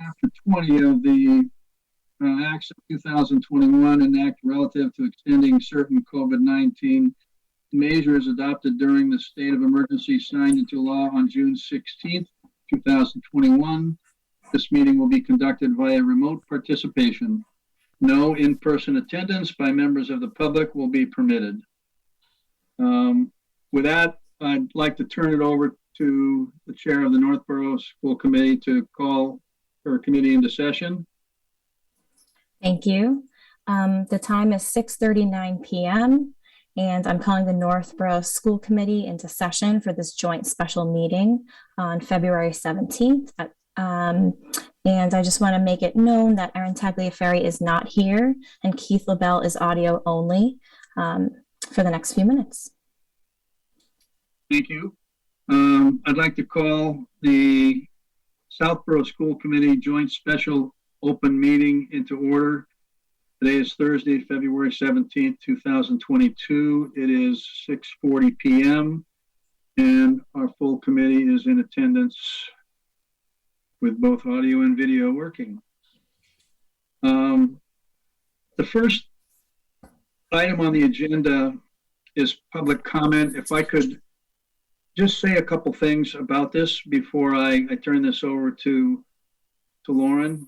Chapter 20 of the Acts of 2021, an act relative to extending certain COVID-19 measures adopted during the state of emergency signed into law on June 16th, 2021. This meeting will be conducted via remote participation. No in-person attendance by members of the public will be permitted. With that, I'd like to turn it over to the chair of the Northborough School Committee to call her committee into session. Thank you. The time is 6:39 p.m. and I'm calling the Northborough School Committee into session for this joint special meeting on February 17th. And I just want to make it known that Erin Tagliaferri is not here and Keith LaBelle is audio only for the next few minutes. Thank you. I'd like to call the Southborough School Committee joint special open meeting into order. Today is Thursday, February 17th, 2022. It is 6:40 p.m. and our full committee is in attendance with both audio and video working. The first item on the agenda is public comment. If I could just say a couple things about this before I turn this over to Lauren.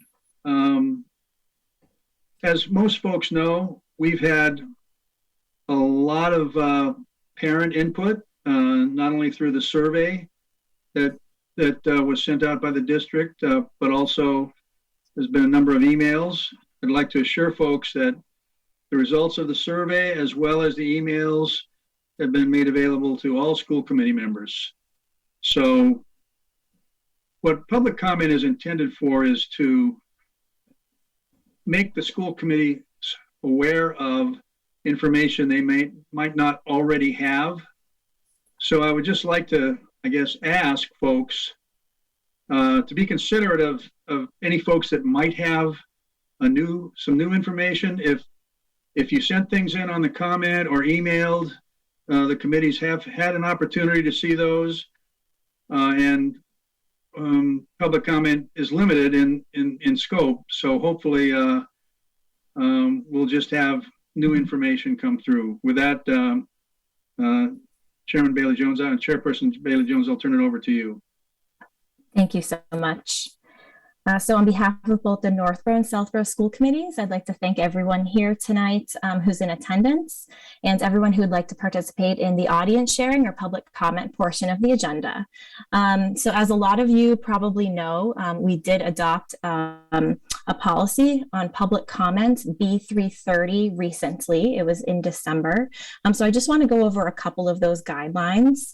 As most folks know, we've had a lot of parent input, not only through the survey that was sent out by the district, but also there's been a number of emails. I'd like to assure folks that the results of the survey, as well as the emails, have been made available to all school committee members. So what public comment is intended for is to make the school committee aware of information they might not already have. So I would just like to, I guess, ask folks to be considerate of any folks that might have some new information. If you sent things in on the comment or emailed, the committees have had an opportunity to see those, and public comment is limited in scope. So hopefully we'll just have new information come through. With that, Chairman Bailey-Jones and Chairperson Bailey-Jones, I'll turn it over to you. Thank you so much. So on behalf of both the Northborough and Southborough school committees, I'd like to thank everyone here tonight who's in attendance and everyone who would like to participate in the audience sharing or public comment portion of the agenda. So as a lot of you probably know, we did adopt a policy on public comment B330 recently. It was in December. So I just want to go over a couple of those guidelines.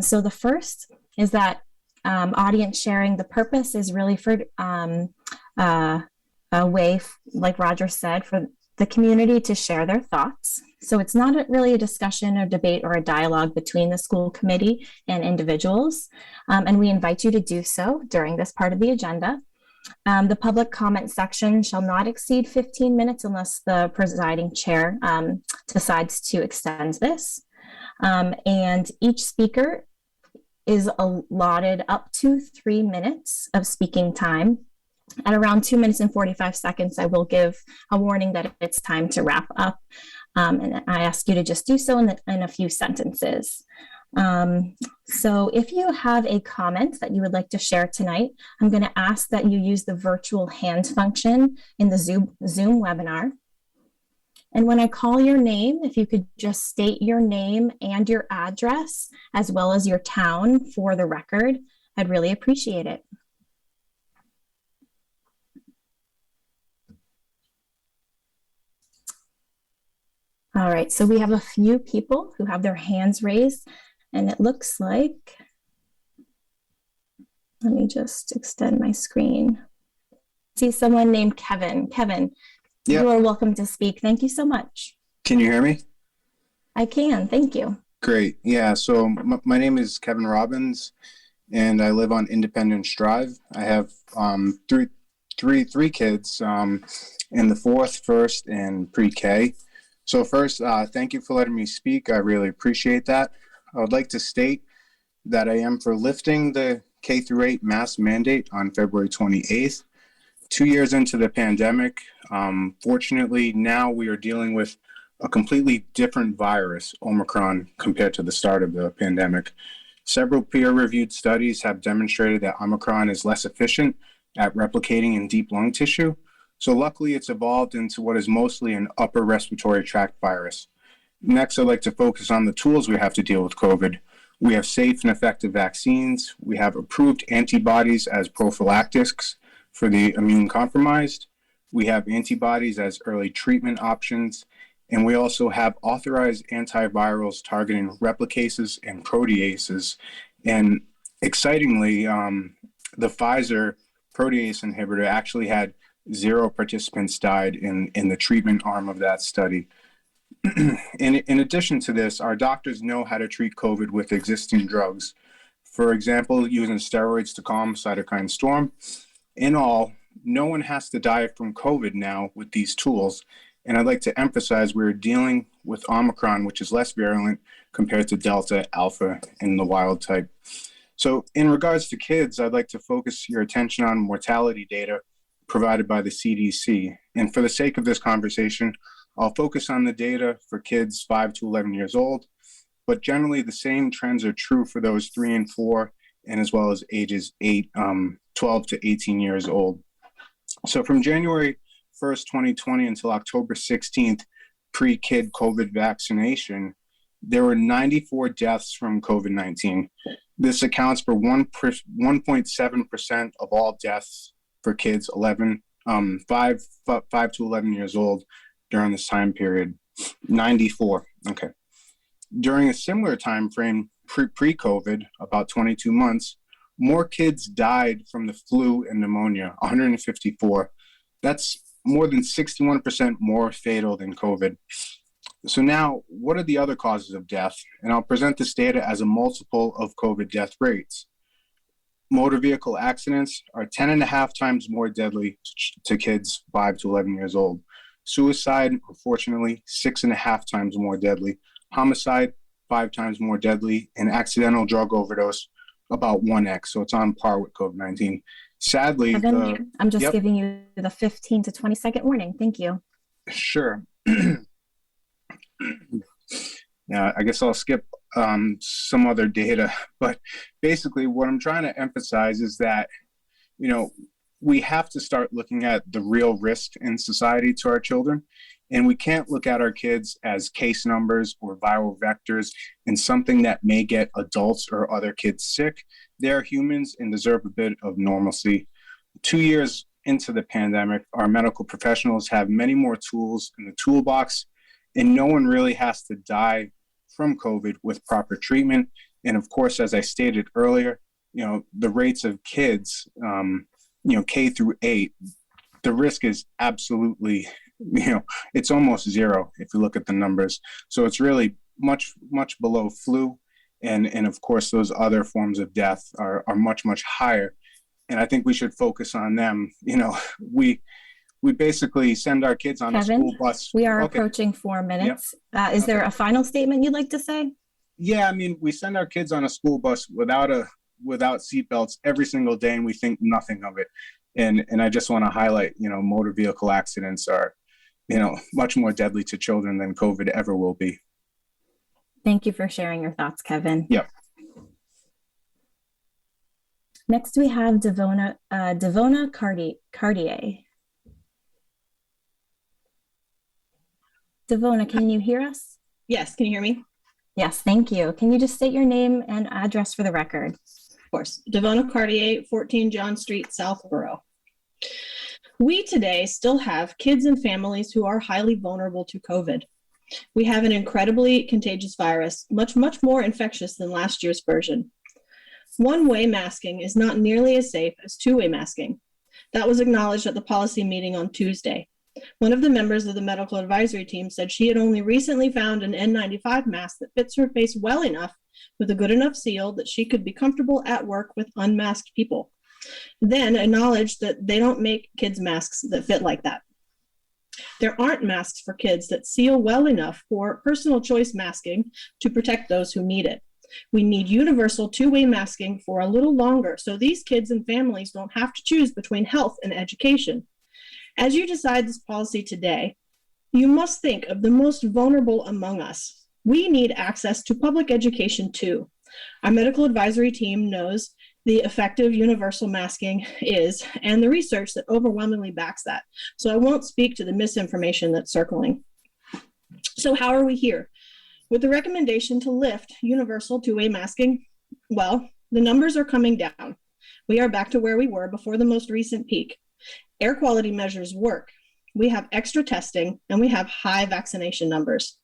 So the first is that audience sharing, the purpose is really for a way, like Roger said, for the community to share their thoughts. So it's not really a discussion or debate or a dialogue between the school committee and individuals. And we invite you to do so during this part of the agenda. The public comment section shall not exceed 15 minutes unless the presiding chair decides to extend this. And each speaker is allotted up to 3 minutes of speaking time. At around 2 minutes and 45 seconds, I will give a warning that it's time to wrap up. And I ask you to just do so in a few sentences. So if you have a comment that you would like to share tonight, I'm going to ask that you use the virtual hand function in the Zoom webinar. And when I call your name, if you could just state your name and your address, as well as your town for the record, I'd really appreciate it. All right, so we have a few people who have their hands raised, and it looks like, let me just extend my screen. See someone named Kevin. Kevin. Yep. You are welcome to speak. Thank you so much. Can you hear me? I can. Thank you. Great. Yeah. So my name is Kevin Robbins, and I live on Independence Drive. I have three kids in the 4th, 1st, and pre-K. So first, thank you for letting me speak. I really appreciate that. I would like to state that I am for lifting the K-8 mask mandate on February 28th. 2 years into the pandemic, fortunately, now we are dealing with a completely different virus, Omicron, compared to the start of the pandemic. Several peer-reviewed studies have demonstrated that Omicron is less efficient at replicating in deep lung tissue. So luckily, it's evolved into what is mostly an upper respiratory tract virus. Next, I'd like to focus on the tools we have to deal with COVID. We have safe and effective vaccines. We have approved antibodies as prophylactics for the immune compromised. We have antibodies as early treatment options. And we also have authorized antivirals targeting replicases and proteases. And excitingly, the Pfizer protease inhibitor actually had 0 participants died in the treatment arm of that study. In addition to this, our doctors know how to treat COVID with existing drugs. For example, using steroids to calm cytokine storm. In all, no one has to die from COVID now with these tools. And I'd like to emphasize we're dealing with Omicron, which is less virulent compared to Delta, Alpha, and the wild type. So in regards to kids, I'd like to focus your attention on mortality data provided by the CDC. And for the sake of this conversation, I'll focus on the data for kids 5 to 11 years old, but generally the same trends are true for those 3 and 4, and as well as ages 12 to 18 years old. So from January 1st, 2020 until October 16th, pre-kid COVID vaccination, there were 94 deaths from COVID-19. This accounts for 1.7% of all deaths for kids 5 to 11 years old during this time period. 94, okay. During a similar time frame, pre-COVID, about 22 months, more kids died from the flu and pneumonia, 154. That's more than 61% more fatal than COVID. So now, what are the other causes of death? And I'll present this data as a multiple of COVID death rates. Motor vehicle accidents are 10.5 times more deadly to kids 5 to 11 years old. Suicide, unfortunately, 6.5 times more deadly. Homicide, 5 times more deadly. And accidental drug overdose, about 1x. So it's on par with COVID-19. Sadly, Kevin, I'm just giving you the 15 to 20 second warning. Thank you. Sure. Now, I guess I'll skip some other data, but basically what I'm trying to emphasize is that, we have to start looking at the real risk in society to our children. And we can't look at our kids as case numbers or viral vectors and something that may get adults or other kids sick. They're humans and deserve a bit of normalcy. 2 years into the pandemic, our medical professionals have many more tools in the toolbox, and no one really has to die from COVID with proper treatment. And of course, as I stated earlier, the rates of kids, K through 8, the risk is absolutely, it's almost 0 if you look at the numbers. So it's really much, much below flu. And of course, those other forms of death are much, much higher. And I think we should focus on them. We basically send our kids on Kevin, a school bus. We are approaching 4 minutes. Yep. Is there a final statement you'd like to say? Yeah, we send our kids on a school bus without seatbelts every single day, and we think nothing of it. And I just want to highlight, motor vehicle accidents are, much more deadly to children than COVID ever will be. Thank you for sharing your thoughts, Kevin. Yeah. Next, we have Devona Cartier. Devona, can you hear us? Yes, can you hear me? Yes, thank you. Can you just state your name and address for the record? Of course. Devona Cartier, 14 John Street, Southborough. We today still have kids and families who are highly vulnerable to COVID. We have an incredibly contagious virus, much, much more infectious than last year's version. One-way masking is not nearly as safe as two-way masking. That was acknowledged at the policy meeting on Tuesday. One of the members of the medical advisory team said she had only recently found an N95 mask that fits her face well enough with a good enough seal that she could be comfortable at work with unmasked people. Then acknowledged that they don't make kids masks that fit like that. There aren't masks for kids that seal well enough for personal choice masking to protect those who need it. We need universal two-way masking for a little longer so these kids and families don't have to choose between health and education. As you decide this policy today, you must think of the most vulnerable among us. We need access to public education too. Our medical advisory team knows the effective universal masking is and the research that overwhelmingly backs that. So I won't speak to the misinformation that's circling. So how are we here? With the recommendation to lift universal two-way masking, well, the numbers are coming down. We are back to where we were before the most recent peak. Air quality measures work. We have extra testing and we have high vaccination numbers.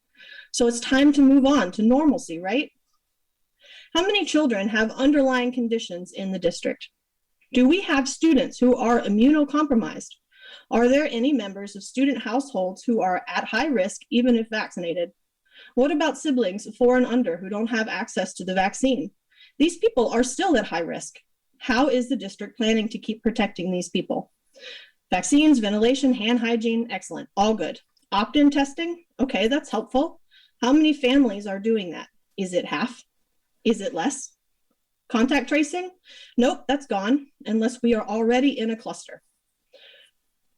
So it's time to move on to normalcy, right? How many children have underlying conditions in the district? Do we have students who are immunocompromised? Are there any members of student households who are at high risk, even if vaccinated? What about siblings 4 and under who don't have access to the vaccine? These people are still at high risk. How is the district planning to keep protecting these people? Vaccines, ventilation, hand hygiene, excellent, all good. Opt-in testing, okay, that's helpful. How many families are doing that? Is it half? Is it less? Contact tracing? Nope, that's gone, unless we are already in a cluster.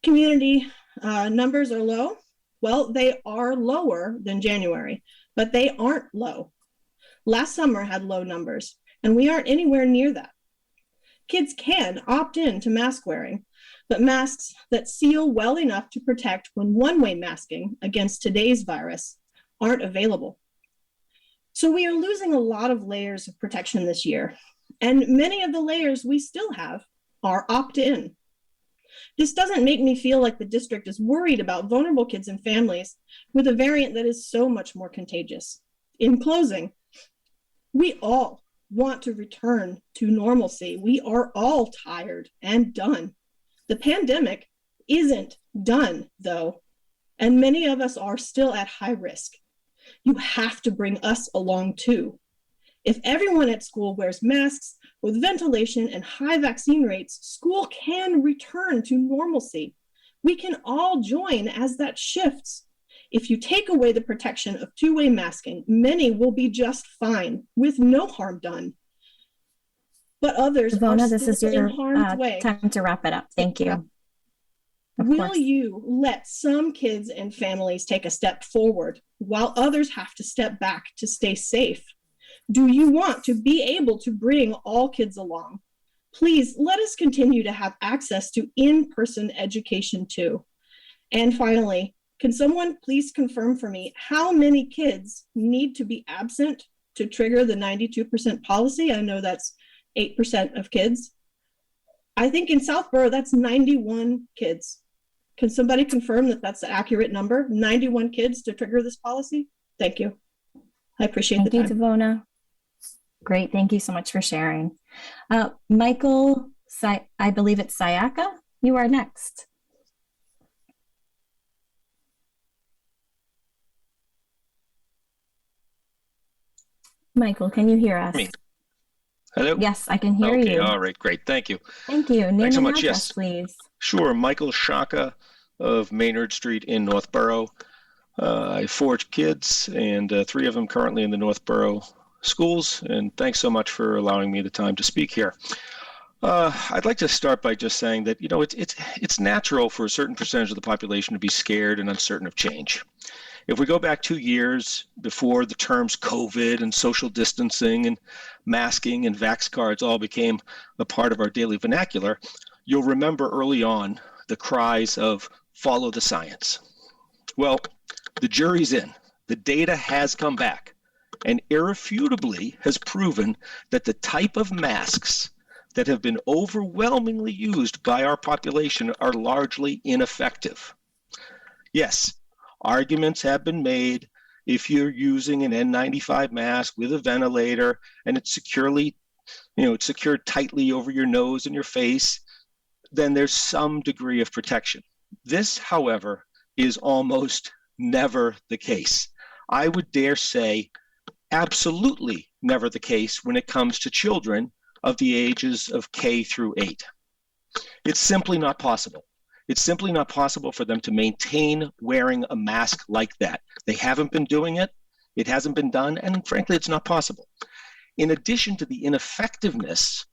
Community numbers are low. Well, they are lower than January, but they aren't low. Last summer had low numbers, and we aren't anywhere near that. Kids can opt in to mask wearing, but masks that seal well enough to protect when one-way masking against today's virus aren't available. So we are losing a lot of layers of protection this year, and many of the layers we still have are opt-in. This doesn't make me feel like the district is worried about vulnerable kids and families with a variant that is so much more contagious. In closing, we all want to return to normalcy. We are all tired and done. The pandemic isn't done, though, and many of us are still at high risk. You have to bring us along, too. If everyone at school wears masks with ventilation and high vaccine rates, school can return to normalcy. We can all join as that shifts. If you take away the protection of two-way masking, many will be just fine with no harm done. But others Ivona, are this is still your in harm's way. time to wrap it up. Thank you. Will you let some kids and families take a step forward while others have to step back to stay safe? Do you want to be able to bring all kids along? Please let us continue to have access to in-person education too. And finally, can someone please confirm for me how many kids need to be absent to trigger the 92% policy? I know that's 8% of kids. I think in Southborough, that's 91 kids. Can somebody confirm that that's the accurate number? 91 kids to trigger this policy? Thank you. I appreciate the time. Thank you, Devona. Great. Thank you so much for sharing. Michael, I believe it's Sayaka. You are next. Michael, can you hear us? Me. Hello? Yes, I can hear Okay, you. all right, great. Thank you. Thank you. Name Thanks so and much. address, Yes. please. Sure. Michael Shaka of Maynard Street in Northborough. I have 4 kids, and 3 of them currently in the Northborough schools. And thanks so much for allowing me the time to speak here. I'd like to start by just saying that, you know, it's natural for a certain percentage of the population to be scared and uncertain of change. If we go back 2 years before the terms COVID and social distancing and masking and vax cards all became a part of our daily vernacular, you'll remember early on the cries of follow the science. Well, the jury's in. The data has come back and irrefutably has proven that the type of masks that have been overwhelmingly used by our population are largely ineffective. Yes, arguments have been made if you're using an N95 mask with a ventilator and it's securely, it's secured tightly over your nose and your face, then there's some degree of protection. This, however, is almost never the case. I would dare say absolutely never the case when it comes to children of the ages of K through 8. It's simply not possible. It's simply not possible for them to maintain wearing a mask like that. They haven't been doing it. It hasn't been done. And frankly, it's not possible. In addition to the ineffectiveness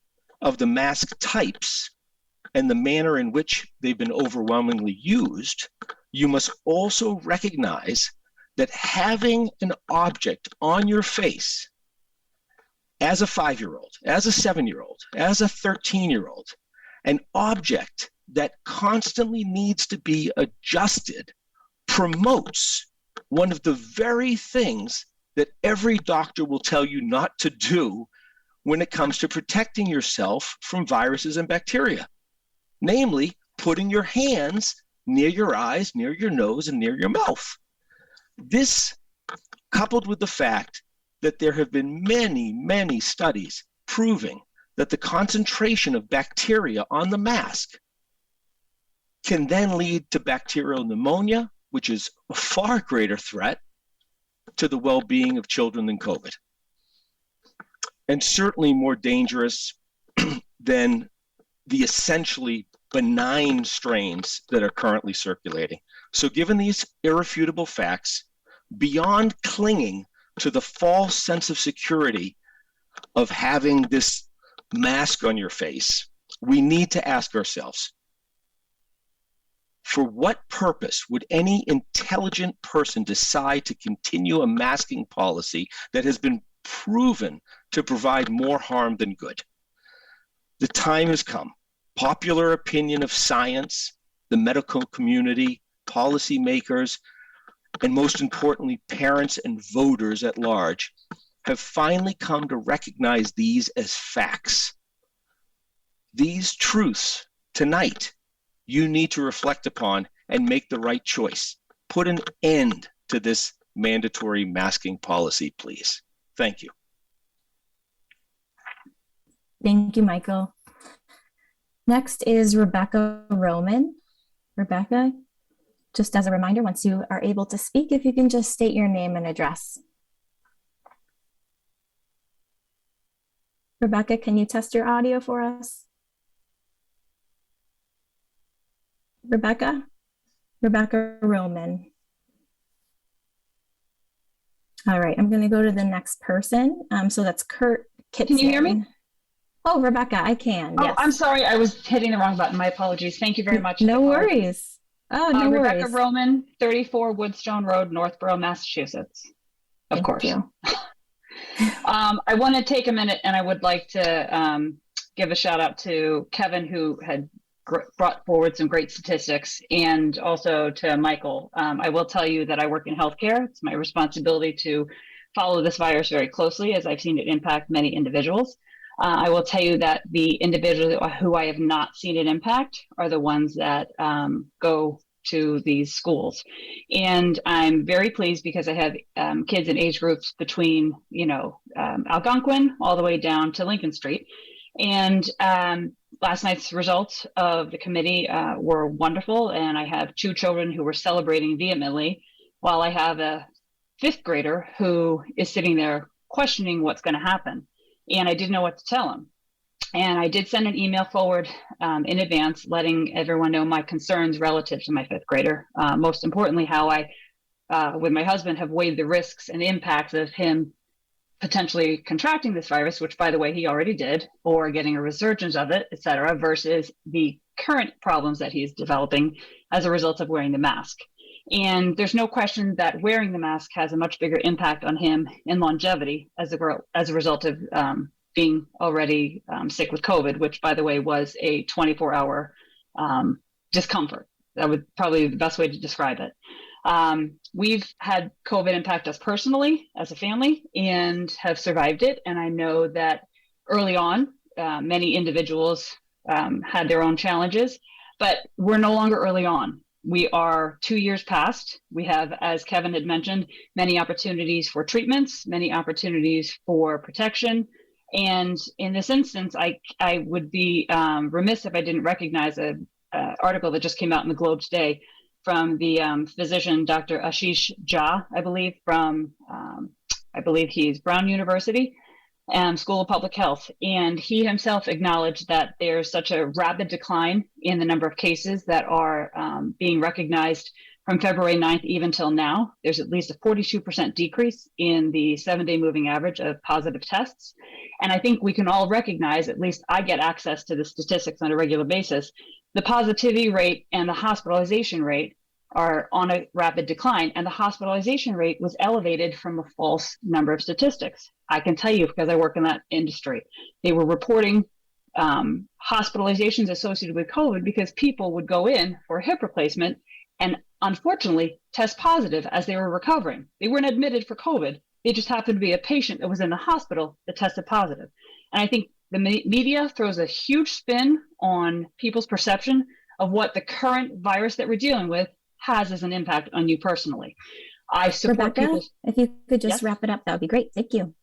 of the mask types, and the manner in which they've been overwhelmingly used, you must also recognize that having an object on your face as a 5-year-old, as a 7-year-old, as a 13-year-old, an object that constantly needs to be adjusted promotes one of the very things that every doctor will tell you not to do when it comes to protecting yourself from viruses and bacteria, namely putting your hands near your eyes, near your nose, and near your mouth. This, coupled with the fact that there have been many, many studies proving that the concentration of bacteria on the mask can then lead to bacterial pneumonia, which is a far greater threat to the well-being of children than COVID, and certainly more dangerous than the essentially benign strains that are currently circulating. So given these irrefutable facts, beyond clinging to the false sense of security of having this mask on your face, we need to ask ourselves, for what purpose would any intelligent person decide to continue a masking policy that has been proven to provide more harm than good? The time has come. Popular opinion of science, the medical community, policymakers, and most importantly, parents and voters at large have finally come to recognize these as facts. These truths tonight you need to reflect upon and make the right choice. Put an end to this mandatory masking policy, please. Thank you. Thank you, Michael. Next is Rebecca Roman. Rebecca, just as a reminder, once you are able to speak, if you can just state your name and address. Rebecca, can you test your audio for us? Rebecca Roman. All right, I'm going to go to the next person. So that's Kurt Kitson. Can you hear me? Oh, Rebecca, I can. Oh, yes. I'm sorry. I was hitting the wrong button. My apologies. Thank you very much. No worries. Oh, no worries. Rebecca Roman, 34 Woodstone Road, Northborough, Massachusetts. Of course. You. I want to take a minute and I would like to give a shout out to Kevin, who had brought forward some great statistics, and also to Michael. I will tell you that I work in healthcare. It's my responsibility to follow this virus very closely, as I've seen it impact many individuals. I will tell you that the individuals who I have not seen it impact are the ones that go to these schools. And I'm very pleased because I have kids in age groups between, Algonquin all the way down to Lincoln Street. And last night's results of the committee were wonderful. And I have 2 children who were celebrating vehemently, while I have a 5th grader who is sitting there questioning what's going to happen. And I didn't know what to tell him. And I did send an email forward in advance, letting everyone know my concerns relative to my 5th grader. Most importantly, how I, with my husband, have weighed the risks and impacts of him potentially contracting this virus, which, by the way, he already did, or getting a resurgence of it, et cetera, versus the current problems that he's developing as a result of wearing the mask. And there's no question that wearing the mask has a much bigger impact on him in longevity as a result of being already sick with COVID, which, by the way, was a 24-hour discomfort. That would probably be the best way to describe it. We've had COVID impact us personally as a family and have survived it. And I know that early on, many individuals had their own challenges, but we're no longer early on. We are 2 years past. We have, as Kevin had mentioned, many opportunities for treatments, many opportunities for protection. And in this instance, I would be remiss if I didn't recognize an article that just came out in the Globe today from the physician, Dr. Ashish Jha, I believe, from, I believe he's Brown University, School of Public Health. And he himself acknowledged that there's such a rapid decline in the number of cases that are being recognized from February 9th even till now, there's at least a 42% decrease in the 7-day moving average of positive tests. And I think we can all recognize, at least I get access to the statistics on a regular basis, the positivity rate and the hospitalization rate are on a rapid decline. And the hospitalization rate was elevated from a false number of statistics. I can tell you because I work in that industry. They were reporting hospitalizations associated with COVID because people would go in for a hip replacement and unfortunately test positive as they were recovering. They weren't admitted for COVID. They just happened to be a patient that was in the hospital that tested positive. And I think the media throws a huge spin on people's perception of what the current virus that we're dealing with has as an impact on you personally. I support Rebecca, if you could just wrap it up, that would be great. Thank you.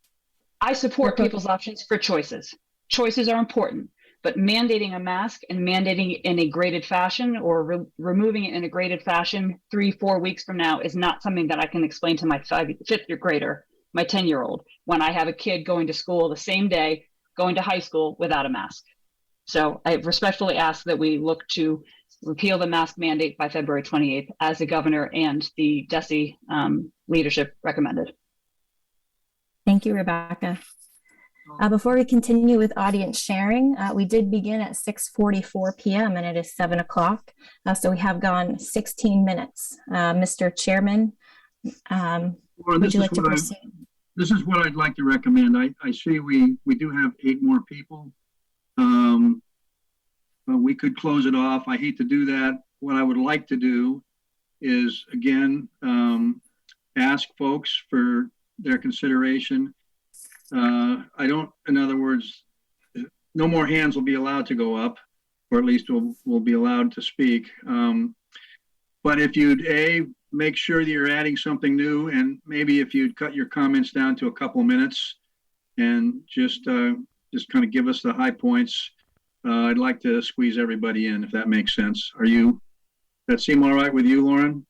I support people's options for choices. Choices are important, but mandating a mask and mandating it in a graded fashion or removing it in a graded fashion 3-4 weeks from now is not something that I can explain to my fifth year grader, my 10-year-old, when I have a kid going to school the same day, going to high school without a mask. So I respectfully ask that we look to repeal the mask mandate by February 28th, as the governor and the DESE leadership recommended. Thank you, Rebecca. Before we continue with audience sharing, we did begin at 6:44 p.m. and it is 7 o'clock. So we have gone 16 minutes. Mr. Chairman, would you like to proceed? This is what I'd like to recommend. I see we do have 8 more people. We could close it off. I hate to do that. What I would like to do is, again, ask folks for their consideration. In other words, no more hands will be allowed to go up, or at least will be allowed to speak. But if you'd make sure that you're adding something new, and maybe if you'd cut your comments down to a couple minutes and just kind of give us the high points. I'd like to squeeze everybody in, if that makes sense. That seem all right with you, Lauren?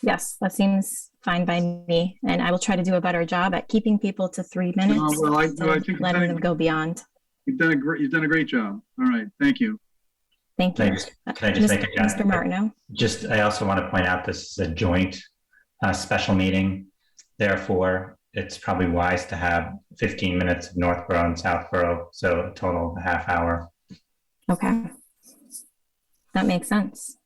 Yes, that seems fine by me. And I will try to do a better job at keeping people to 3 minutes. I think letting them go beyond. You've done a great job. All right, thank you. Thank you. Can I just make a Mr. Martineau? I also want to point out this is a joint special meeting. Therefore, it's probably wise to have 15 minutes of Northborough and Southborough, so a total of a half hour. Okay. That makes sense.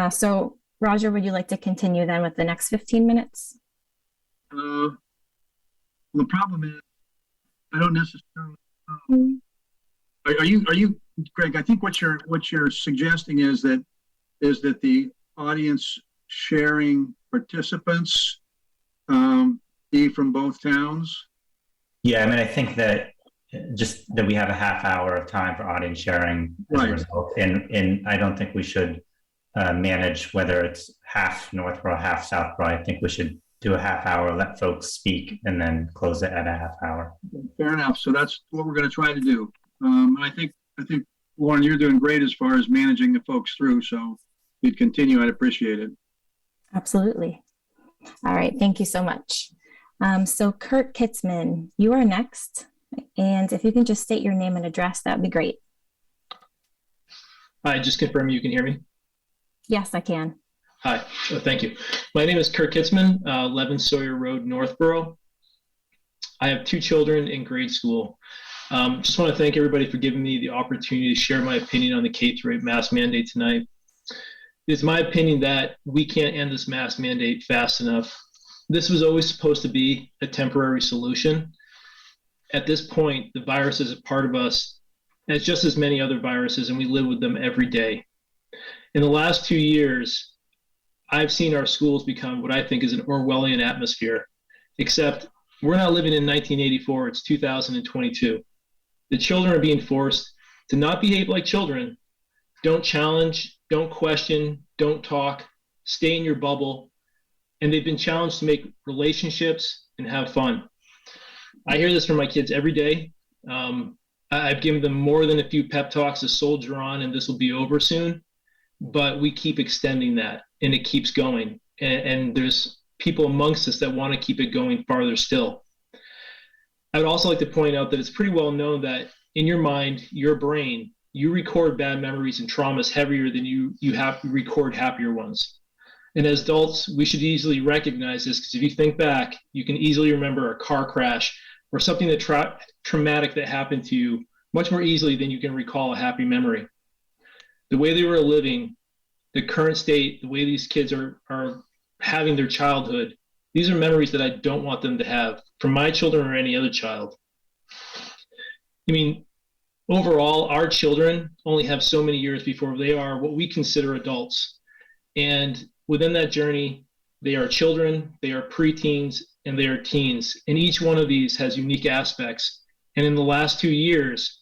So, Roger, would you like to continue then with the next 15 minutes? The problem is, I don't necessarily. Are you, Greg? I think what you're suggesting is that the audience sharing participants be from both towns. Yeah, I mean, I think that just that we have a half hour of time for audience sharing as a result, and I don't think we should manage whether it's half Northborough, half Southborough. I think we should do a half hour, let folks speak, and then close it at a half hour. Fair enough. So that's what we're going to try to do. And I think Lauren, you're doing great as far as managing the folks through. So if you'd continue, I'd appreciate it. Absolutely. All right. Thank you so much. So Kurt Kitzman, you are next. And if you can just state your name and address, that would be great. Hi, just confirm you can hear me. Yes, I can. Hi, thank you. My name is Kurt Kitzman, 11 Sawyer Road, Northborough. I have 2 children in grade school. Just want to thank everybody for giving me the opportunity to share my opinion on the K-8 mask mandate tonight. It's my opinion that we can't end this mask mandate fast enough. This was always supposed to be a temporary solution. At this point, the virus is a part of us, as just as many other viruses, and we live with them every day. In the last 2 years, I've seen our schools become what I think is an Orwellian atmosphere, except we're not living in 1984, it's 2022. The children are being forced to not behave like children. Don't challenge, don't question, don't talk, stay in your bubble. And they've been challenged to make relationships and have fun. I hear this from my kids every day. I've given them more than a few pep talks to soldier on, and this will be over soon. But we keep extending that, and it keeps going. And there's people amongst us that want to keep it going farther still. I would also like to point out that it's pretty well known that in your mind, your brain you record bad memories and traumas heavier than you record happier ones. And as adults, we should easily recognize this, because if you think back, you can easily remember a car crash or something that traumatic that happened to you much more easily than you can recall a happy memory. The way they were living, the current state, the way these kids are having their childhood, these are memories that I don't want them to have from my children or any other child. I mean, overall, our children only have so many years before they are what we consider adults. And within that journey, they are children, they are preteens, and they are teens. And each one of these has unique aspects. And in the last 2 years,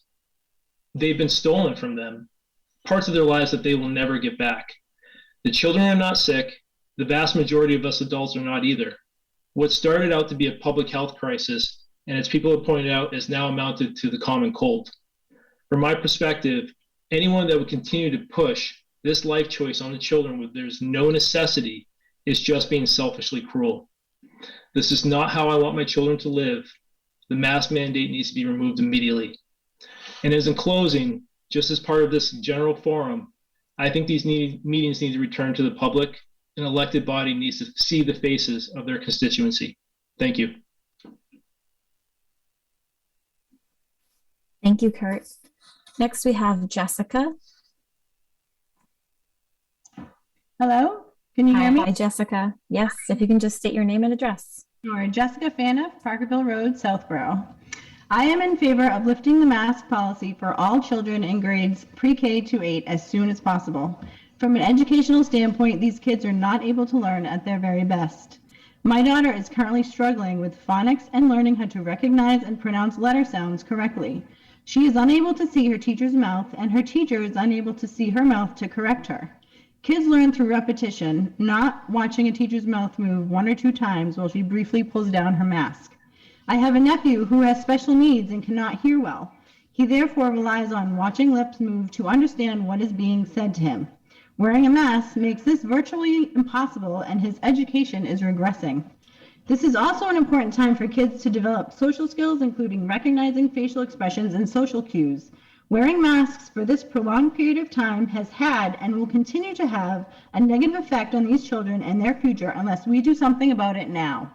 they've been stolen from them, parts of their lives that they will never get back. The children are not sick. The vast majority of us adults are not either. What started out to be a public health crisis, and as people have pointed out, is now amounted to the common cold. From my perspective, anyone that would continue to push this life choice on the children where there's no necessity is just being selfishly cruel. This is not how I want my children to live. The mask mandate needs to be removed immediately. And as in closing, just as part of this general forum, I think these meetings need to return to the public. An elected body needs to see the faces of their constituency. Thank you. Thank you, Kurt. Next, we have Jessica. Hello, can you hear me? Hi, Jessica. Yes, if you can just state your name and address. Sure, Jessica Faniff, Parkerville Road, Southborough. I am in favor of lifting the mask policy for all children in grades pre-K to 8 as soon as possible. From an educational standpoint, these kids are not able to learn at their very best. My daughter is currently struggling with phonics and learning how to recognize and pronounce letter sounds correctly. She is unable to see her teacher's mouth, and her teacher is unable to see her mouth to correct her. Kids learn through repetition, not watching a teacher's mouth move 1 or 2 times while she briefly pulls down her mask. I have a nephew who has special needs and cannot hear well. He therefore relies on watching lips move to understand what is being said to him. Wearing a mask makes this virtually impossible, and his education is regressing. This is also an important time for kids to develop social skills, including recognizing facial expressions and social cues. Wearing masks for this prolonged period of time has had and will continue to have a negative effect on these children and their future unless we do something about it now.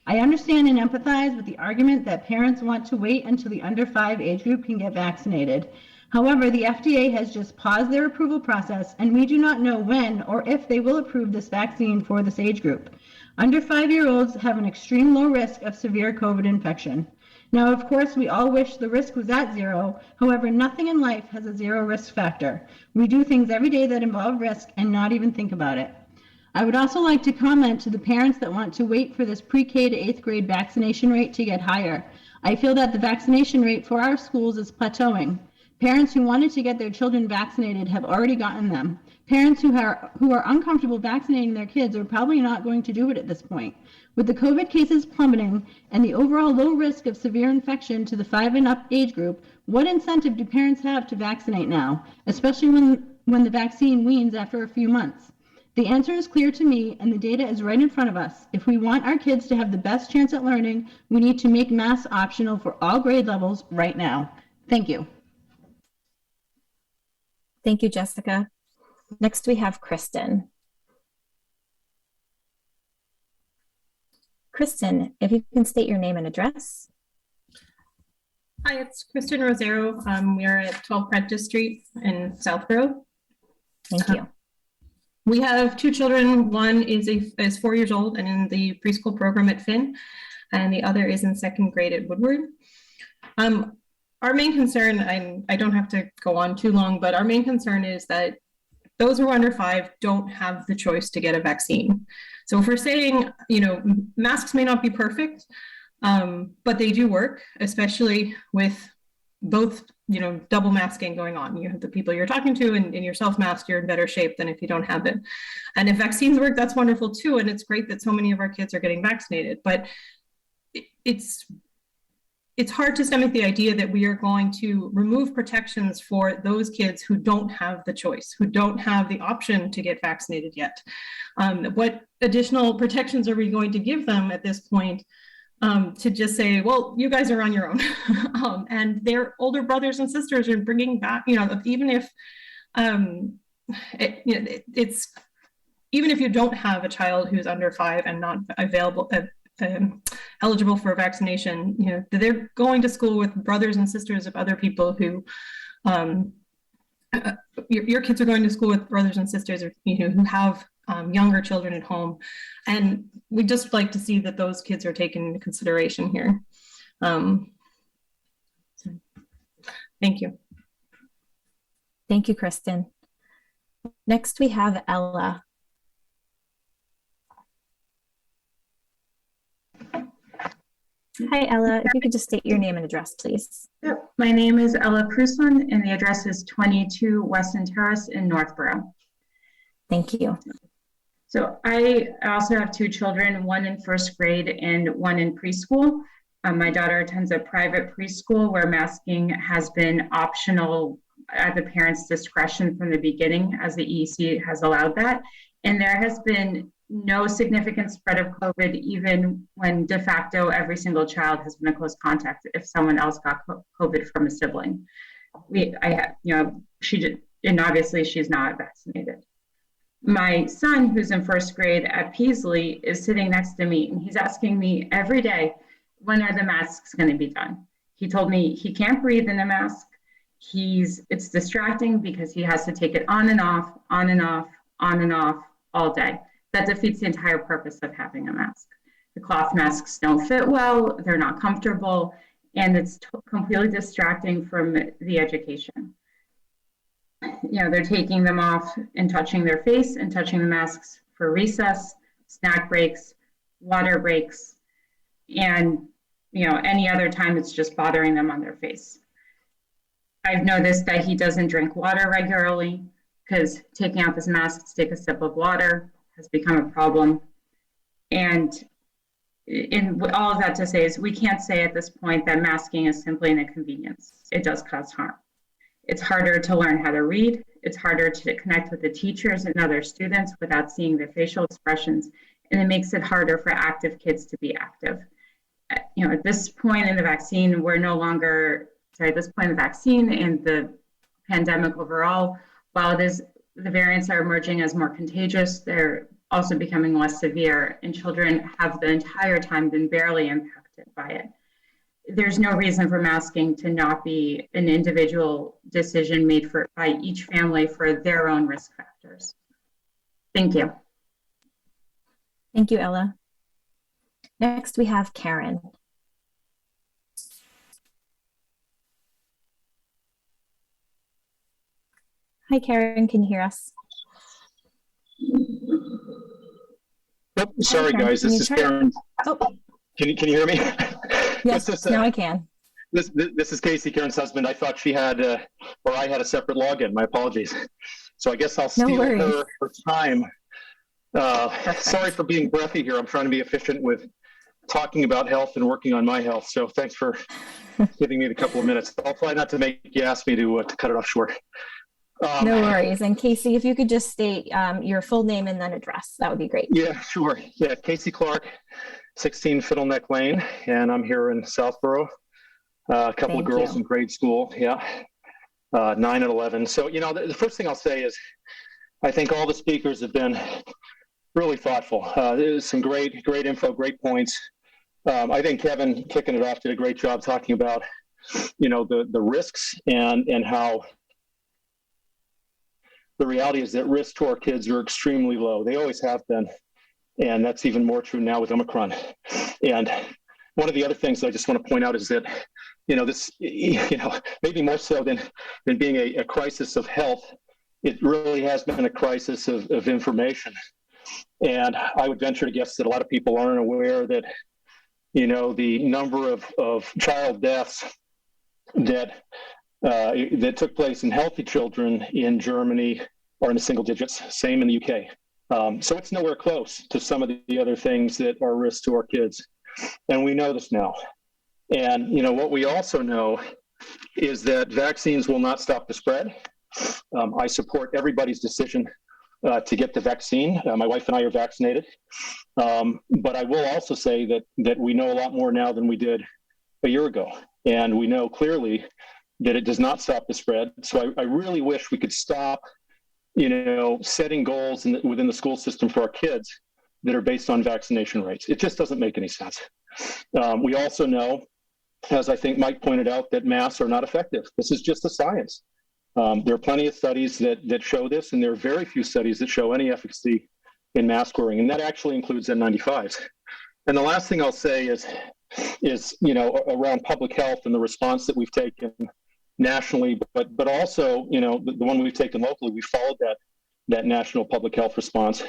I understand and empathize with the argument that parents want to wait until the under 5 age group can get vaccinated. However, the FDA has just paused their approval process, and we do not know when or if they will approve this vaccine for this age group. Under 5-year-olds have an extreme low risk of severe COVID infection. Now, of course, we all wish the risk was at 0. However, nothing in life has a 0 risk factor. We do things every day that involve risk and not even think about it. I would also like to comment to the parents that want to wait for this pre-K to 8th grade vaccination rate to get higher. I feel that the vaccination rate for our schools is plateauing. Parents who wanted to get their children vaccinated have already gotten them. Parents who are uncomfortable vaccinating their kids are probably not going to do it at this point. With the COVID cases plummeting and the overall low risk of severe infection to the 5 and up age group, what incentive do parents have to vaccinate now, especially when the vaccine weans after a few months? The answer is clear to me, and the data is right in front of us. If we want our kids to have the best chance at learning, we need to make masks optional for all grade levels right now. Thank you. Thank you, Jessica. Next, we have Kristen. Kristen, if you can state your name and address. Hi, it's Kristen Rosero. We are at 12 Prentice Street in Southborough. Thank you. We have 2 children. One is 4 years old and in the preschool program at Finn, and the other is in 2nd grade at Woodward. Our main concern, I don't have to go on too long, but our main concern is that those who are under 5 don't have the choice to get a vaccine. So if we're saying, masks may not be perfect, but they do work, especially with both, double masking going on. You have the people you're talking to and you're self-masked, you're in better shape than if you don't have it. And if vaccines work, that's wonderful too. And it's great that so many of our kids are getting vaccinated, but it's hard to stomach the idea that we are going to remove protections for those kids who don't have the choice, who don't have the option to get vaccinated yet. What additional protections are we going to give them at this point to just say, well, you guys are on your own. And their older brothers and sisters are bringing back, even if it's even if you don't have a child who's under 5 and not available, eligible for vaccination, they're going to school with brothers and sisters of other people who, your kids are going to school with brothers and sisters, who have younger children at home. And we just like to see that those kids are taken into consideration here. Thank you. Thank you, Kristen. Next, we have Ella. Hi, Ella. If you could just state your name and address, please. Yep. My name is Ella Krusman, and the address is 22 Weston Terrace in Northborough. Thank you. So I also have 2 children, one in 1st grade and one in preschool. My daughter attends a private preschool where masking has been optional at the parents' discretion from the beginning, as the EEC has allowed that. And there has been no significant spread of COVID, even when de facto every single child has been a close contact if someone else got COVID from a sibling. She did, and obviously she's not vaccinated. My son, who's in 1st grade at Peasley, is sitting next to me, and he's asking me every day, when are the masks going to be done? He told me he can't breathe in a mask. It's distracting because he has to take it on and off, on and off, on and off all day. That defeats the entire purpose of having a mask. The cloth masks don't fit well, they're not comfortable, and it's completely distracting from the education. They're taking them off and touching their face and touching the masks for recess, snack breaks, water breaks, and any other time it's just bothering them on their face. I've noticed that he doesn't drink water regularly because taking off his mask to take a sip of water has become a problem. And all of that to say is we can't say at this point that masking is simply an inconvenience. It does cause harm. It's harder to learn how to read. It's harder to connect with the teachers and other students without seeing their facial expressions. And it makes it harder for active kids to be active. At this point in the vaccine, this point in the vaccine and the pandemic overall, while the variants are emerging as more contagious, they're also becoming less severe, and children have the entire time been barely impacted by it. There's no reason for masking to not be an individual decision made by each family for their own risk factors. Thank you. Thank you, Ella. Next, we have Karen. Hi, Karen, can you hear us? Oh, sorry, guys, this is Karen. Oh. Can you hear me? Yes, now I can. This is Casey, Karen's husband. I thought she had, or I had a separate login. My apologies. So I guess I'll steal her time. Sorry for being breathy here. I'm trying to be efficient with talking about health and working on my health. So thanks for giving me the couple of minutes. I'll try not to make you ask me to cut it off short. No worries. And Casey, if you could just state your full name and then address, that would be great. Yeah, sure. Yeah, Casey Clark, 16 Fiddleneck Lane, and I'm here in Southborough. A couple of girls in grade school, 9 and 11. So, the first thing I'll say is I think all the speakers have been really thoughtful. There's some great info, great points. I think Kevin, kicking it off, did a great job talking about, the risks and how the reality is that risks to our kids are extremely low. They always have been. And that's even more true now with Omicron. And one of the other things that I just want to point out is that, this, maybe more so than being a crisis of health, it really has been a crisis of information. And I would venture to guess that a lot of people aren't aware that, the number of child deaths that took place in healthy children in Germany are in the single digits, same in the UK. So it's nowhere close to some of the other things that are risks to our kids. And we know this now. And, what we also know is that vaccines will not stop the spread. I support everybody's decision to get the vaccine. My wife and I are vaccinated. But I will also say that we know a lot more now than we did a year ago. And we know clearly that it does not stop the spread. So I really wish we could stop, setting goals within the school system for our kids that are based on vaccination rates. It just doesn't make any sense. We also know, as I think Mike pointed out, that masks are not effective. This is just a science. There are plenty of studies that show this, and there are very few studies that show any efficacy in mask wearing, and that actually includes N95s. And the last thing I'll say is around public health and the response that we've taken nationally, but also the one we've taken locally. We followed that national public health response,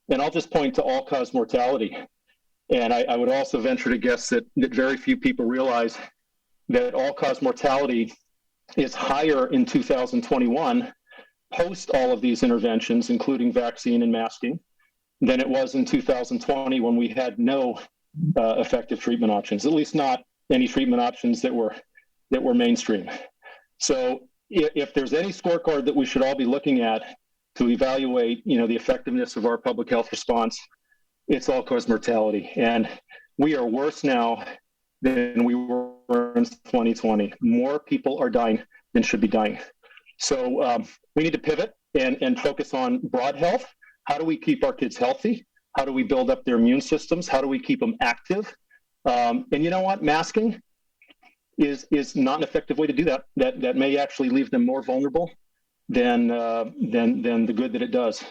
and I'll just point to all-cause mortality. And I would also venture to guess that very few people realize that all-cause mortality is higher in 2021, post all of these interventions, including vaccine and masking, than it was in 2020 when we had no effective treatment options, at least not any treatment options that were mainstream. So if there's any scorecard that we should all be looking at to evaluate, the effectiveness of our public health response, it's all-cause mortality. And we are worse now than we were in 2020. More people are dying than should be dying. So we need to pivot and focus on broad health. How do we keep our kids healthy? How do we build up their immune systems? How do we keep them active? And you know what? Masking is not an effective way to do that. That may actually leave them more vulnerable than the good that it does.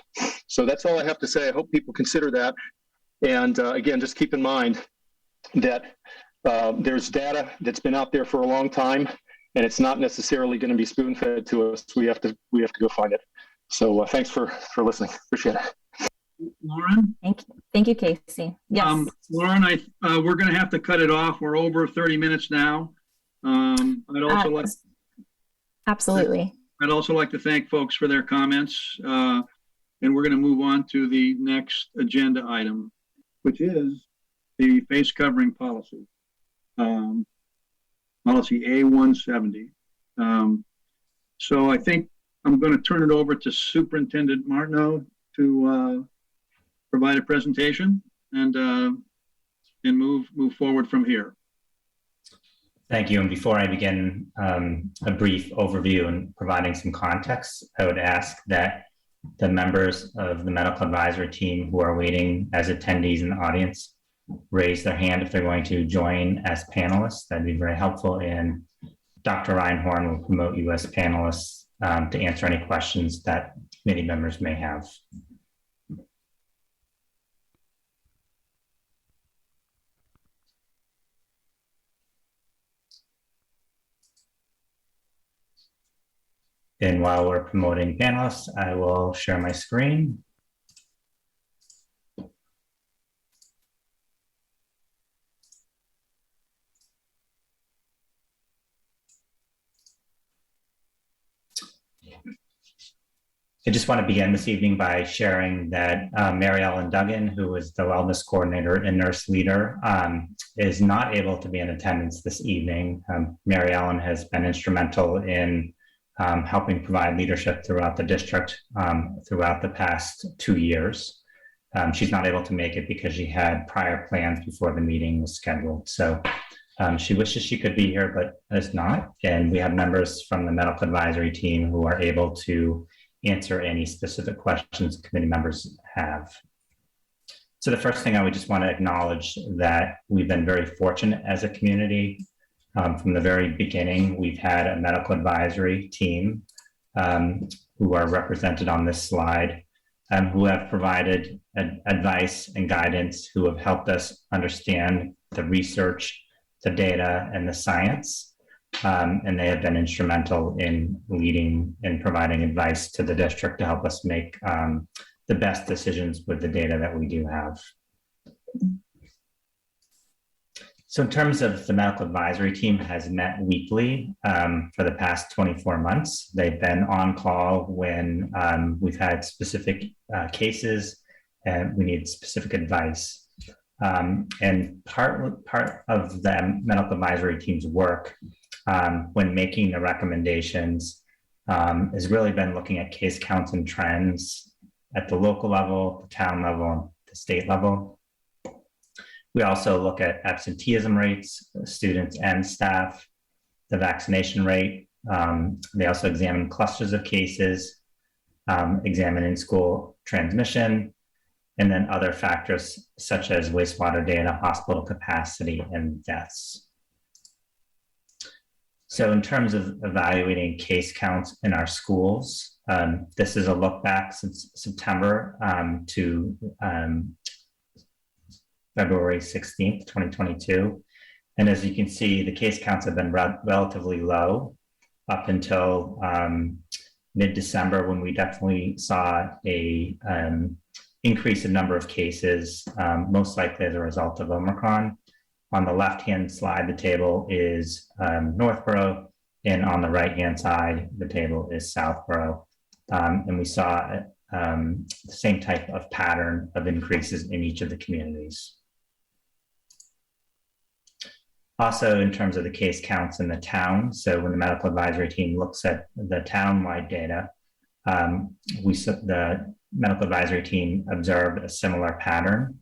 So that's all I have to say. I hope people consider that. And again, just keep in mind that there's data that's been out there for a long time, and it's not necessarily going to be spoon-fed to us. We have to go find it. So thanks for listening. Appreciate it. Lauren? Thank you, Casey. Yes. Lauren, we're going to have to cut it off. We're over 30 minutes now. I'd also absolutely. I'd also like to thank folks for their comments. And we're going to move on to the next agenda item, which is the face covering policy. Policy A170. So I think I'm going to turn it over to Superintendent Martineau to provide a presentation and move forward from here. Thank you. And before I begin a brief overview and providing some context, I would ask that the members of the medical advisory team who are waiting as attendees in the audience raise their hand if they're going to join as panelists. That'd be very helpful. And Dr. Reinhorn will promote you as panelists to answer any questions that committee members may have. And while we're promoting panelists, I will share my screen. I just want to begin this evening by sharing that Mary Ellen Duggan, who is the wellness coordinator and nurse leader, is not able to be in attendance this evening. Mary Ellen has been instrumental in helping provide leadership throughout the district throughout the past 2 years. She's not able to make it because she had prior plans before the meeting was scheduled. So she wishes she could be here, but is not. And we have members from the medical advisory team who are able to answer any specific questions committee members have. So the first thing I would just want to acknowledge that we've been very fortunate as a community. From the very beginning, we've had a medical advisory team who are represented on this slide, who have provided advice and guidance, who have helped us understand the research, the data, and the science. And they have been instrumental in leading and providing advice to the district to help us make the best decisions with the data that we do have. So in terms of the medical advisory team has met weekly for the past 24 months. They've been on call when we've had specific cases and we need specific advice. And part of the medical advisory team's work when making the recommendations has really been looking at case counts and trends at the local level, the town level, and the state level. We also look at absenteeism rates, students and staff, the vaccination rate. They also examine clusters of cases, examine in-school transmission, and then other factors such as wastewater data, hospital capacity, and deaths. So in terms of evaluating case counts in our schools, this is a look back since September to February 16th, 2022. And as you can see, the case counts have been relatively low up until mid-December, when we definitely saw a increase in number of cases, most likely as a result of Omicron. On the left-hand slide, the table is Northborough, and on the right-hand side, the table is Southborough. And we saw the same type of pattern of increases in each of the communities. Also, in terms of the case counts in the town, so when the medical advisory team looks at the town-wide data, the medical advisory team observed a similar pattern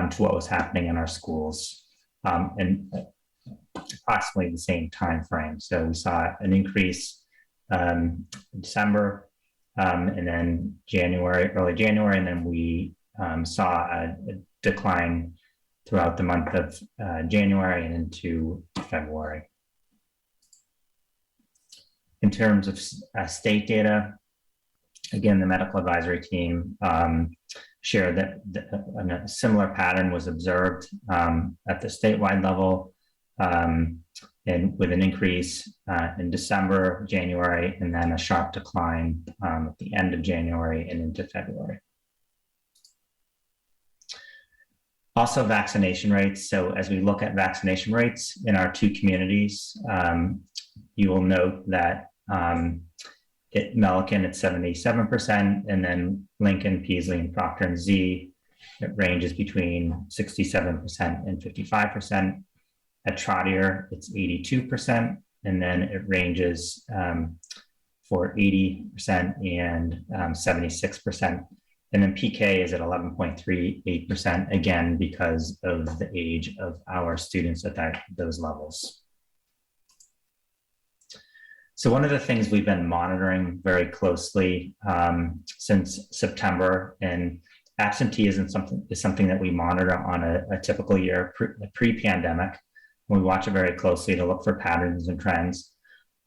to what was happening in our schools, and approximately the same time frame. So we saw an increase in December, and then early January, and then we saw a decline throughout the month of January and into February. In terms of state data, again, the medical advisory team shared that a similar pattern was observed at the statewide level, and with an increase in December, January, and then a sharp decline at the end of January and into February. Also, vaccination rates. So as we look at vaccination rates in our two communities, you will note that at Milliken, it's 77%, and then Lincoln, Peaslee, and Proctor and Z, it ranges between 67% and 55%. At Trottier, it's 82%, and then it ranges for 80% and 76%. And then PK is at 11.38%, again, because of the age of our students at those levels. So one of the things we've been monitoring very closely since September, and absenteeism is something that we monitor on a typical year pre-pandemic. We watch it very closely to look for patterns and trends.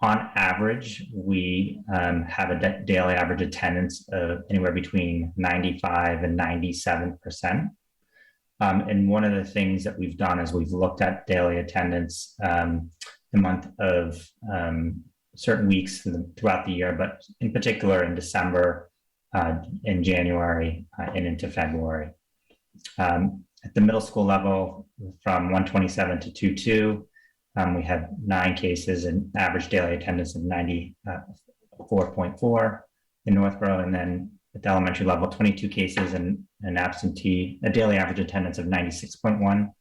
On average, we have a daily average attendance of anywhere between 95 and 97%. And one of the things that we've done is we've looked at daily attendance the month of certain weeks throughout the year, but in particular in December, in January, and into February. At the middle school level, from 127 to 22, we had 9 cases and average daily attendance of 94.4 in Northborough, and then at the elementary level, 22 cases and a daily average attendance of 96.1.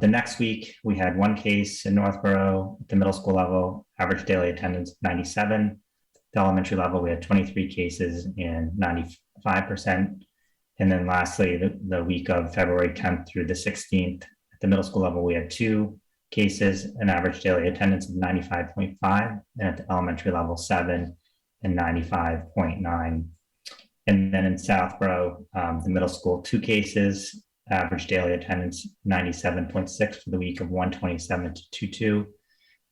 The next week, we had 1 case in Northborough. At the middle school level, average daily attendance of 97. At the elementary level, we had 23 cases and 95%. And then lastly, the week of February 10th through the 16th, at the middle school level, we had 2 cases, an average daily attendance of 95.5, and at the elementary level, 7 and 95.9. And then in Southborough, the middle school, 2 cases, average daily attendance 97.6 for the week of 127 to 22,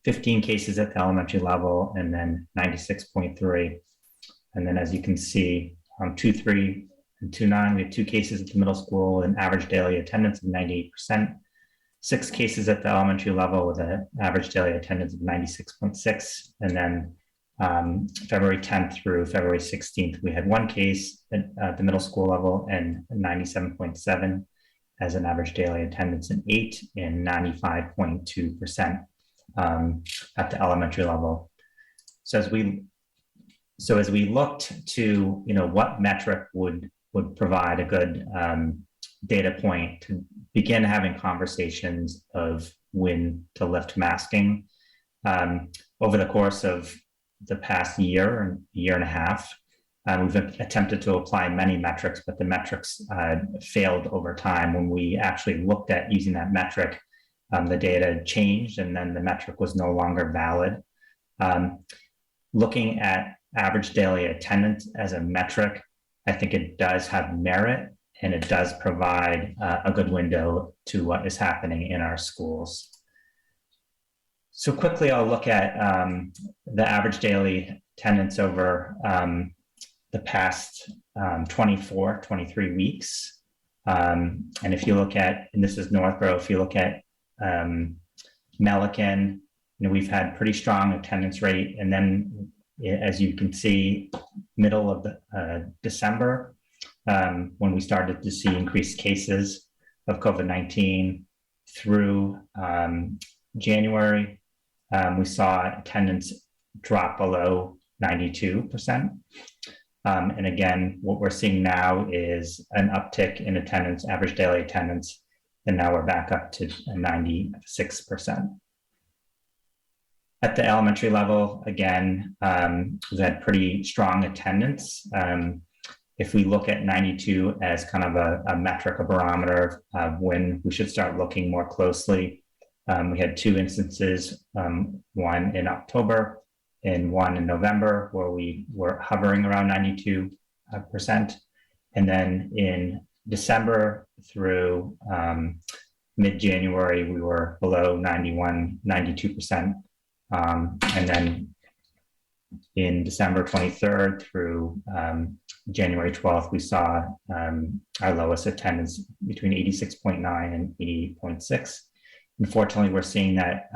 15 cases at the elementary level, and then 96.3. And then as you can see, 2-3 and 2-9, we had 2 cases at the middle school, and average daily attendance of 98%. 6 cases at the elementary level with an average daily attendance of 96.6. And then February 10th through February 16th, we had 1 case at the middle school level and 97.7 as an average daily attendance, and 8 and 95.2% at the elementary level. So as we looked to, what metric would provide a good data point to begin having conversations of when to lift masking, over the course of the past year and a half, We've attempted to apply many metrics, but the metrics failed over time. When we actually looked at using that metric, the data changed and then the metric was no longer valid. Looking at average daily attendance as a metric, I think it does have merit and it does provide a good window to what is happening in our schools. So quickly, I'll look at the average daily attendance over the past 23 weeks. And if you look at, and this is Northborough, if you look at Melican, we've had pretty strong attendance rate. And then as you can see, middle of December, when we started to see increased cases of COVID-19 through January, we saw attendance drop below 92%. And again, what we're seeing now is an uptick in attendance, average daily attendance, and now we're back up to 96%. At the elementary level, again, we've had pretty strong attendance. If we look at 92 as kind of a metric, a barometer of when we should start looking more closely, we had two instances, one in October and one in November, where we were hovering around 92%. And then in December through mid-January, we were below 92%. And then in December 23rd through January 12th, we saw our lowest attendance between 86.9 and 88.6. Unfortunately, we're seeing that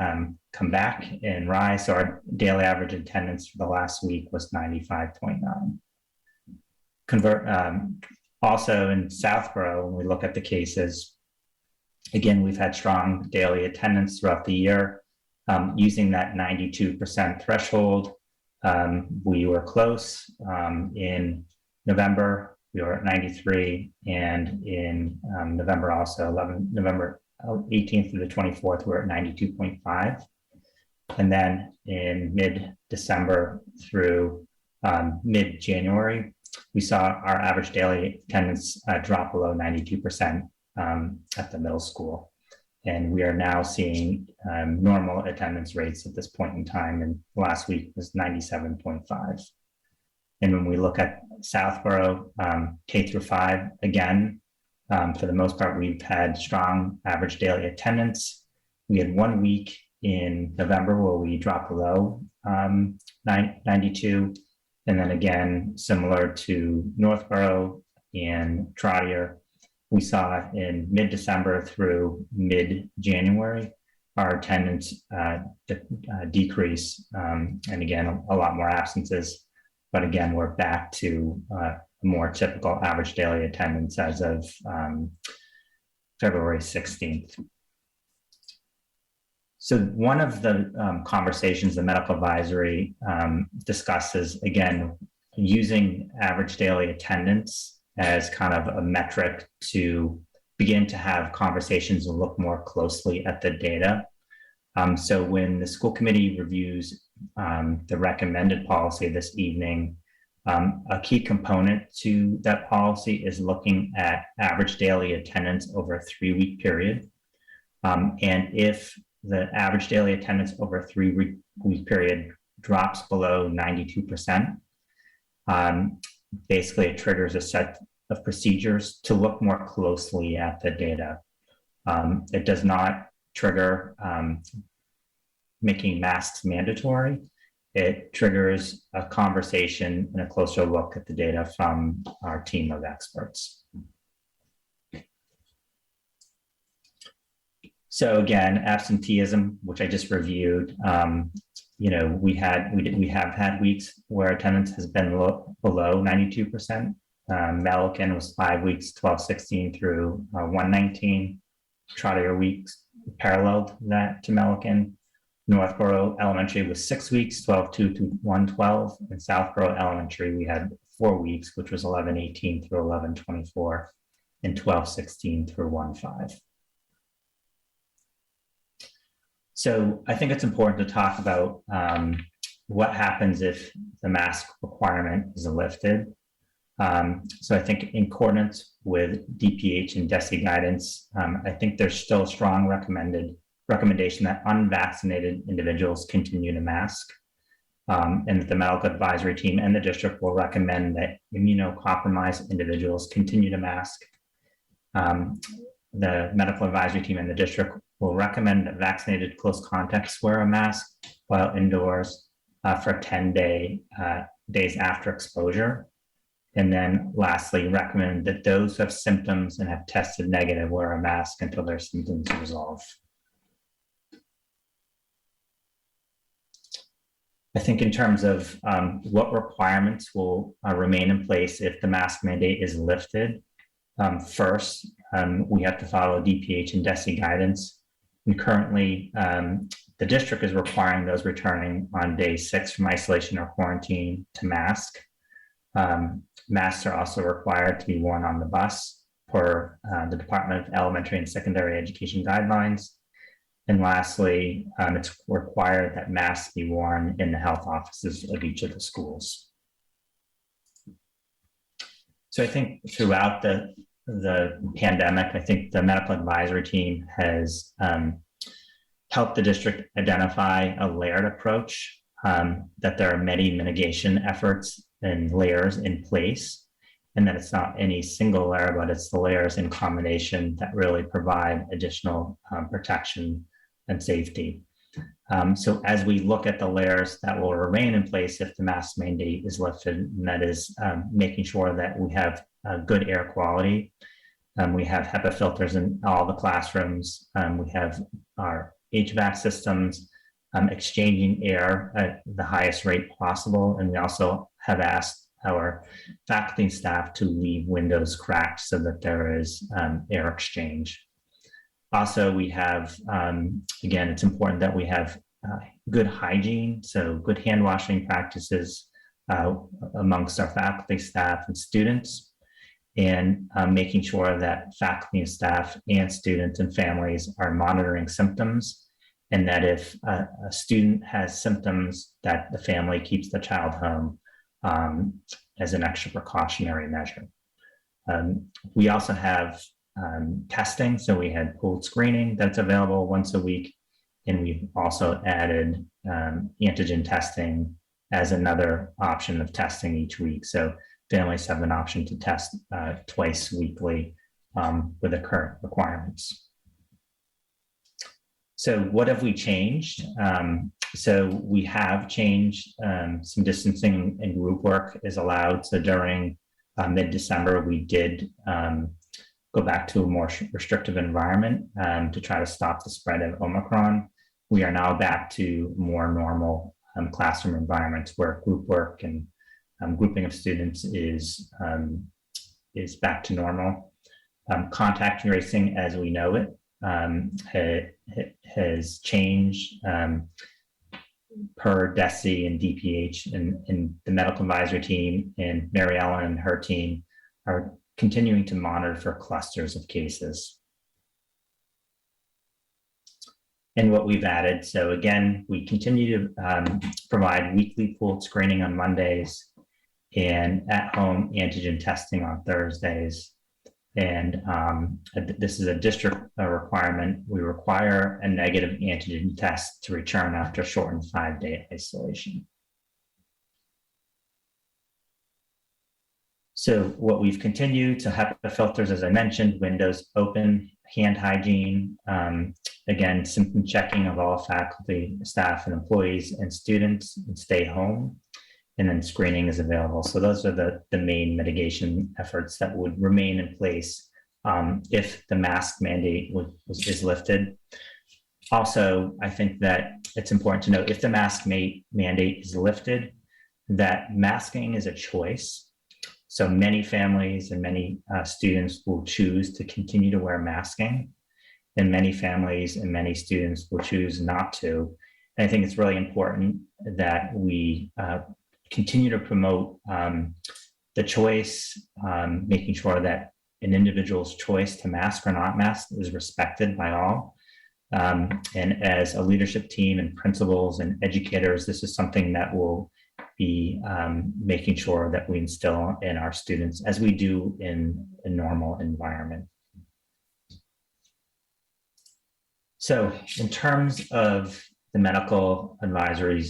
come back and rise. So our daily average attendance for the last week was 95.9. Also in Southborough, when we look at the cases, again, we've had strong daily attendance throughout the year. Using that 92% threshold, we were close. In November, we were at 93, and in November also, November 18th through the 24th, we're at 92.5. And then in mid-December through mid-January, we saw our average daily attendance drop below 92% at the middle school. And we are now seeing normal attendance rates at this point in time, and last week was 97.5. And when we look at Southborough, K through 5, again, for the most part, we've had strong average daily attendance. We had 1 week in November where we dropped below 92. And then again, similar to Northborough and Trotter, we saw in mid-December through mid-January, our attendance decrease, and again, a lot more absences. But again, we're back to more typical average daily attendance as of February 16th. So one of the conversations the medical advisory discusses, again, using average daily attendance as kind of a metric to begin to have conversations and look more closely at the data. So when the school committee reviews the recommended policy this evening, a key component to that policy is looking at average daily attendance over a 3-week period. And if the average daily attendance over a 3-week period drops below 92%, basically it triggers a set of procedures to look more closely at the data. It does not trigger making masks mandatory. It triggers a conversation and a closer look at the data from our team of experts. So again, absenteeism, which I just reviewed, we have had weeks where attendance has been below 92%. Melican was 5 weeks, 12/16 through 1/19. Trotter weeks paralleled that to Melican. Northborough Elementary was 6 weeks, 12/2 to 1/12. And Southborough Elementary, we had 4 weeks, which was 11/18 through 11/24, and 12/16 through 1/5. So I think it's important to talk about what happens if the mask requirement is lifted. So I think in accordance with DPH and DESE guidance, I think there's still a strong recommendation that unvaccinated individuals continue to mask, and that the medical advisory team and the district will recommend that immunocompromised individuals continue to mask. The medical advisory team and the district will recommend that vaccinated close contacts wear a mask while indoors for 10 days after exposure. And then lastly, recommend that those who have symptoms and have tested negative wear a mask until their symptoms resolve. I think in terms of what requirements will remain in place if the mask mandate is lifted, first, we have to follow DPH and DESE guidance. And currently, the district is requiring those returning on day 6 from isolation or quarantine to mask. Masks are also required to be worn on the bus per the Department of Elementary and Secondary Education guidelines. And lastly, it's required that masks be worn in the health offices of each of the schools. So I think throughout the pandemic, I think the medical advisory team has helped the district identify a layered approach, that there are many mitigation efforts and layers in place, and that it's not any single layer, but it's the layers in combination that really provide additional protection and safety. So as we look at the layers that will remain in place if the mask mandate is lifted, and that is making sure that we have good air quality. We have HEPA filters in all the classrooms. We have our HVAC systems exchanging air at the highest rate possible. And we also have asked our faculty and staff to leave windows cracked so that there is air exchange. Also, we have, again, it's important that we have good hygiene, so good hand washing practices amongst our faculty, staff, and students, and making sure that faculty and staff and students and families are monitoring symptoms, and that if a student has symptoms, that the family keeps the child home as an extra precautionary measure. We also have testing, so we had pooled screening that's available once a week, and we've also added antigen testing as another option of testing each week. So families have an option to test twice weekly with the current requirements. So what have we changed? So we have changed some distancing and group work is allowed. So during mid-December, we did go back to a more restrictive environment to try to stop the spread of Omicron. We are now back to more normal classroom environments where group work and grouping of students is back to normal. Contact tracing as we know it has changed per DESE and DPH, and the medical advisory team and Mary Ellen and her team are continuing to monitor for clusters of cases. And what we've added, so again, we continue to provide weekly pooled screening on Mondays and at-home antigen testing on Thursdays. And this is a district requirement. We require a negative antigen test to return after shortened 5-day isolation. So what we've continued to have the filters, as I mentioned, windows open, hand hygiene, again, symptom checking of all faculty, staff, and employees and students, and stay home. And then screening is available. So those are the main mitigation efforts that would remain in place if the mask mandate is lifted. Also, I think that it's important to note if the mask mandate is lifted, that masking is a choice. So many families and many students will choose to continue to wear masking, and many families and many students will choose not to. And I think it's really important that we continue to promote the choice, making sure that an individual's choice to mask or not mask is respected by all. And as a leadership team and principals and educators, this is something that will be making sure that we instill in our students as we do in a normal environment. So in terms of the medical advisory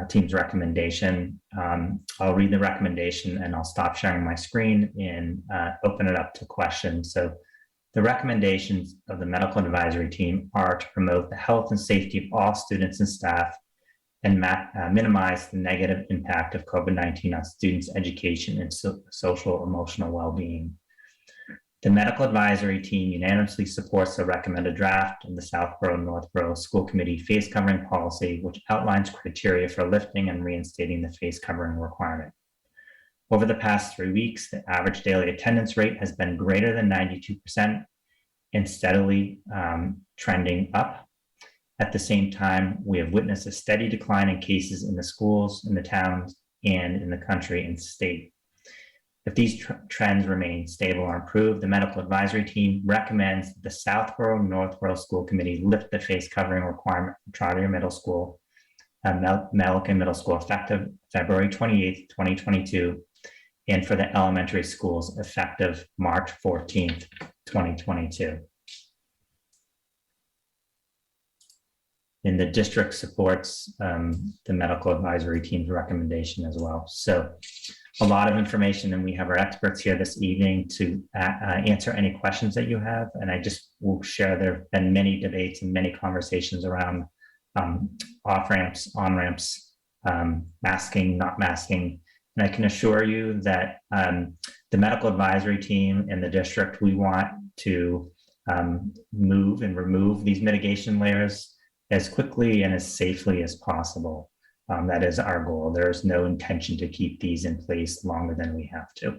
team's recommendation, I'll read the recommendation and I'll stop sharing my screen and open it up to questions. So the recommendations of the medical advisory team are to promote the health and safety of all students and staff and minimize the negative impact of COVID-19 on students' education and social emotional well-being. The medical advisory team unanimously supports the recommended draft of the Southborough Northborough School Committee face covering policy, which outlines criteria for lifting and reinstating the face covering requirement. Over the past 3 weeks, the average daily attendance rate has been greater than 92% and steadily trending up. At the same time, we have witnessed a steady decline in cases in the schools, in the towns, and in the country and state. If these trends remain stable or improve, the medical advisory team recommends the Southborough Northborough School Committee lift the face covering requirement for Trotter Middle School, Milliken Middle School effective February 28th, 2022, and for the elementary schools effective March 14th, 2022. And the district supports the medical advisory team's recommendation as well. So a lot of information, and we have our experts here this evening to answer any questions that you have. And I just will share there have been many debates and many conversations around off-ramps, on-ramps, masking, not masking. And I can assure you that the medical advisory team and the district, we want to move and remove these mitigation layers as quickly and as safely as possible. That is our goal. There is no intention to keep these in place longer than we have to.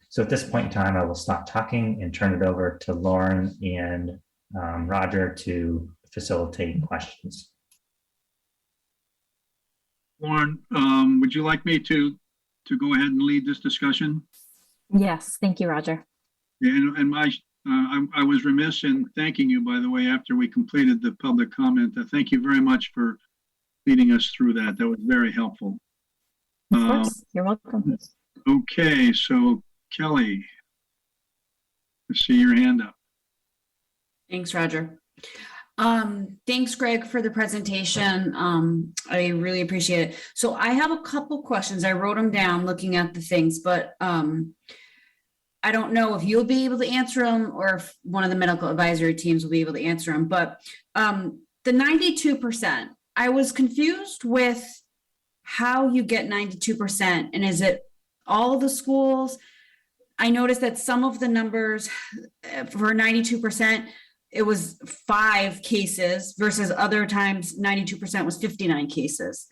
So at this point in time, I will stop talking and turn it over to Lauren and Roger to facilitate questions. Lauren, would you like me to go ahead and lead this discussion? Yes, thank you, Roger. Yeah, and I was remiss in thanking you, by the way, after we completed the public comment. Thank you very much for leading us through that. That was very helpful. Of course, you're welcome. Okay, so Kelly, I see your hand up. Thanks, Roger. Thanks, Greg, for the presentation. I really appreciate it. So I have a couple questions. I wrote them down looking at the things, but I don't know if you'll be able to answer them or if one of the medical advisory teams will be able to answer them. But the 92%, I was confused with how you get 92%. And is it all of the schools? I noticed that some of the numbers for 92%, it was 5 cases versus other times 92% was 59 cases.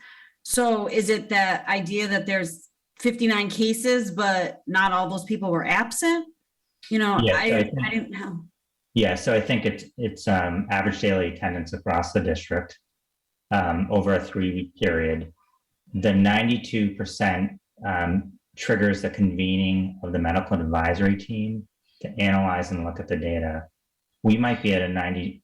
So is it the idea that there's 59 cases, but not all those people were absent? You know, Yes, I didn't know. Yeah, so I think it's average daily attendance across the district over a 3-week period. The 92% triggers the convening of the medical advisory team to analyze and look at the data. We might be at a 92%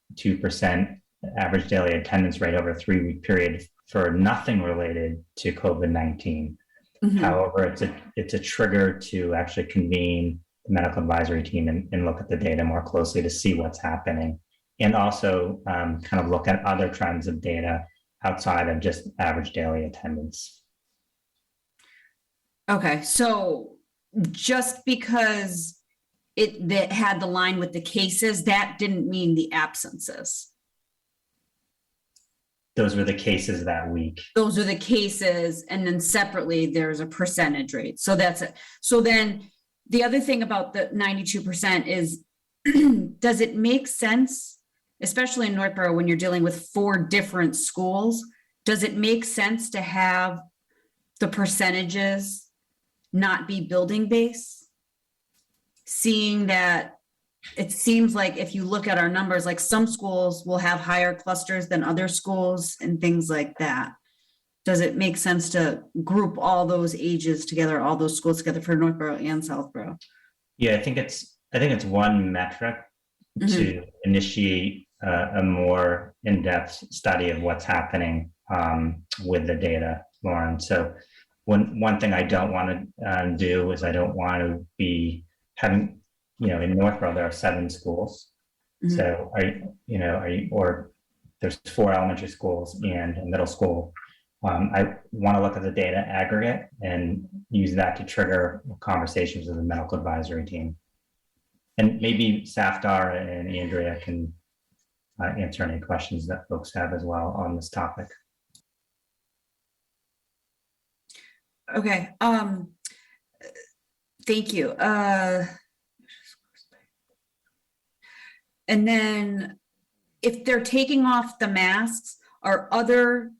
average daily attendance rate over a 3-week period for nothing related to COVID-19. Mm-hmm. However, it's a trigger to actually convene the medical advisory team and look at the data more closely to see what's happening, and also kind of look at other trends of data outside of just average daily attendance. Okay, so just because that had the line with the cases, that didn't mean the absences. Those were the cases that week. Those are the cases, and then separately there's a percentage rate. So that's it. So then the other thing about the 92% is, does it make sense, especially in Northborough when you're dealing with 4 different schools, does it make sense to have the percentages not be building based? Seeing that it seems like if you look at our numbers, like some schools will have higher clusters than other schools and things like that. Does it make sense to group all those ages together, all those schools together for Northborough and Southborough? Yeah, I think it's one metric to initiate a more in-depth study of what's happening with the data, Lauren. So one thing I don't want to do is I don't want to be having, in Northborough, there are 7 schools. Mhm. So or there's 4 elementary schools and a middle school. I want to look at the data aggregate and use that to trigger conversations with the medical advisory team. And maybe Safdar and Andrea can answer any questions that folks have as well on this topic. Okay. Thank you. And then if they're taking off the masks, are other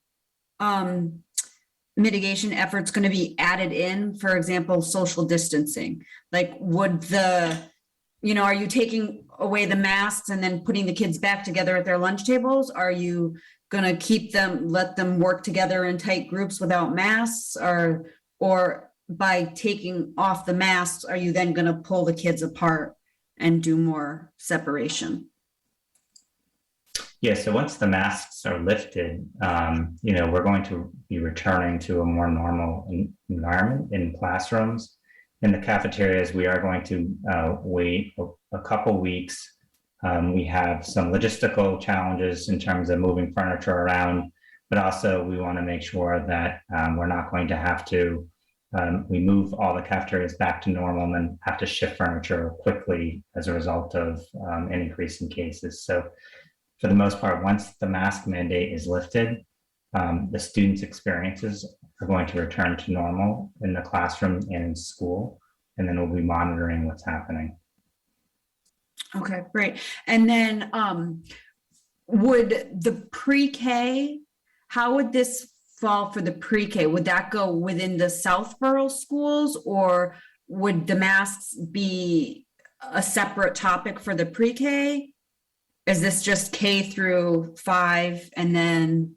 mitigation efforts going to be added in? For example, social distancing? Like would are you taking away the masks and then putting the kids back together at their lunch tables? Are you going to let them work together in tight groups without masks? Or by taking off the masks, are you then going to pull the kids apart and do more separation? Yeah, so once the masks are lifted, we're going to be returning to a more normal environment in classrooms. In the cafeterias, we are going to wait a couple weeks. We have some logistical challenges in terms of moving furniture around, but also we want to make sure that we're not going to have to, we move all the cafeterias back to normal and then have to shift furniture quickly as a result of an increase in cases. So for the most part, once the mask mandate is lifted, the students' experiences are going to return to normal in the classroom and in school, and then we'll be monitoring what's happening. Okay, great. And then would the pre-K, how would this fall for the pre-K? Would that go within the Southborough schools, or would the masks be a separate topic for the pre-K? Is this just K through 5 and then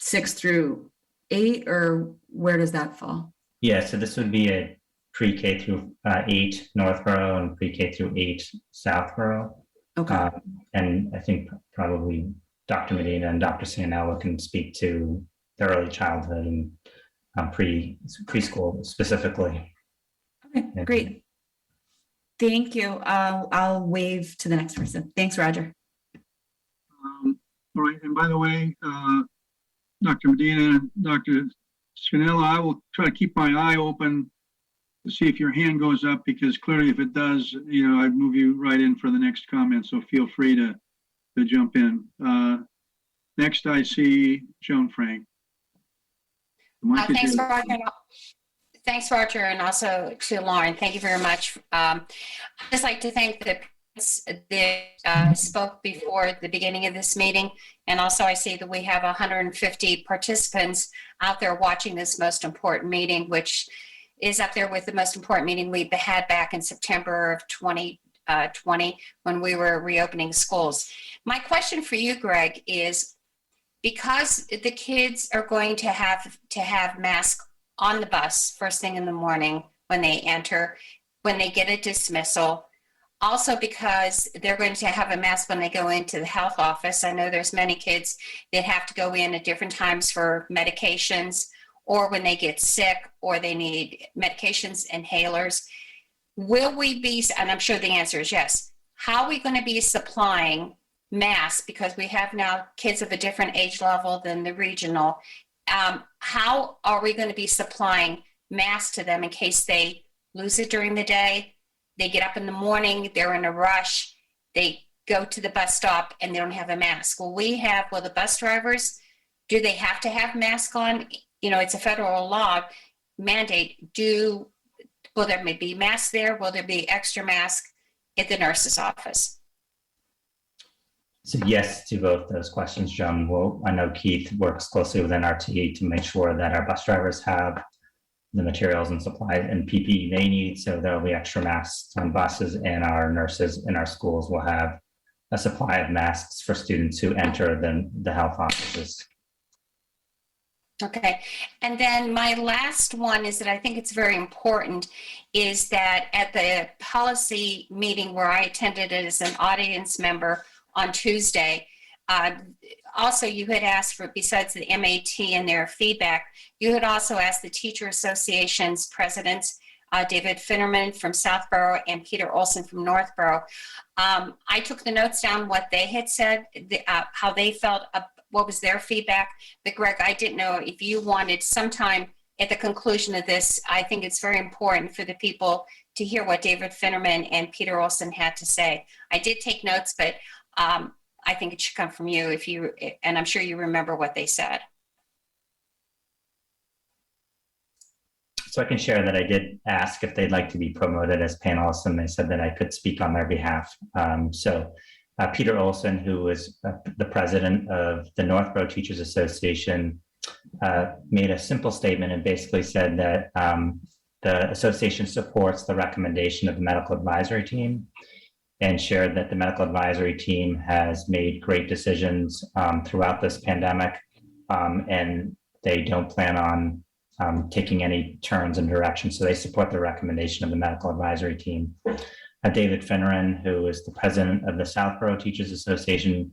6 through 8, or where does that fall? Yeah, so this would be a pre-K through 8 Northborough and pre-K through 8 Southborough. Okay. And I think probably Dr. Medina and Dr. Cianello can speak to the early childhood and preschool specifically. Okay, great. Thank you. I'll wave to the next person. Thanks, Roger. All right, and by the way, Dr. Medina and Dr. Scanella, I will try to keep my eye open to see if your hand goes up, because clearly if it does, I'd move you right in for the next comment, so feel free to jump in. Next, I see Joan Frank. Thanks, Roger. Thanks, Roger, and also to Lauren. Thank you very much. I'd just like to thank the parents that spoke before the beginning of this meeting. And also I see that we have 150 participants out there watching this most important meeting, which is up there with the most important meeting we had back in September of 2020 when we were reopening schools. My question for you, Greg, is because the kids are going to have masks on the bus first thing in the morning when they enter, when they get a dismissal, also because they're going to have a mask when they go into the health office. I know there's many kids that have to go in at different times for medications, or when they get sick, or they need medications, inhalers. Will we be, and I'm sure the answer is yes, how are we going to be supplying masks, because we have now kids of a different age level than the regional? How are we going to be supplying masks to them in case they lose it during the day? They get up in the morning, they're in a rush, they go to the bus stop and they don't have a mask. Will the bus drivers, do they have to have masks on? It's a federal law mandate. Will there be masks there? Will there be extra masks at the nurse's office? So yes to both those questions, Joan. Well, I know Keith works closely with NRT to make sure that our bus drivers have the materials and supplies and PPE they need. So there'll be extra masks on buses, and our nurses in our schools will have a supply of masks for students who enter the health offices. Okay. And then my last one is that I think it's very important is that at the policy meeting where I attended as an audience member on Tuesday, also you had asked for, besides the MAT and their feedback, you had also asked the Teacher Association's presidents, David Finnerman from Southborough and Peter Olson from Northborough. I took the notes down, what they had said, how they felt, what was their feedback. But Greg, I didn't know if you wanted sometime at the conclusion of this. I think it's very important for the people to hear what David Finnerman and Peter Olson had to say. I did take notes, but I think it should come from you and I'm sure you remember what they said. So I can share that I did ask if they'd like to be promoted as panelists, and they said that I could speak on their behalf. Peter Olson, who is the president of the Northborough Teachers Association, made a simple statement and basically said that the association supports the recommendation of the medical advisory team, and shared that the medical advisory team has made great decisions throughout this pandemic, and they don't plan on taking any turns in direction. So they support the recommendation of the medical advisory team. David Finneran, who is the president of the Southborough Teachers Association,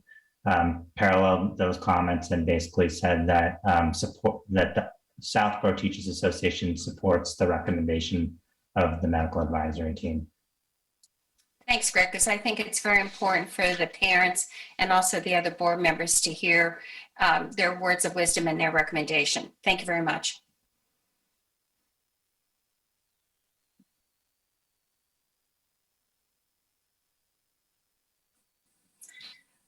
paralleled those comments and basically said that that the Southborough Teachers Association supports the recommendation of the medical advisory team. Thanks, Greg, because I think it's very important for the parents and also the other board members to hear their words of wisdom and their recommendation. Thank you very much.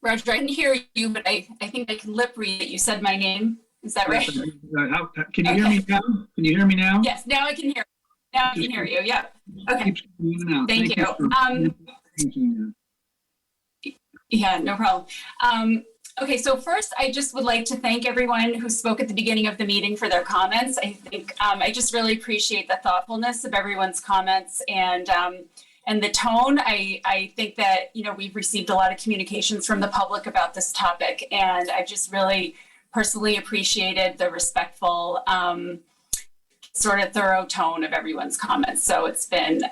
Roger, I didn't hear you, but I think I can lip read that you said my name. Is that right? Can you hear me now? Can you hear me now? Yes, now I can hear. Now I can hear you. Yeah. Okay. Thank you. Yeah, no problem. Okay, so first, I just would like to thank everyone who spoke at the beginning of the meeting for their comments. I think I just really appreciate the thoughtfulness of everyone's comments and the tone. I think that, we've received a lot of communications from the public about this topic, and I just really personally appreciated the respectful, sort of thorough tone of everyone's comments. So it's been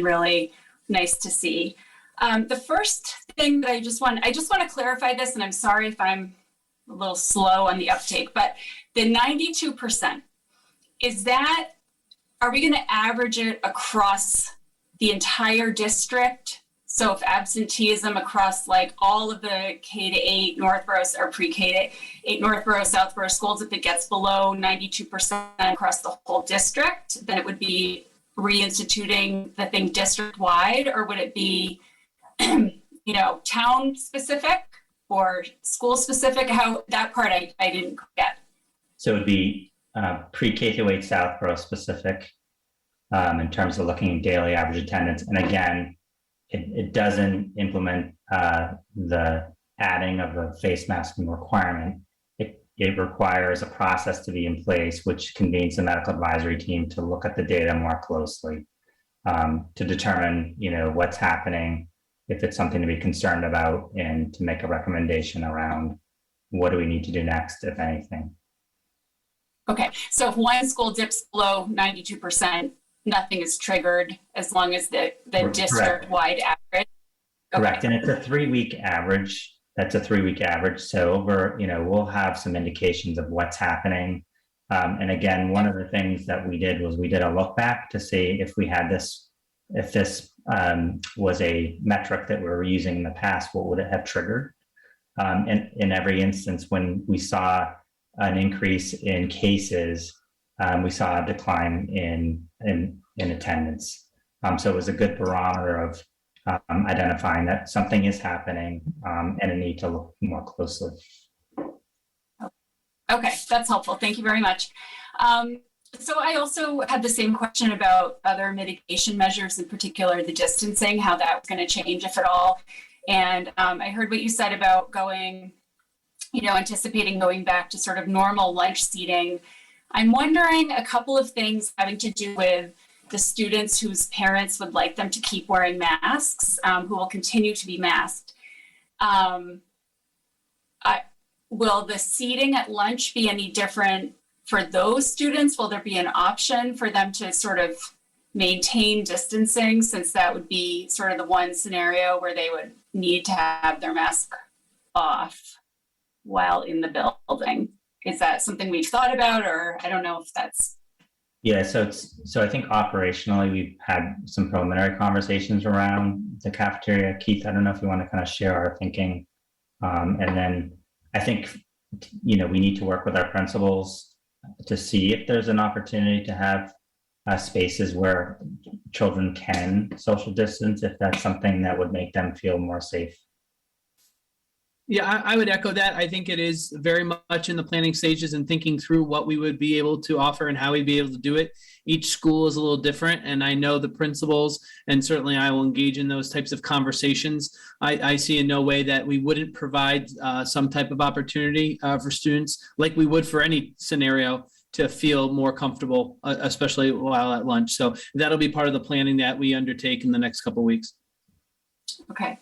really nice to see. The first thing that I just want to clarify this, and I'm sorry if I'm a little slow on the uptake, but the 92%, are we going to average it across the entire district? So if absenteeism across like all of the K-8 Northborough or pre-K-8 Northborough Southborough schools, if it gets below 92% across the whole district, then it would be reinstituting the thing district-wide, or would it be, town specific or school specific? How that part I didn't get. So it would be pre-K-8 Southborough specific in terms of looking at daily average attendance. And again, it doesn't implement the adding of a face masking requirement. It requires a process to be in place, which convenes the medical advisory team to look at the data more closely, to determine, what's happening, if it's something to be concerned about, and to make a recommendation around what do we need to do next, if anything. Okay, so if one school dips below 92%, nothing is triggered as long as the district-wide average. Correct, and it's a 3-week average. That's a 3-week average. So over, we'll have some indications of what's happening. And again, one of the things that we did was we did a look back to see if we had this, if this was a metric that we were using in the past, what would it have triggered? And in every instance, when we saw an increase in cases, we saw a decline in attendance. So it was a good barometer of identifying that something is happening and a need to look more closely. Okay, that's helpful. Thank you very much. So I also had the same question about other mitigation measures, in particular the distancing, how that was going to change, if at all. And I heard what you said about going, anticipating going back to sort of normal lunch seating. I'm wondering a couple of things having to do with the students whose parents would like them to keep wearing masks, who will continue to be masked. Will the seating at lunch be any different for those students? Will there be an option for them to sort of maintain distancing, since that would be sort of the one scenario where they would need to have their mask off? while in the building. Is that something we've thought about, or I don't know if that's... Yeah, so I think operationally we've had some preliminary conversations around the cafeteria. Keith, I don't know if you want to kind of share our thinking. And then I think, we need to work with our principals to see if there's an opportunity to have spaces where children can social distance, if that's something that would make them feel more safe. Yeah, I would echo that. I think it is very much in the planning stages and thinking through what we would be able to offer and how we'd be able to do it. Each school is a little different, and I know the principals, and certainly I will engage in those types of conversations. I see in no way that we wouldn't provide some type of opportunity for students, like we would for any scenario, to feel more comfortable, especially while at lunch. So that'll be part of the planning that we undertake in the next couple of weeks. Okay.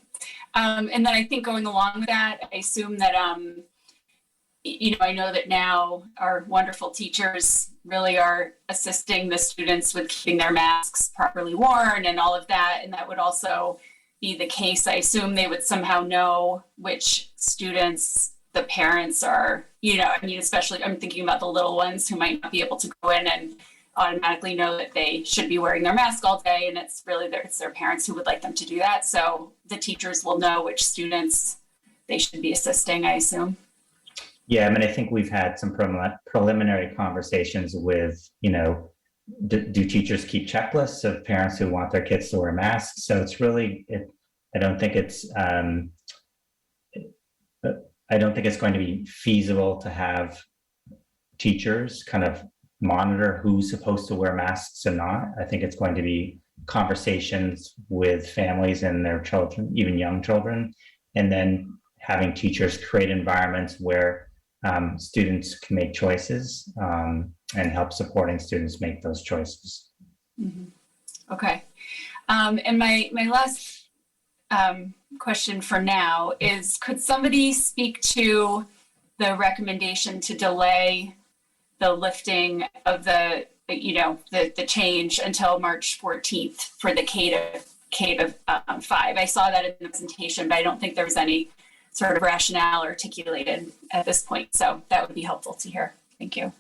And then I think going along with that, I assume that, I know that now our wonderful teachers really are assisting the students with keeping their masks properly worn and all of that. And that would also be the case. I assume they would somehow know which students the parents are, especially I'm thinking about the little ones who might not be able to go in and automatically know that they should be wearing their mask all day, and it's really their parents who would like them to do that. So the teachers will know which students they should be assisting, I assume. Yeah, I think we've had some preliminary conversations with, do teachers keep checklists of parents who want their kids to wear masks? So it's really, I don't think it's going to be feasible to have teachers kind of monitor who's supposed to wear masks and not. I think it's going to be conversations with families and their children, even young children, and then having teachers create environments where students can make choices and help supporting students make those choices. Mm-hmm. Okay. And my last question for now is, could somebody speak to the recommendation to delay the lifting of the change until March 14th for the K to 5? I saw that in the presentation, but I don't think there was any sort of rationale articulated at this point. So that would be helpful to hear. Thank you.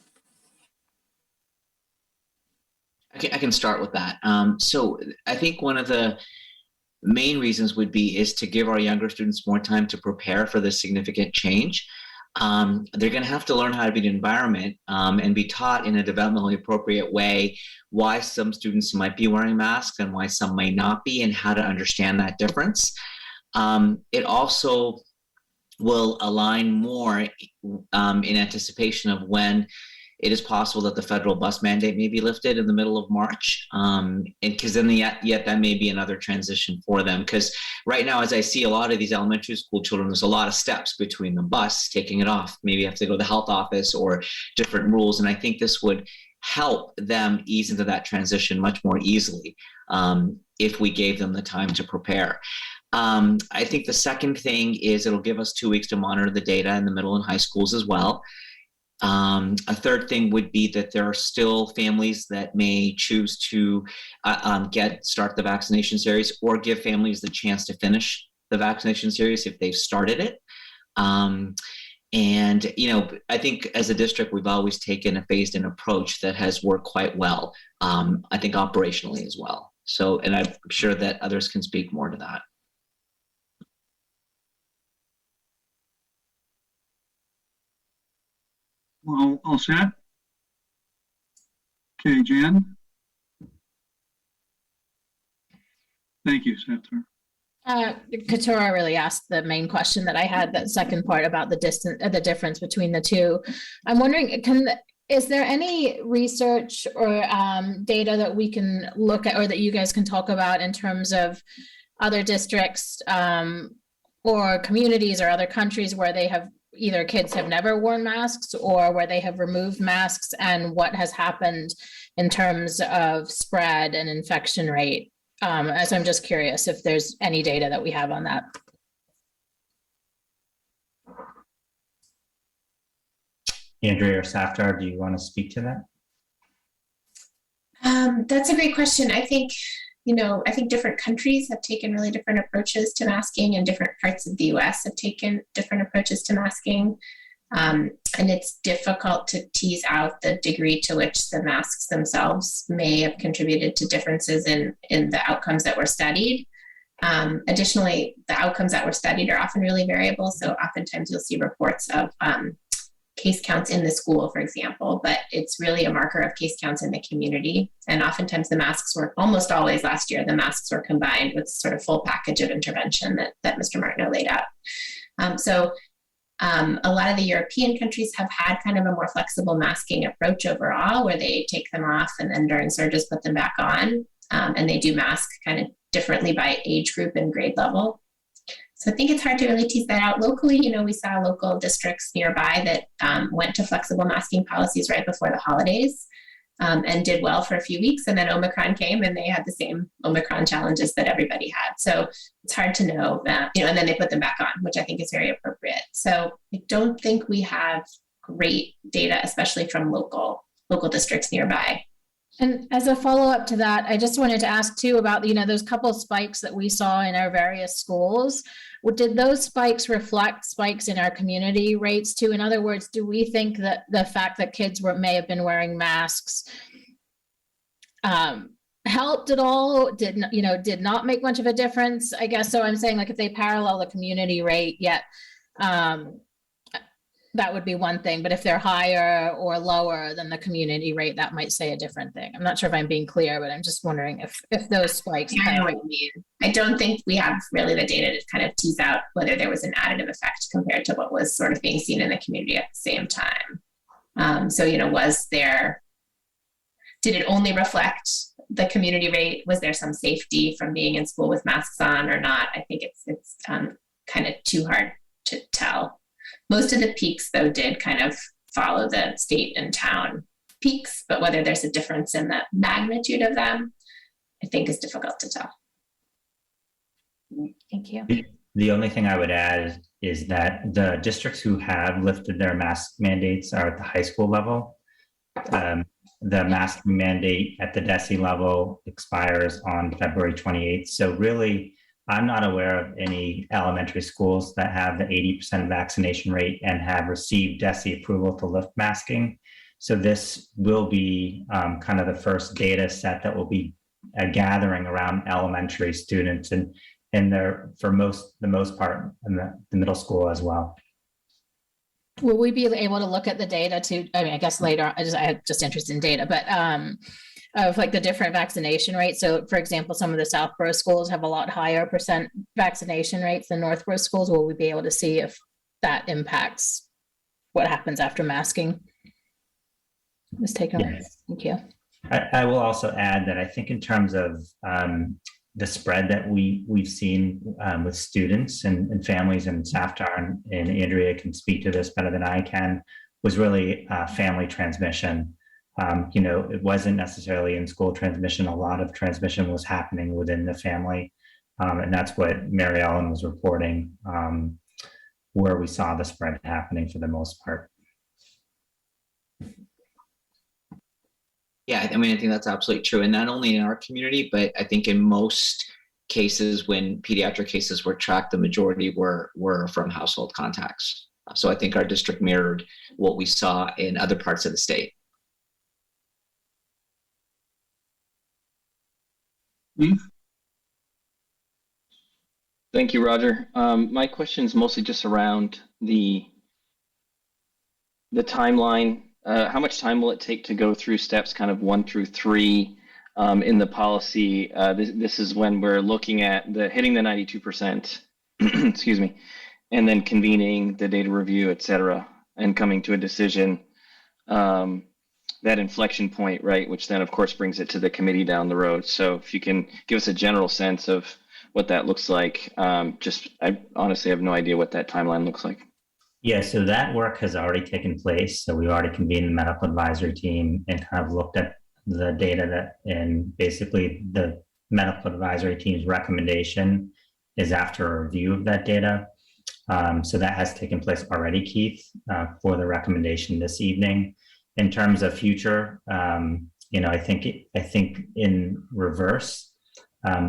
I can start with that. So I think one of the main reasons is to give our younger students more time to prepare for this significant change. They're going to have to learn how to be in an environment and be taught in a developmentally appropriate way why some students might be wearing masks and why some might not be, and how to understand that difference. It also will align more in anticipation of when it is possible that the federal bus mandate may be lifted in the middle of March. And because then yet that may be another transition for them. Because right now, as I see a lot of these elementary school children, there's a lot of steps between the bus, taking it off, maybe have to go to the health office or different rules. And I think this would help them ease into that transition much more easily if we gave them the time to prepare. I think the second thing is it'll give us 2 weeks to monitor the data in the middle and high schools as well. A third thing would be that there are still families that may choose to start the vaccination series, or give families the chance to finish the vaccination series if they've started it. And, I think as a district, we've always taken a phased-in approach that has worked quite well, I think operationally as well. So, and I'm sure that others can speak more to that. Well, all set? Okay, Jan? Thank you, Senator. Katura really asked the main question that I had, that second part about the difference between the two. I'm wondering, is there any research or data that we can look at, or that you guys can talk about in terms of other districts or communities or other countries where they have either kids have never worn masks or where they have removed masks, and what has happened in terms of spread and infection rate? As I'm just curious if there's any data that we have on that. Andrea or Safdar, do you want to speak to that? That's a great question. I think I think different countries have taken really different approaches to masking, and different parts of the US have taken different approaches to masking. And it's difficult to tease out the degree to which the masks themselves may have contributed to differences in the outcomes that were studied. Additionally, the outcomes that were studied are often really variable. So oftentimes you'll see reports of case counts in the school, for example, but it's really a marker of case counts in the community. And oftentimes the masks were, almost always last year, the masks were combined with sort of full package of intervention that Mr. Martineau laid out. A lot of the European countries have had kind of a more flexible masking approach overall, where they take them off and then during surges put them back on. And they do mask kind of differently by age group and grade level. So I think it's hard to really tease that out. Locally, we saw local districts nearby that went to flexible masking policies right before the holidays and did well for a few weeks. And then Omicron came and they had the same Omicron challenges that everybody had. So it's hard to know that, and then they put them back on, which I think is very appropriate. So I don't think we have great data, especially from local districts nearby. And as a follow-up to that, I just wanted to ask too about, those couple spikes that we saw in our various schools. Did those spikes reflect spikes in our community rates too? In other words, do we think that the fact that kids may have been wearing masks helped at all? Did not make much of a difference, I guess. So I'm saying, like, if they parallel the community rate, yet that would be one thing. But if they're higher or lower than the community rate, that might say a different thing. I'm not sure if I'm being clear, but I'm just wondering if those spikes. I know what you mean. I don't think we have really the data to kind of tease out whether there was an additive effect compared to what was sort of being seen in the community at the same time. So, did it only reflect the community rate? Was there some safety from being in school with masks on or not? I think it's kind of too hard to tell. Most of the peaks, though, did kind of follow the state and town peaks, but whether there's a difference in the magnitude of them, I think is difficult to tell. Thank you. The only thing I would add is that the districts who have lifted their mask mandates are at the high school level. The mask mandate at the DESE level expires on February 28th. So really, I'm not aware of any elementary schools that have the 80% vaccination rate and have received DESE approval to lift masking. So this will be kind of the first data set that will be gathering around elementary students and they're for the most part in the middle school as well. Will we be able to look at the data too? I mean, I guess later, I'm just interested in data, but of like the different vaccination rates. So for example, some of the Southborough schools have a lot higher % vaccination rates than Northborough schools. Will we be able to see if that impacts what happens after masking? Let's take it. Yes. Thank you. I will also add that I think in terms of the spread that we've seen with students and families, and Saftar and Andrea can speak to this better than I can, was really family transmission. It wasn't necessarily in school transmission. A lot of transmission was happening within the family. And that's what Mary Ellen was reporting, where we saw the spread happening for the most part. Yeah, I mean, I think that's absolutely true. And not only in our community, but I think in most cases when pediatric cases were tracked, the majority were from household contacts. So I think our district mirrored what we saw in other parts of the state. Thank you, Roger. My question is mostly just around the timeline. How much time will it take to go through steps kind of 1 through 3 in the policy? This is when we're looking at hitting the 92%, excuse me, and then convening the data review, et cetera, and coming to a decision, that inflection point, right, which then of course brings it to the committee down the road. So if you can give us a general sense of what that looks like. I honestly have no idea what that timeline looks like. Yeah, so that work has already taken place. So we've already convened the medical advisory team and kind of looked at the data and basically the medical advisory team's recommendation is after a review of that data. So that has taken place already, Keith, for the recommendation this evening. In terms of future, I think in reverse,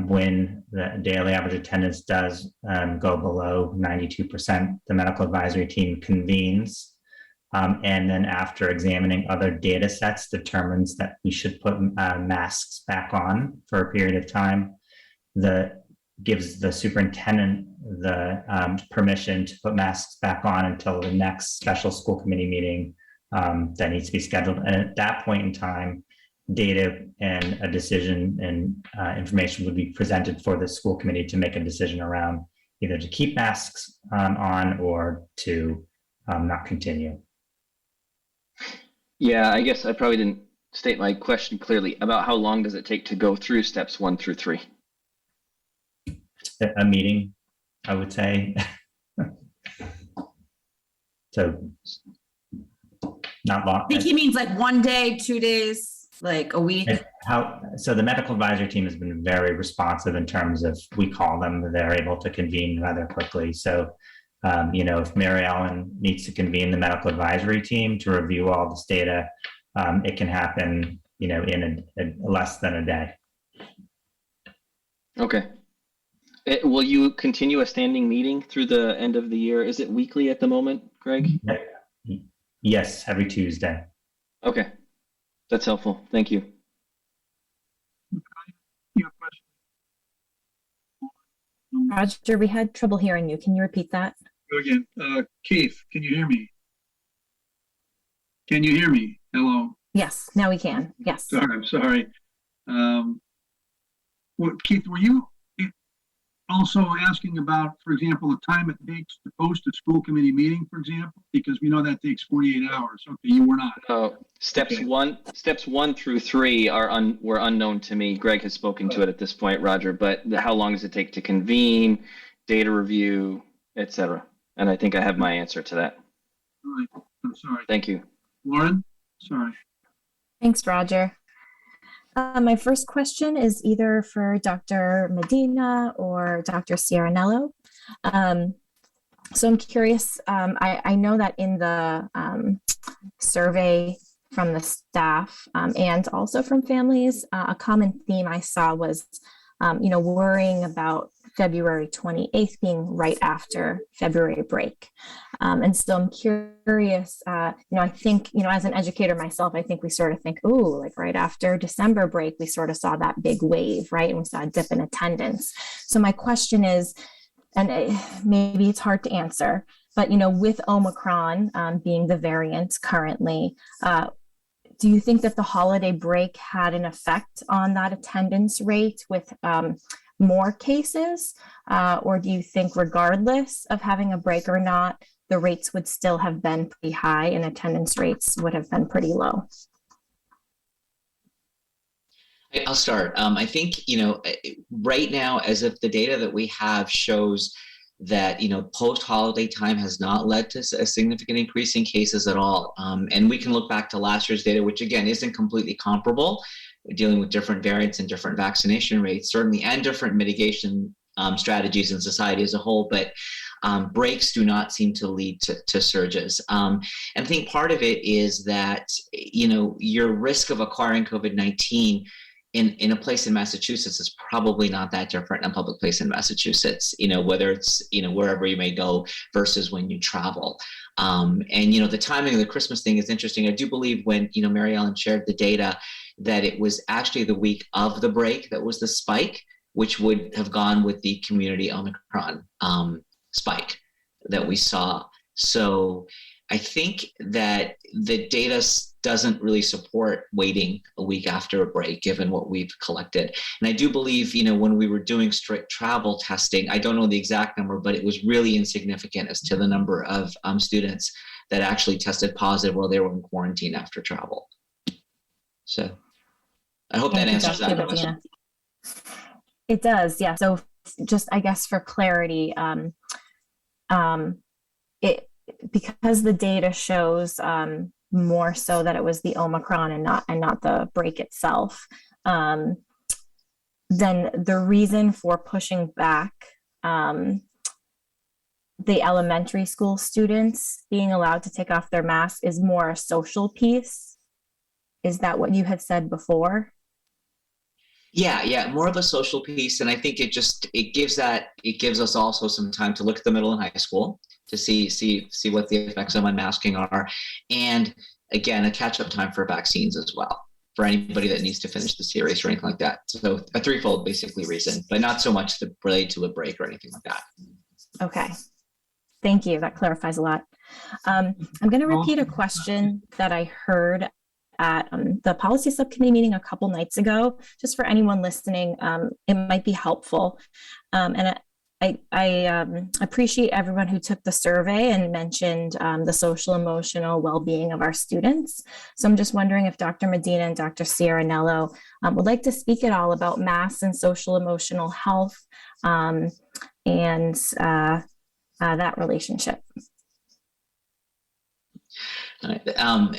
When the daily average attendance does go below 92%, the medical advisory team convenes, and then after examining other data sets, determines that we should put masks back on for a period of time. Gives the superintendent the permission to put masks back on until the next special school committee meeting that needs to be scheduled. And at that point in time, data and a decision and information would be presented for the school committee to make a decision around either to keep masks on or to not continue. Yeah, I guess I probably didn't state my question clearly. About how long does it take to go through steps 1 through 3? A meeting, I would say. So not long. I think he means like 1 day, 2 days, like a week. So the medical advisory team has been very responsive in terms of, we call them, they're able to convene rather quickly. So, if Mary Ellen needs to convene the medical advisory team to review all this data, it can happen, in less than a day. Okay. Will you continue a standing meeting through the end of the year? Is it weekly at the moment, Greg? Yes, every Tuesday. Okay, that's helpful. Thank you. Roger, we had trouble hearing you. Can you repeat that? Go again. Keith, can you hear me? Can you hear me? Hello. Yes, now we can. Yes. Sorry, I'm sorry. Keith, were you also asking about, for example, the time it takes to post a school committee meeting, for example? Because we know that takes 48 hours. Okay, you were not. Steps 1 through 3 were unknown to me. Greg has spoken to it at this point, Roger, but how long does it take to convene, data review, etc.? And I think I have my answer to that. All right, I'm sorry. Thank you. Lauren, sorry. Thanks, Roger. My first question is either for Dr. Medina or Dr. Ciaranello. So I'm curious, I know that in the survey from the staff and also from families, a common theme I saw was, worrying about February 28th being right after February break. And so I'm curious, I think, as an educator myself, I think we sort of think, ooh, like right after December break, we sort of saw that big wave, right? And we saw a dip in attendance. So my question is, and maybe it's hard to answer, but, with Omicron being the variant currently, do you think that the holiday break had an effect on that attendance rate with more cases? Or do you think regardless of having a break or not, the rates would still have been pretty high and attendance rates would have been pretty low? I'll start. I think, right now, as if the data that we have shows that, post-holiday time has not led to a significant increase in cases at all. And we can look back to last year's data, which again, isn't completely comparable, dealing with different variants and different vaccination rates, certainly, and different mitigation strategies in society as a whole, but breaks do not seem to lead to surges. And I think part of it is that, your risk of acquiring COVID-19 in a place in Massachusetts is probably not that different in a public place in Massachusetts, whether it's, wherever you may go versus when you travel. And, the timing of the Christmas thing is interesting. I do believe when, Mary Ellen shared the data that it was actually the week of the break that was the spike, which would have gone with the community Omicron spike that we saw. So I think that the data doesn't really support waiting a week after a break, given what we've collected. And I do believe, when we were doing strict travel testing, I don't know the exact number, but it was really insignificant as to the number of students that actually tested positive while they were in quarantine after travel. So I hope that answers that question. It does, yeah. So just, I guess, for clarity, because the data shows more so that it was the Omicron and not the break itself, then the reason for pushing back the elementary school students being allowed to take off their masks is more a social piece. Is that what you had said before? Yeah, more of a social piece, and I think it gives us also some time to look at the middle and high school to see what the effects of unmasking are, and again, a catch-up time for vaccines as well for anybody that needs to finish the series or anything like that. So a threefold basically reason, but not so much related to a break or anything like that. Okay, thank you. That clarifies a lot. I'm going to repeat a question that I heard at the policy subcommittee meeting a couple nights ago, just for anyone listening. It might be helpful. And I appreciate everyone who took the survey and mentioned the social emotional well-being of our students. So I'm just wondering if Dr. Medina and Dr. Ciaranello would like to speak at all about masks and social emotional health and that relationship.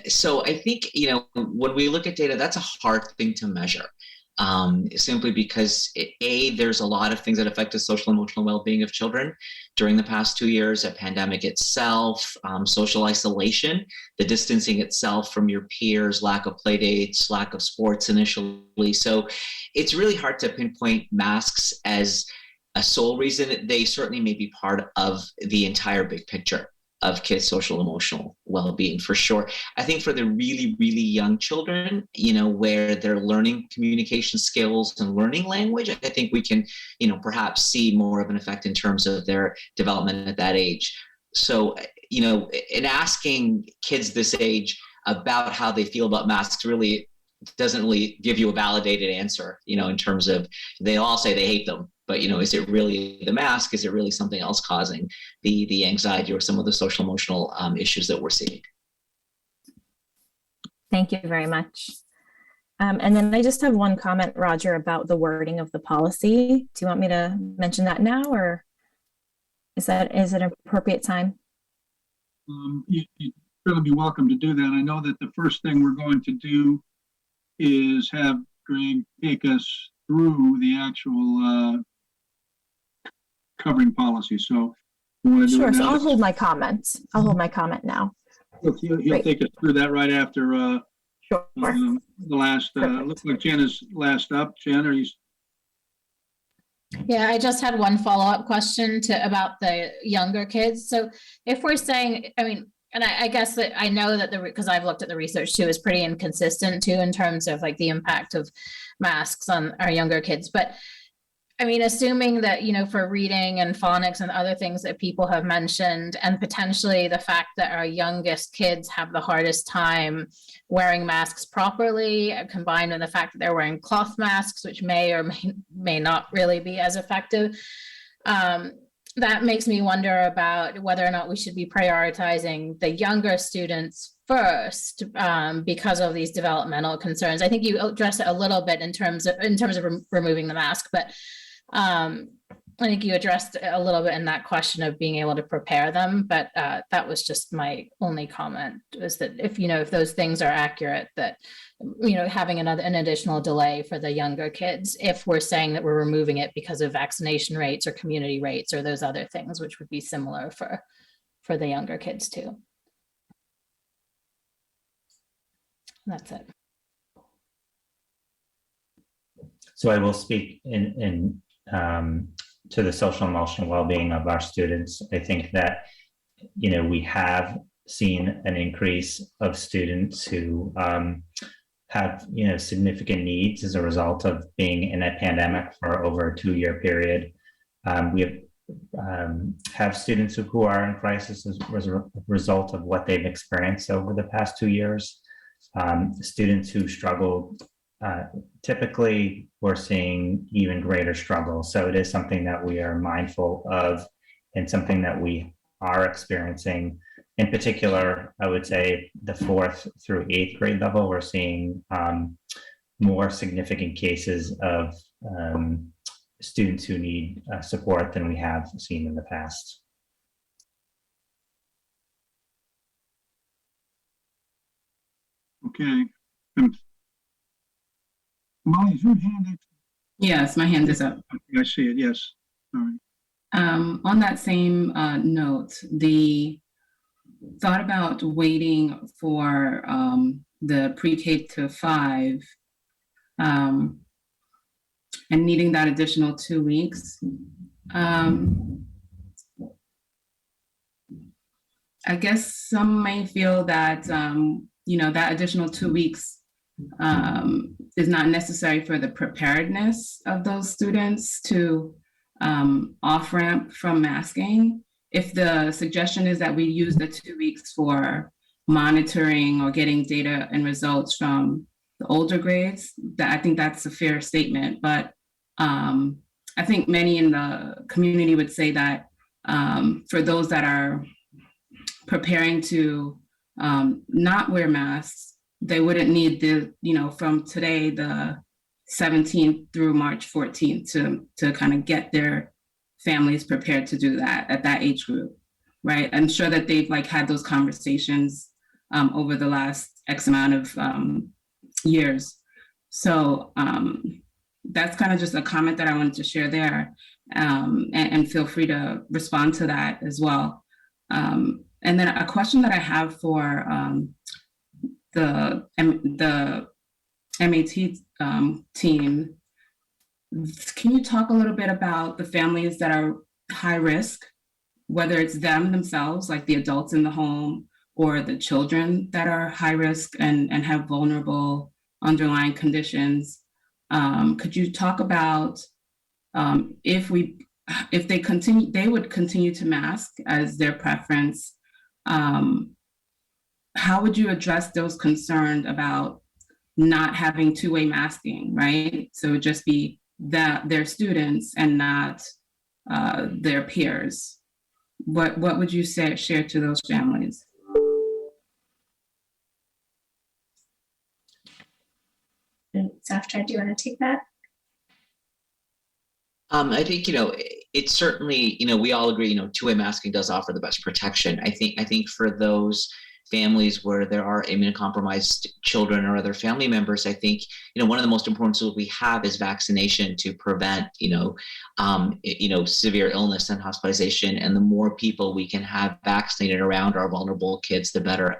So I think, when we look at data, that's a hard thing to measure, simply because there's a lot of things that affect the social emotional well-being of children during the past 2 years, a pandemic itself, social isolation, the distancing itself from your peers, lack of play dates, lack of sports initially. So it's really hard to pinpoint masks as a sole reason. They certainly may be part of the entire big picture of kids' social emotional well-being, for sure. I think for the really, really young children, where they're learning communication skills and learning language, I think we can, perhaps see more of an effect in terms of their development at that age. So, in asking kids this age about how they feel about masks really doesn't really give you a validated answer, in terms of, they all say they hate them. But, is it really the mask? Is it really something else causing the anxiety or some of the social emotional issues that we're seeing? Thank you very much. And then I just have one comment, Roger, about the wording of the policy. Do you want me to mention that now, or is it an appropriate time? You'd really be welcome to do that. I know that the first thing we're going to do is have Greg take us through the actual covering policy. So you want to do it now? Sure. So I'll hold my comment. I'll hold my comment now. He'll take us through that right after sure. The last. Looks like Jen is last up. Jen, are you? Yeah, I just had one follow-up question about the younger kids. So if we're saying, and I guess that I know that because I've looked at the research too, is pretty inconsistent too in terms of like the impact of masks on our younger kids. But assuming that, for reading and phonics and other things that people have mentioned, and potentially the fact that our youngest kids have the hardest time wearing masks properly, combined with the fact that they're wearing cloth masks, which may or may not really be as effective, that makes me wonder about whether or not we should be prioritizing the younger students first because of these developmental concerns. I think you addressed it a little bit in terms of removing the mask, but I think you addressed a little bit in that question of being able to prepare them, but that was just my only comment, was that if those things are accurate, that having an additional delay for the younger kids, if we're saying that we're removing it because of vaccination rates or community rates or those other things, which would be similar for the younger kids too. That's it. So I will speak to the social emotional well-being of our students. I think that, we have seen an increase of students who have, significant needs as a result of being in a pandemic for over a 2-year period. We have students who are in crisis as a result of what they've experienced over the past 2 years. Students who struggle, typically we're seeing even greater struggle. So it is something that we are mindful of and something that we are experiencing. In particular, I would say the 4th through 8th grade level, we're seeing more significant cases of students who need support than we have seen in the past. Okay. Molly, is your hand up? Yes, my hand is up. Okay, I see it. Yes. All right. On that same note, the thought about waiting for the pre-K to 5, and needing that additional 2 weeks. I guess some may feel that, that additional 2 weeks is not necessary for the preparedness of those students to off-ramp from masking. If the suggestion is that we use the 2 weeks for monitoring or getting data and results from the older grades, that I think that's a fair statement. But I think many in the community would say that for those that are preparing to not wear masks, they wouldn't need from today, the 17th through March 14th to kind of get their families prepared to do that at that age group, right? I'm sure that they've had those conversations over the last X amount of years. So that's kind of just a comment that I wanted to share there, and feel free to respond to that as well. And then a question that I have for the MAT team, can you talk a little bit about the families that are high risk, whether it's themselves, like the adults in the home, or the children that are high risk and have vulnerable underlying conditions? Could you talk about if they would continue to mask as their preference? How would you address those concerned about not having two-way masking, right? So it would just be that their students and not their peers. What would you share to those families? Safdar, do you want to take that? I think, it's certainly, we all agree, two-way masking does offer the best protection. I think for those families where there are immunocompromised children or other family members, I think, one of the most important tools we have is vaccination to prevent, severe illness and hospitalization. And the more people we can have vaccinated around our vulnerable kids, the better.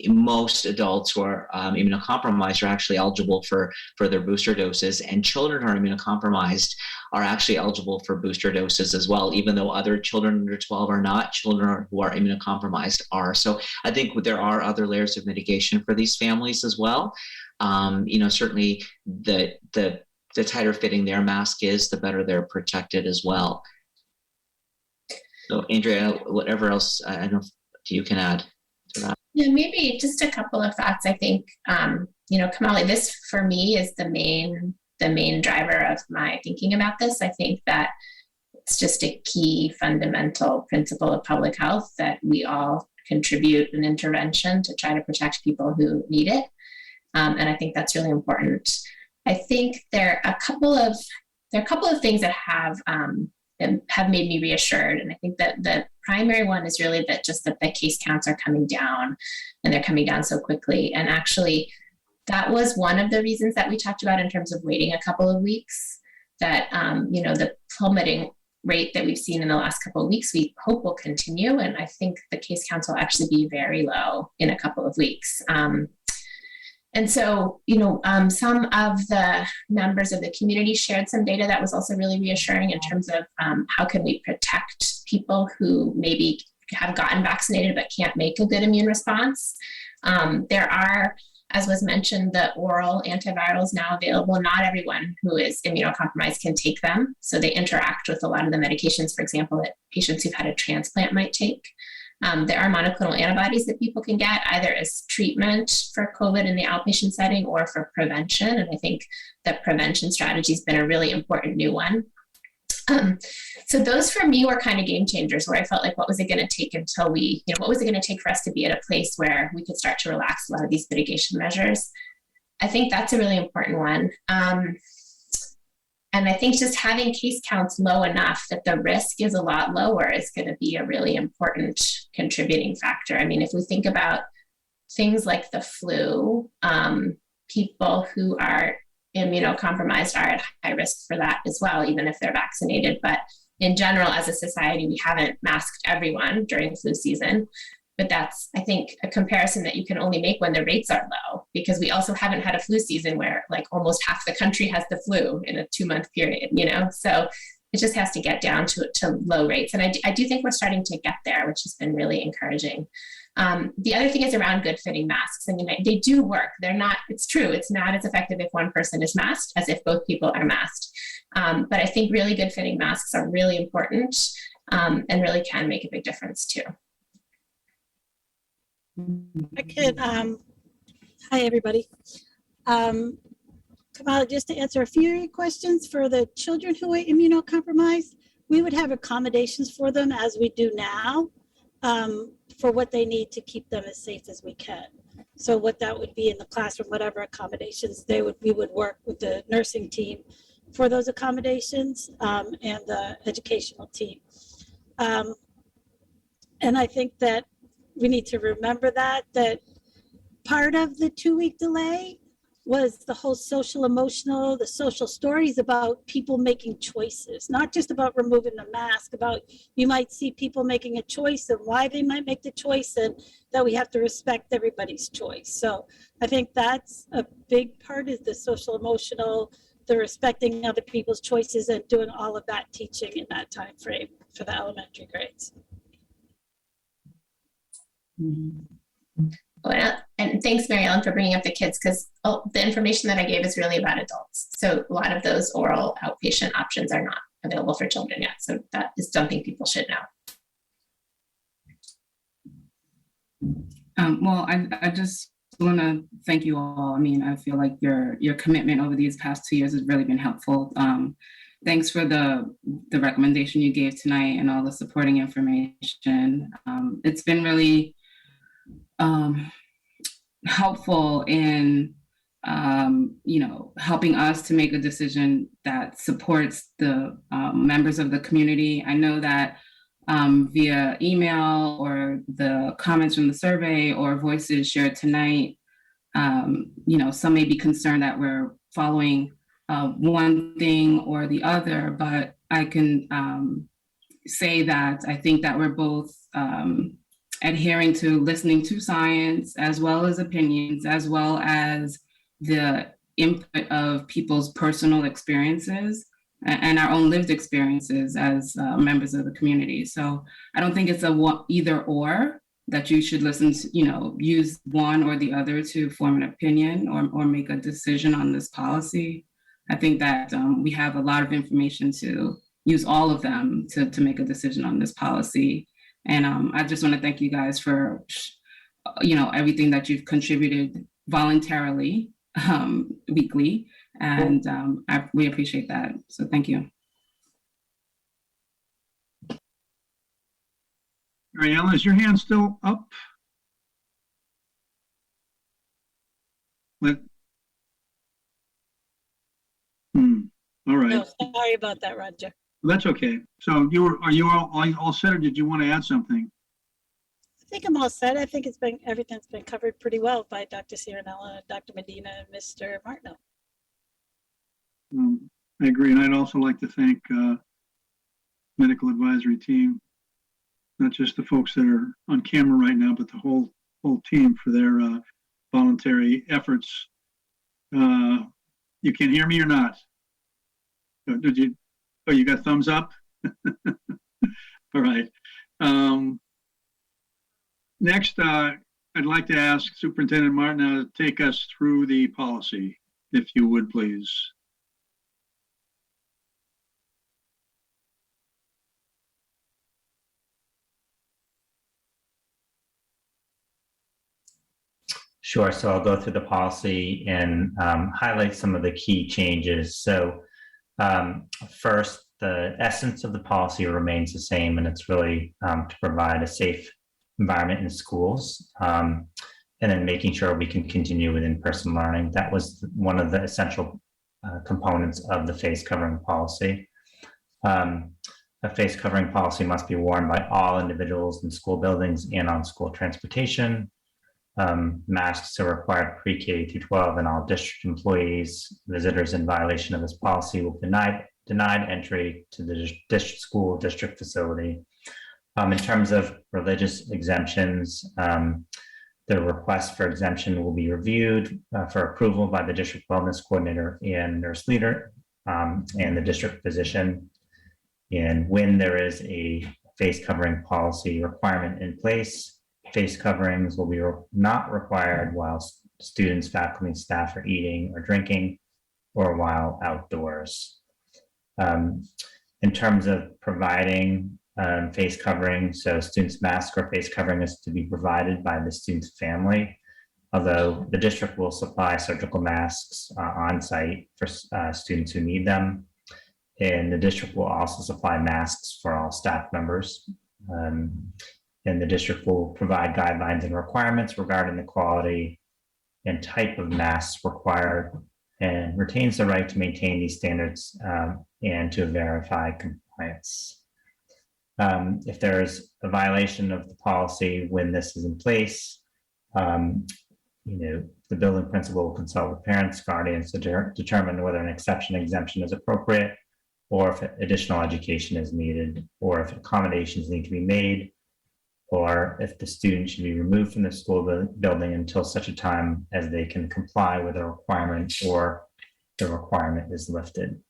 Most adults who are immunocompromised are actually eligible for their booster doses, and children who are immunocompromised are actually eligible for booster doses as well, even though other children under 12 are not. Children who are immunocompromised are. So I think there are other layers of mitigation for these families as well. Certainly the tighter fitting their mask is, the better they're protected as well. So Andrea, whatever else I don't know if you can add to that. Yeah, maybe just a couple of thoughts. I think, Kamali, this for me is the main driver of my thinking about this. I think that it's just a key fundamental principle of public health that we all contribute an intervention to try to protect people who need it. And I think that's really important. I think there are a couple of things that have made me reassured. And I think that the primary one is really that the case counts are coming down, and they're coming down so quickly. And actually, that was one of the reasons that we talked about in terms of waiting a couple of weeks, that, the plummeting rate that we've seen in the last couple of weeks, we hope will continue. And I think the case counts will actually be very low in a couple of weeks. And so, some of the members of the community shared some data that was also really reassuring in terms of how can we protect people who maybe have gotten vaccinated but can't make a good immune response. There are, as was mentioned, the oral antivirals now available. Not everyone who is immunocompromised can take them. So they interact with a lot of the medications, for example, that patients who've had a transplant might take. There are monoclonal antibodies that people can get either as treatment for COVID in the outpatient setting or for prevention. And I think the prevention strategy has been a really important new one. So those for me were kind of game changers, where I felt like, what was it going to take until what was it going to take for us to be at a place where we could start to relax a lot of these mitigation measures? I think that's a really important one. And I think just having case counts low enough that the risk is a lot lower is going to be a really important contributing factor. I mean, if we think about things like the flu, people who are immunocompromised are at high risk for that as well, even if they're vaccinated. But in general, as a society, we haven't masked everyone during flu season. But that's, I think, a comparison that you can only make when the rates are low, because we also haven't had a flu season where like almost half the country has the flu in a 2-month period, you know? So it just has to get down to low rates. And I do think we're starting to get there, which has been really encouraging. The other thing is around good fitting masks. I mean, they do work. They're not, it's true, it's not as effective if one person is masked as if both people are masked. But I think really good fitting masks are really important and really can make a big difference too. I could, hi everybody. Kamala, just to answer a few questions for the children who are immunocompromised, we would have accommodations for them as we do now for what they need to keep them as safe as we can. So what that would be in the classroom, whatever accommodations we would work with the nursing team for those accommodations and the educational team. And I think that we need to remember that part of the 2-week delay was the whole social emotional, the social stories about people making choices, not just about removing the mask, about you might see people making a choice and why they might make the choice, and that we have to respect everybody's choice. So I think that's a big part, is the social emotional, the respecting other people's choices, and doing all of that teaching in that time frame for the elementary grades. Well, and thanks, Mary Ellen, for bringing up the kids, because the information that I gave is really about adults. So a lot of those oral outpatient options are not available for children yet. So that is something people should know. Well, I just want to thank you all. I mean, I feel like your commitment over these past 2 years has really been helpful. Thanks for the recommendation you gave tonight and all the supporting information. It's been really helpful in helping us to make a decision that supports the members of the community. I know that via email or the comments from the survey or voices shared tonight, some may be concerned that we're following one thing or the other, but I can say that I think that we're both adhering to listening to science, as well as opinions, as well as the input of people's personal experiences and our own lived experiences as members of the community. So I don't think it's a either or, that you should listen to, use one or the other to form an opinion or make a decision on this policy. I think that we have a lot of information to use all of them to make a decision on this policy. And I just want to thank you guys for, everything that you've contributed voluntarily weekly. And we appreciate that. So thank you. Mary Ellen, is your hand still up? All right. No, sorry about that, Roger. That's okay. So are you all set, or did you want to add something? I think I'm all set. I think everything's been covered pretty well by Dr. Cirinella, Dr. Medina, and Mr. Martineau. I agree, and I'd also like to thank medical advisory team, not just the folks that are on camera right now, but the whole team for their voluntary efforts. You can hear me or not? Did you? Oh, you got thumbs up? All right. Next, I'd like to ask Superintendent Martineau to take us through the policy, if you would, please. Sure. So I'll go through the policy and highlight some of the key changes. So first, the essence of the policy remains the same, and it's really to provide a safe environment in schools, and then making sure we can continue with in-person learning. That was one of the essential components of the face covering policy. A face covering policy must be worn by all individuals in school buildings and on school transportation. Masks are required pre-K through 12, and all district employees, visitors in violation of this policy will be denied entry to the district facility. In terms of religious exemptions, the request for exemption will be reviewed for approval by the district wellness coordinator and nurse leader and the district physician. And when there is a face covering policy requirement in place, face coverings will be not required while students, faculty, and staff are eating or drinking or while outdoors. In terms of providing face covering, so students' mask or face covering is to be provided by the student's family, although the district will supply surgical masks on site for students who need them. And the district will also supply masks for all staff members. And the district will provide guidelines and requirements regarding the quality and type of masks required, and retains the right to maintain these standards and to verify compliance. If there's a violation of the policy when this is in place, the building principal will consult with parents, guardians to determine whether an exception exemption is appropriate, or if additional education is needed, or if accommodations need to be made, or if the student should be removed from the school building until such a time as they can comply with a requirement or the requirement is lifted.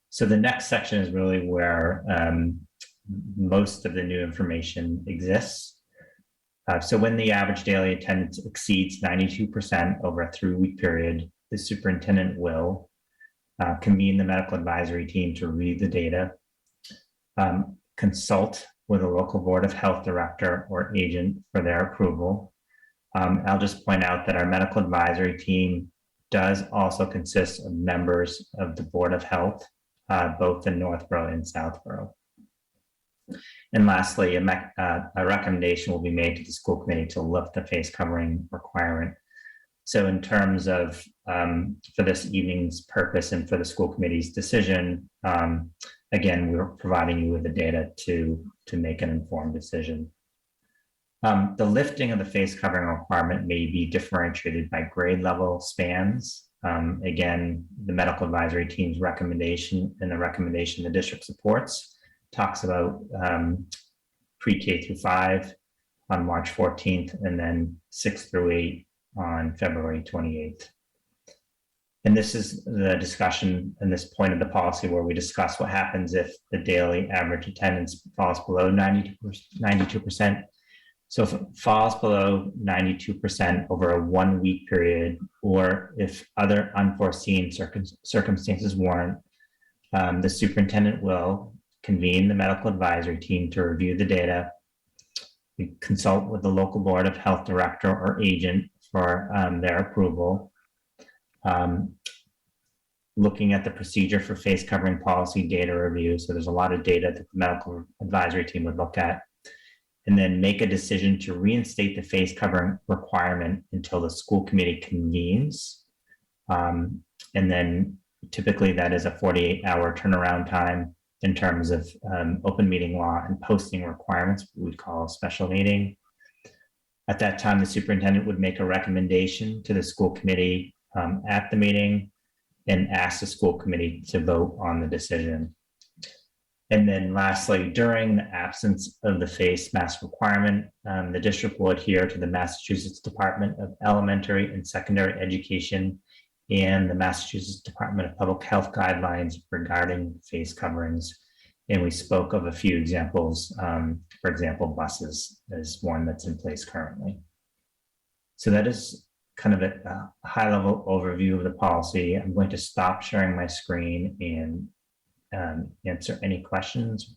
So the next section is really where most of the new information exists. So when the average daily attendance exceeds 92% over a 3-week period, the superintendent will convene the medical advisory team to review the data, consult with a local board of health director or agent for their approval. I'll just point out that our medical advisory team does also consist of members of the Board of Health, both in Northborough and Southborough. And lastly, a recommendation will be made to the school committee to lift the face covering requirement. So in terms of, for this evening's purpose and for the school committee's decision, again, we're providing you with the data to make an informed decision. The lifting of the face covering requirement may be differentiated by grade level spans. Again, the medical advisory team's recommendation and the recommendation the district supports talks about pre-K through 5 on March 14th and then 6 through 8 on February 28th. And this is the discussion in this point of the policy where we discuss what happens if the daily average attendance falls below 92%. So if it falls below 92% over a 1-week period, or if other unforeseen circumstances warrant, the superintendent will convene the medical advisory team to review the data, consult with the local board of health director or agent for their approval, looking at the procedure for face covering policy data review. So there's a lot of data that the medical advisory team would look at, and then make a decision to reinstate the face covering requirement until the school committee convenes. And then typically that is a 48-hour turnaround time in terms of open meeting law and posting requirements, we would call a special meeting. At that time, the superintendent would make a recommendation to the school committee at the meeting and ask the school committee to vote on the decision. And then lastly, during the absence of the face mask requirement, the district will adhere to the Massachusetts Department of Elementary and Secondary Education and the Massachusetts Department of Public Health guidelines regarding face coverings. And we spoke of a few examples. For example, buses is one that's in place currently. So that is kind of a high-level overview of the policy. I'm going to stop sharing my screen and answer any questions.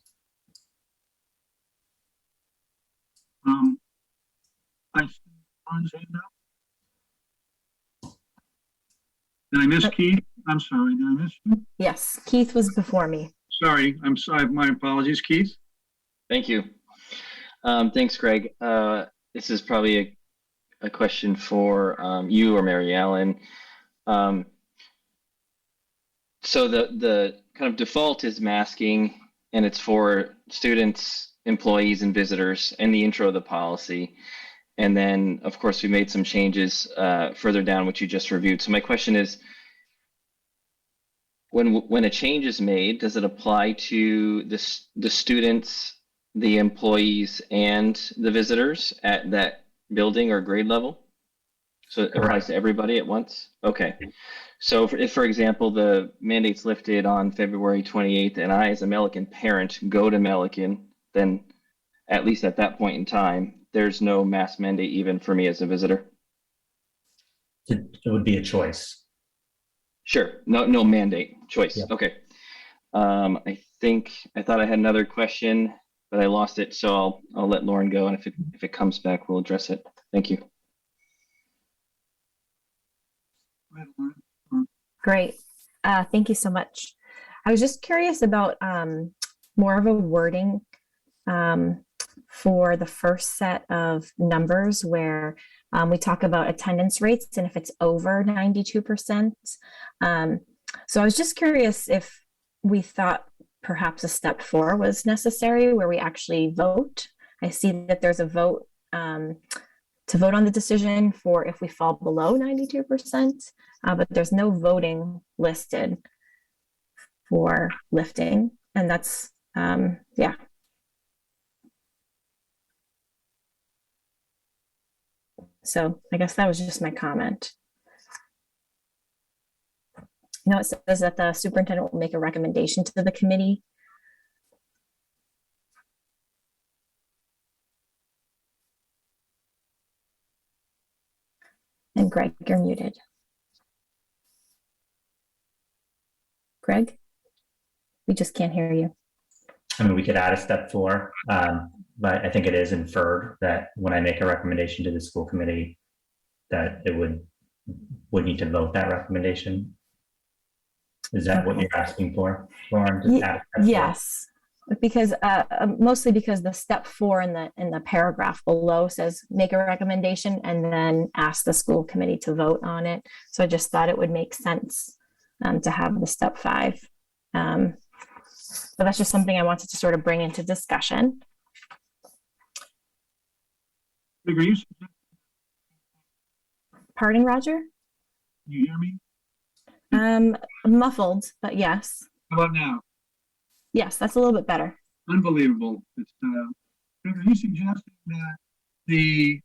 Did I miss Keith? I'm sorry, did I miss you? Yes, Keith was before me. Sorry, I'm sorry, my apologies, Keith. Thank you. Thanks, Greg. This is probably a question for you or Mary Ellen. So the kind of default is masking, and it's for students, employees, and visitors, and the intro of the policy. And then, of course, we made some changes further down, which you just reviewed. So my question is, when a change is made, does it apply to the students the employees and the visitors at that building or grade level? So it applies to everybody at once? Okay. So if, for example, the mandate's lifted on February 28th and I, as a Melican parent, go to Melican, then at least at that point in time, there's no mask mandate even for me as a visitor? It would be a choice. Sure. No mandate. Choice. Yeah. Okay. I thought I had another question, but I lost it. So I'll let Lauren go. And if it comes back, we'll address it. Thank you. Great. Thank you so much. I was just curious about more of a wording for the first set of numbers where we talk about attendance rates and if it's over 92%. So I was just curious if we thought perhaps a step 4 was necessary where we actually vote. I see that there's a vote to vote on the decision for if we fall below 92%, but there's no voting listed for lifting. And that's, yeah. So I guess that was just my comment. You know, it says that the superintendent will make a recommendation to the committee. And Greg, you're muted. Greg, we just can't hear you. I mean, we could add a step 4, but I think it is inferred that when I make a recommendation to the school committee, that it would need to vote that recommendation. Is that what you're asking for, Lauren? Just add a step 4? Yes, because mostly because the step 4 in the paragraph below says make a recommendation and then ask the school committee to vote on it. So I just thought it would make sense to have the step 5. So that's just something I wanted to sort of bring into discussion. Pardon, Roger? Can you hear me? Muffled, but yes. How about now? Yes, that's a little bit better. Unbelievable. It's, are you suggesting that the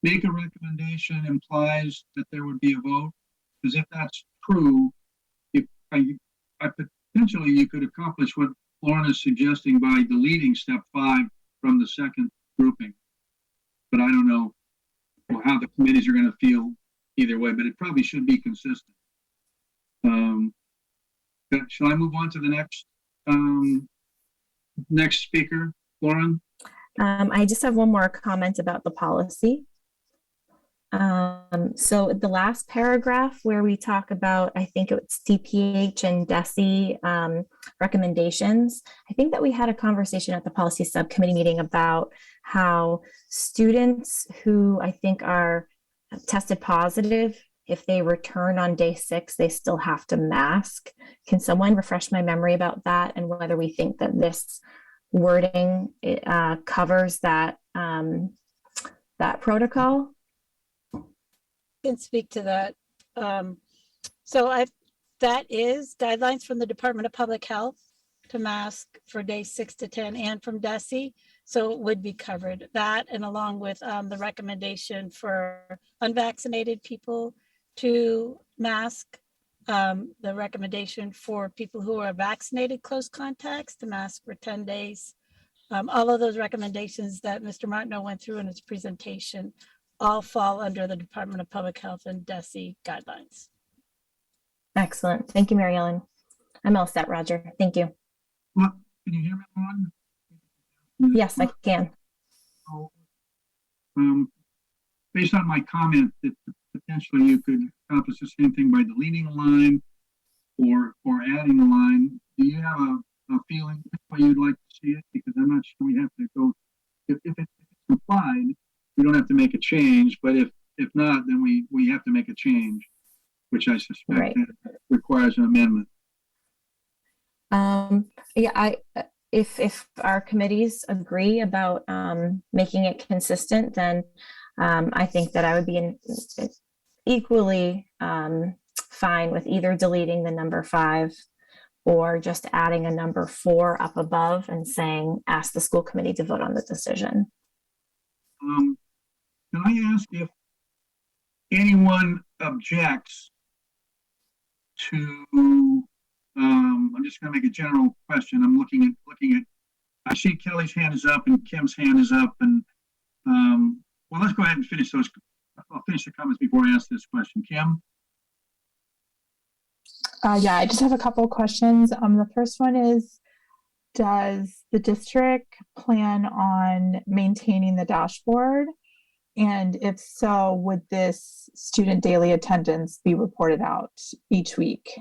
make a recommendation implies that there would be a vote? Because if that's true, potentially you could accomplish what Lauren is suggesting by deleting step 5 from the second grouping. But I don't know how the committees are going to feel either way, but it probably should be consistent. Shall I move on to the next speaker, Lauren? I just have one more comment about the policy. So the last paragraph where we talk about, I think it's TPH and DESE recommendations, I think that we had a conversation at the policy subcommittee meeting about how students who I think are tested positive, if they return on day 6, they still have to mask. Can someone refresh my memory about that and whether we think that this wording covers that, that protocol? Can speak to that. That is guidelines from the Department of Public Health to mask for days 6 to 10 and from DESE. So it would be covered, that, and along with the recommendation for unvaccinated people to mask, the recommendation for people who are vaccinated close contacts to mask for 10 days. All of those recommendations that Mr. Martineau went through in his presentation all fall under the Department of Public Health and DESE guidelines. Excellent. Thank you, Mary Ellen. I'm all set, Roger. Thank you. Well, can you hear me, Lauren? Yes, I can. Based on my comment that potentially you could accomplish the same thing by deleting a line or adding a line, do you have a feeling which way you'd like to see it? Because I'm not sure we have to go, if it's implied, we don't have to make a change, but if not, then we have to make a change, which I suspect requires an amendment. Yeah, if our committees agree about making it consistent, then I think that I would be equally fine with either deleting the number 5 or just adding a number 4 up above and saying, ask the school committee to vote on the decision. Can I ask if anyone objects to, I'm just going to make a general question. I'm looking at, I see Kelly's hand is up and Kim's hand is up, and well, let's go ahead and finish those. I'll finish the comments before I ask this question. Kim? Yeah, I just have a couple of questions. The first one is, does the district plan on maintaining the dashboard? And if so, would this student daily attendance be reported out each week?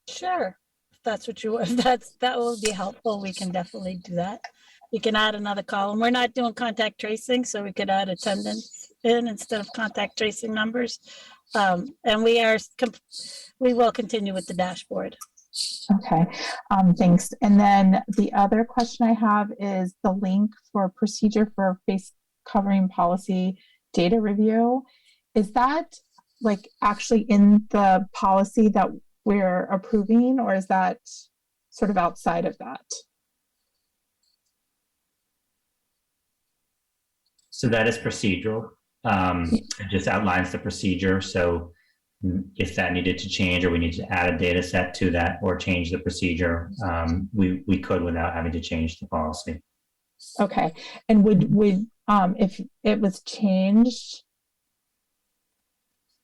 Sure. If that's what you want, that will be helpful. We can definitely do that. We can add another column. We're not doing contact tracing, so we could add attendance in instead of contact tracing numbers. And we will continue with the dashboard. Okay, thanks. And then the other question I have is the link for procedure for face covering policy data review. Is that like actually in the policy that we're approving, or is that sort of outside of that? So that is procedural. It just outlines the procedure. So if that needed to change, or we need to add a data set to that or change the procedure, we could without having to change the policy. Okay. And would if it was changed,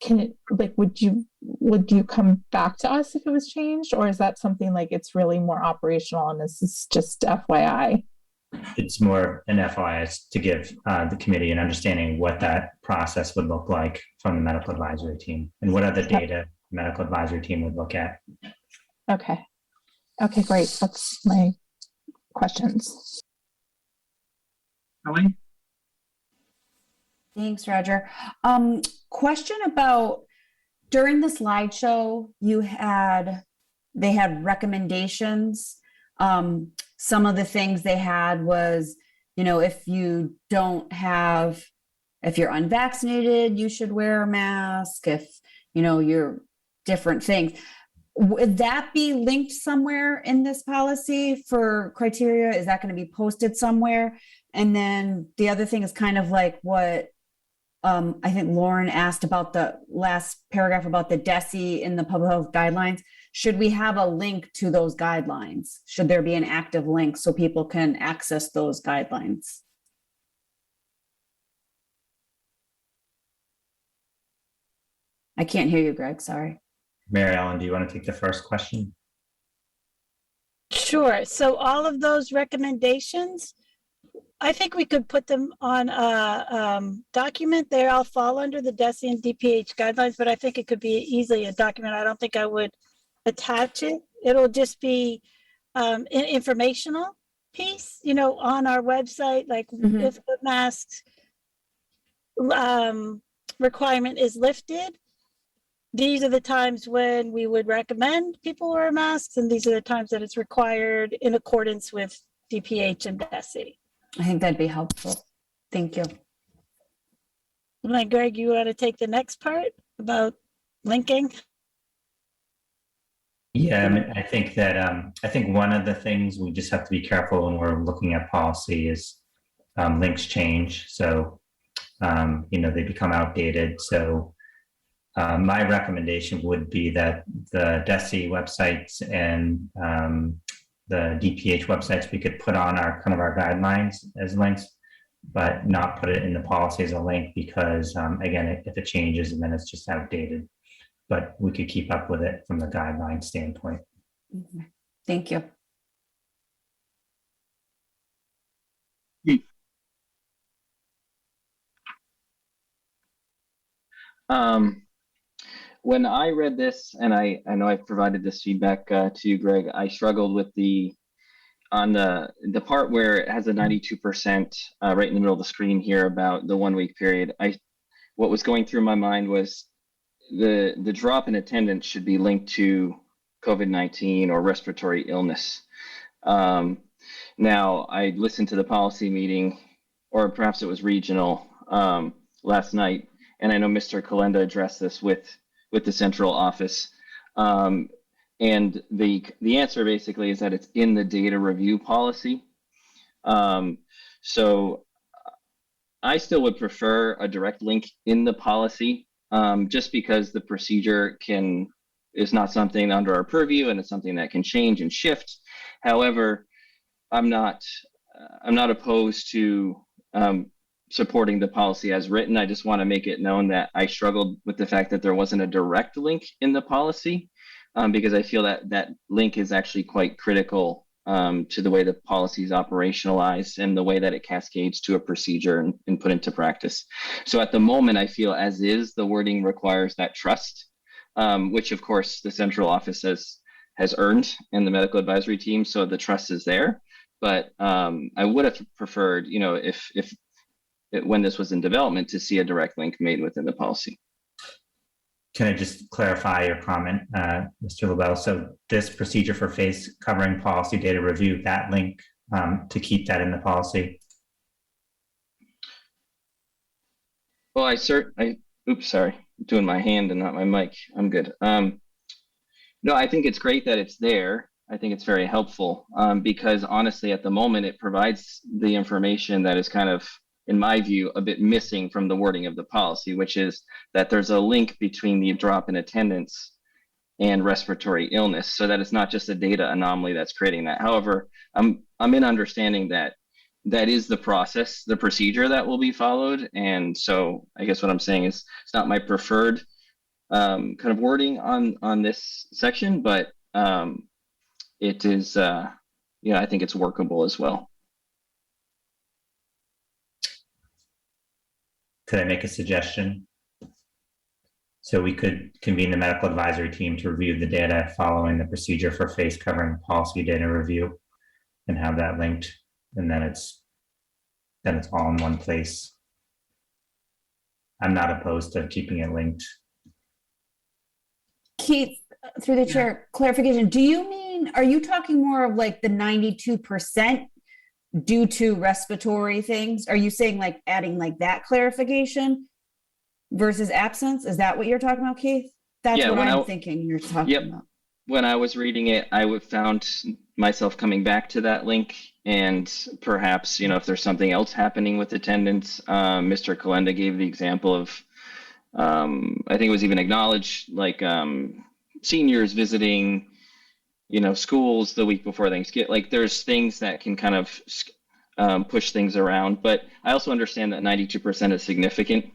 can it, like, would you come back to us if it was changed, or is that something like it's really more operational and this is just FYI? It's more an FYI to give the committee an understanding what that process would look like from the medical advisory team and what other data the medical advisory team would look at. Okay. Okay, great. That's my questions. Kelly? Thanks, Roger. Question about, during the slideshow, they had recommendations. Some of the things they had was, if you're unvaccinated, you should wear a mask. If, you're different things. Would that be linked somewhere in this policy for criteria? Is that going to be posted somewhere? And then the other thing is kind of like what I think Lauren asked about the last paragraph about the DESE in the public health guidelines. Should we have a link to those guidelines? Should there be an active link so people can access those guidelines? I can't hear you, Greg, sorry. Mary Ellen, do you want to take the first question? Sure. So all of those recommendations, I think we could put them on a document. They all fall under the DESE and DPH guidelines, but I think it could be easily a document. I don't think I would attach it. It'll just be an informational piece, on our website, like if the mask requirement is lifted, these are the times when we would recommend people wear masks, and these are the times that it's required in accordance with DPH and DESE. I think that'd be helpful. Thank you. Like, Greg, you want to take the next part about linking? Yeah, I mean, I think that I think one of the things we just have to be careful when we're looking at policy is links change. So, they become outdated. So my recommendation would be that the DESE websites and the DPH websites, we could put on our guidelines as links, but not put it in the policy as a link because, again, if it changes and then it's just outdated. But we could keep up with it from the guideline standpoint. Thank you. When I read this, and I know I've provided this feedback to you, Greg, I struggled with on the part where it has a 92% right in the middle of the screen here about the 1 week period. What was going through my mind was the drop in attendance should be linked to COVID-19 or respiratory illness. Now, I listened to the policy meeting, or perhaps it was regional, last night, and I know Mr. Kalenda addressed this with the central office. And the answer basically is that it's in the data review policy. So I still would prefer a direct link in the policy, just because the procedure is not something under our purview, and it's something that can change and shift. However, I'm not opposed to supporting the policy as written. I just want to make it known that I struggled with the fact that there wasn't a direct link in the policy, because I feel that that link is actually quite critical to the way the policy is operationalized and the way that it cascades to a procedure and put into practice. So at the moment, I feel as is, the wording requires that trust, which of course the central office has earned and the medical advisory team. So the trust is there. But I would have preferred, if when this was in development, to see a direct link made within the policy. Can I just clarify your comment, Mr. LaBelle? So this procedure for face covering policy data review, that link to keep that in the policy? Well, oops, sorry, I'm doing my hand and not my mic. I'm good. No, I think it's great that it's there. I think it's very helpful because honestly, at the moment, it provides the information that is kind of, in my view, a bit missing from the wording of the policy, which is that there's a link between the drop in attendance and respiratory illness, so that it's not just a data anomaly that's creating that. However, I'm in understanding that that is the process, the procedure that will be followed. And so I guess what I'm saying is it's not my preferred kind of wording on this section, but it is, I think it's workable as well. Could I make a suggestion? So we could convene the medical advisory team to review the data following the procedure for face covering policy data review and have that linked, and then it's all in one place. I'm not opposed to keeping it linked. Keith, through the chair, clarification. Are you talking more of like the 92% due to respiratory things? Are you saying like adding like that clarification versus absence? Is that what you're talking about, Keith? That's what I'm thinking you're talking about. When I was reading it, I found myself coming back to that link, and perhaps, if there's something else happening with attendance, Mr. Kalenda gave the example of, I think it was even acknowledged, like seniors visiting, schools the week before Thanksgiving. Like there's things that can kind of push things around, but I also understand that 92% is significant.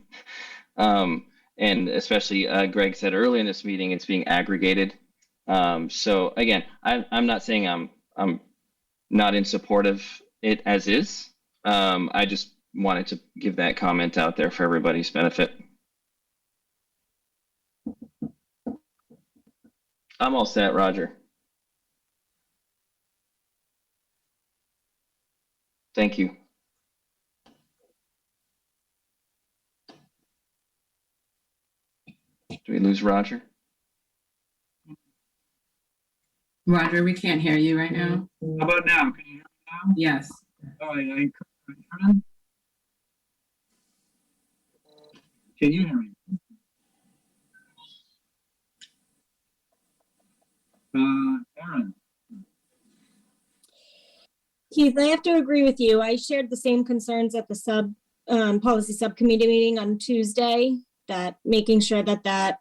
And especially Greg said early in this meeting, it's being aggregated. So again, I'm not saying I'm not in support of it as is. I just wanted to give that comment out there for everybody's benefit. I'm all set, Roger. Thank you. Do we lose Roger? Roger, we can't hear you right now. How about now? Can you hear me now? Yes. All right, Aaron? Can you hear me? Aaron? Keith, I have to agree with you. I shared the same concerns at the policy subcommittee meeting on Tuesday, that making sure that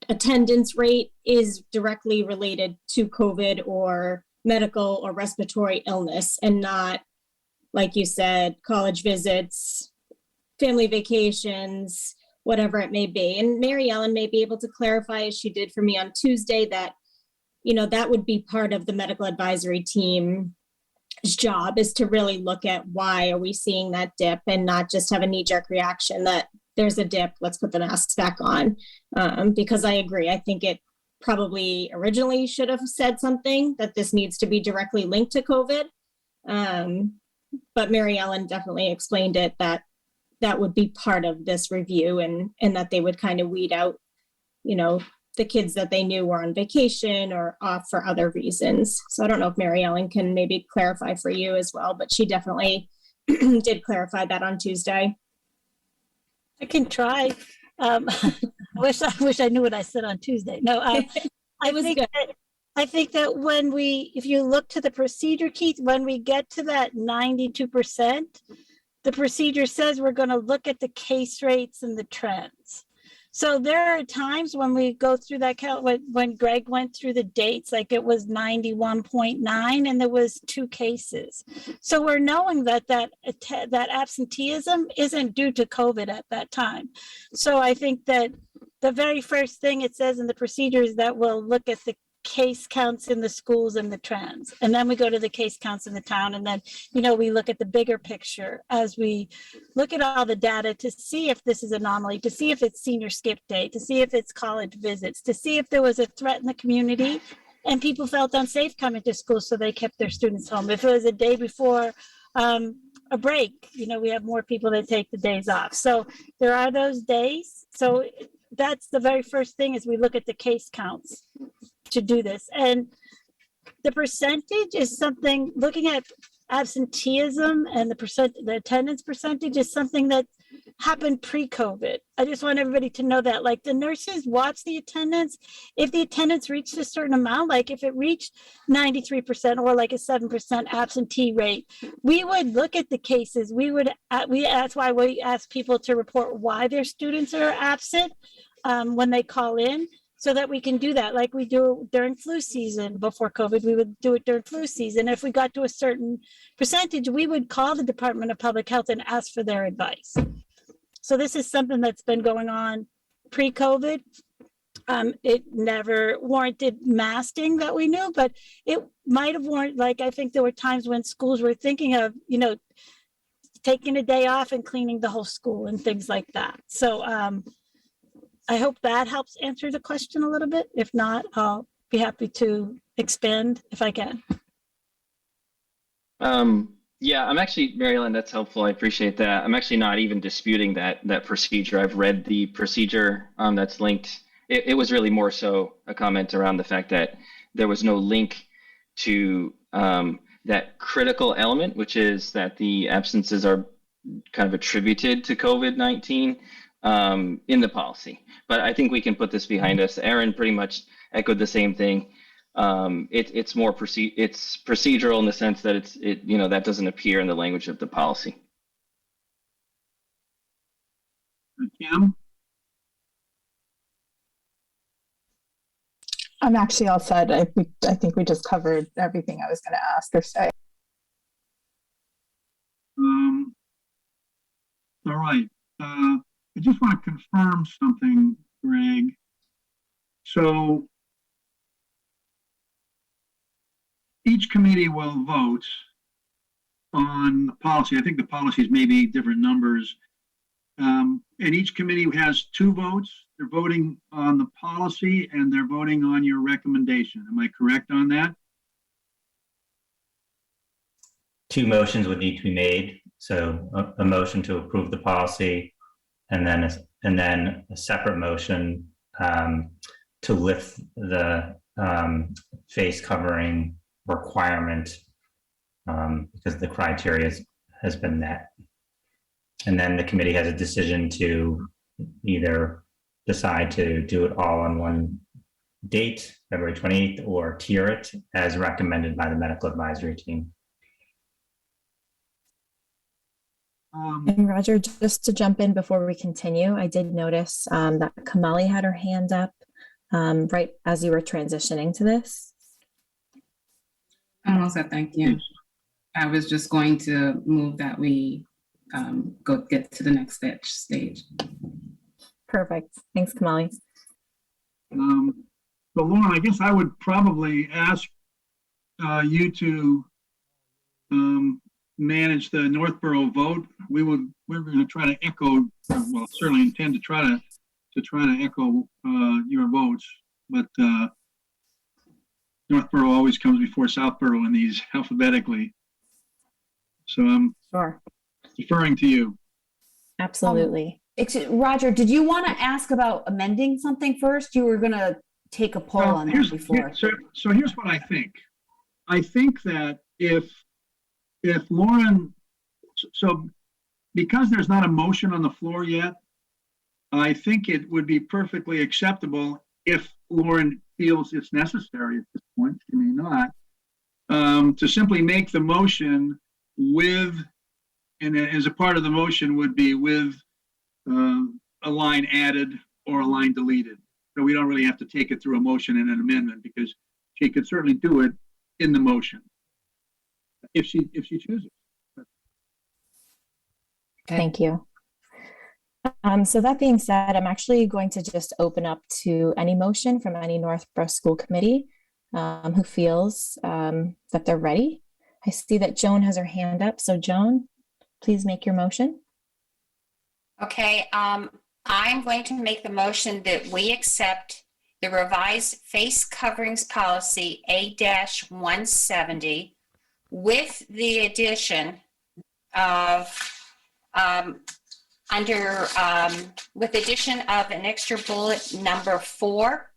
attendance rate is directly related to COVID or medical or respiratory illness, and not, like you said, college visits, family vacations, whatever it may be. And Mary Ellen may be able to clarify, as she did for me on Tuesday, that, that would be part of the medical advisory team's job, is to really look at why are we seeing that dip, and not just have a knee-jerk reaction that there's a dip, let's put the masks back on. Because I agree, I think it probably originally should have said something that this needs to be directly linked to COVID. But Mary Ellen definitely explained it, that would be part of this review, and that they would kind of weed out, the kids that they knew were on vacation or off for other reasons. So I don't know if Mary Ellen can maybe clarify for you as well, but she definitely did clarify that on Tuesday. I can try. I wish I knew what I said on Tuesday. No, I think that if you look to the procedure, Keith, when we get to that 92%, the procedure says we're going to look at the case rates and the trends. So there are times when we go through that count, when Greg went through the dates, like it was 91.9 and there was 2 cases. So we're knowing that absenteeism isn't due to COVID at that time. So I think that the very first thing it says in the procedure is that we'll look at the case counts in the schools and the trends. And then we go to the case counts in the town. And then, we look at the bigger picture as we look at all the data to see if this is an anomaly, to see if it's senior skip day, to see if it's college visits, to see if there was a threat in the community and people felt unsafe coming to school, so they kept their students home. If it was a day before a break, we have more people that take the days off. So there are those days. So that's the very first thing, is we look at the case counts to do this. And the percentage is something, looking at absenteeism and the attendance percentage is something that happened pre-COVID. I just want everybody to know that, like, the nurses watch the attendance. If the attendance reached a certain amount, like if it reached 93% or like a 7% absentee rate, we would look at the cases. That's why we ask people to report why their students are absent when they call in, so that we can do that like we do during flu season. Before COVID, we would do it during flu season. If we got to a certain percentage, we would call the Department of Public Health and ask for their advice. So this is something that's been going on pre-COVID. It never warranted masking that we knew, but it might have warranted, like, I think there were times when schools were thinking of, taking a day off and cleaning the whole school and things like that. So, I hope that helps answer the question a little bit. If not, I'll be happy to expand if I can. Yeah, I'm actually, Marilyn, that's helpful. I appreciate that. I'm actually not even disputing that procedure. I've read the procedure that's linked. It was really more so a comment around the fact that there was no link to that critical element, which is that the absences are kind of attributed to COVID-19 in the policy. But I think we can put this behind us. Aaron pretty much echoed the same thing. It's more it's procedural in the sense that that doesn't appear in the language of the policy. Kim? I'm actually all set. I think we just covered everything I was going to ask or say. All right. I just want to confirm something, Greg. So each committee will vote on the policy. I think the policies may be different numbers. And each committee has 2 votes. They're voting on the policy and they're voting on your recommendation. Am I correct on that? 2 motions would need to be made. So a motion to approve the policy, and then a separate motion to lift the face covering requirement because the criteria has been met. And then the committee has a decision to either decide to do it all on one date, February 28th, or tier it as recommended by the medical advisory team. And Roger, just to jump in before we continue, I did notice that Kamali had her hand up right as you were transitioning to this. I'm all set, thank you. I was just going to move that we go get to the next stage. Perfect. Thanks, Kamali. So Lauren, I guess I would probably ask you to manage the Northborough vote. We're going to try to echo, well, certainly intend to try to echo your votes, but Northborough always comes before Southborough in these alphabetically. So I'm deferring to you. Absolutely. Roger, did you want to ask about amending something first? You were going to take a poll on that before. So here's what I think. I think that if Lauren, so because there's not a motion on the floor yet, I think it would be perfectly acceptable if Lauren feels it's necessary at this point, she may not, to simply make the motion with, and as a part of the motion would be with a line added or a line deleted. So we don't really have to take it through a motion and an amendment, because she could certainly do it in the motion if she chooses. Thank you. So that being said, I'm actually going to just open up to any motion from any Northborough School Committee who feels that they're ready. I see that Joan has her hand up. So Joan, please make your motion. Okay, I'm going to make the motion that we accept the revised face coverings policy A-170 with the addition of with addition of an extra bullet number 4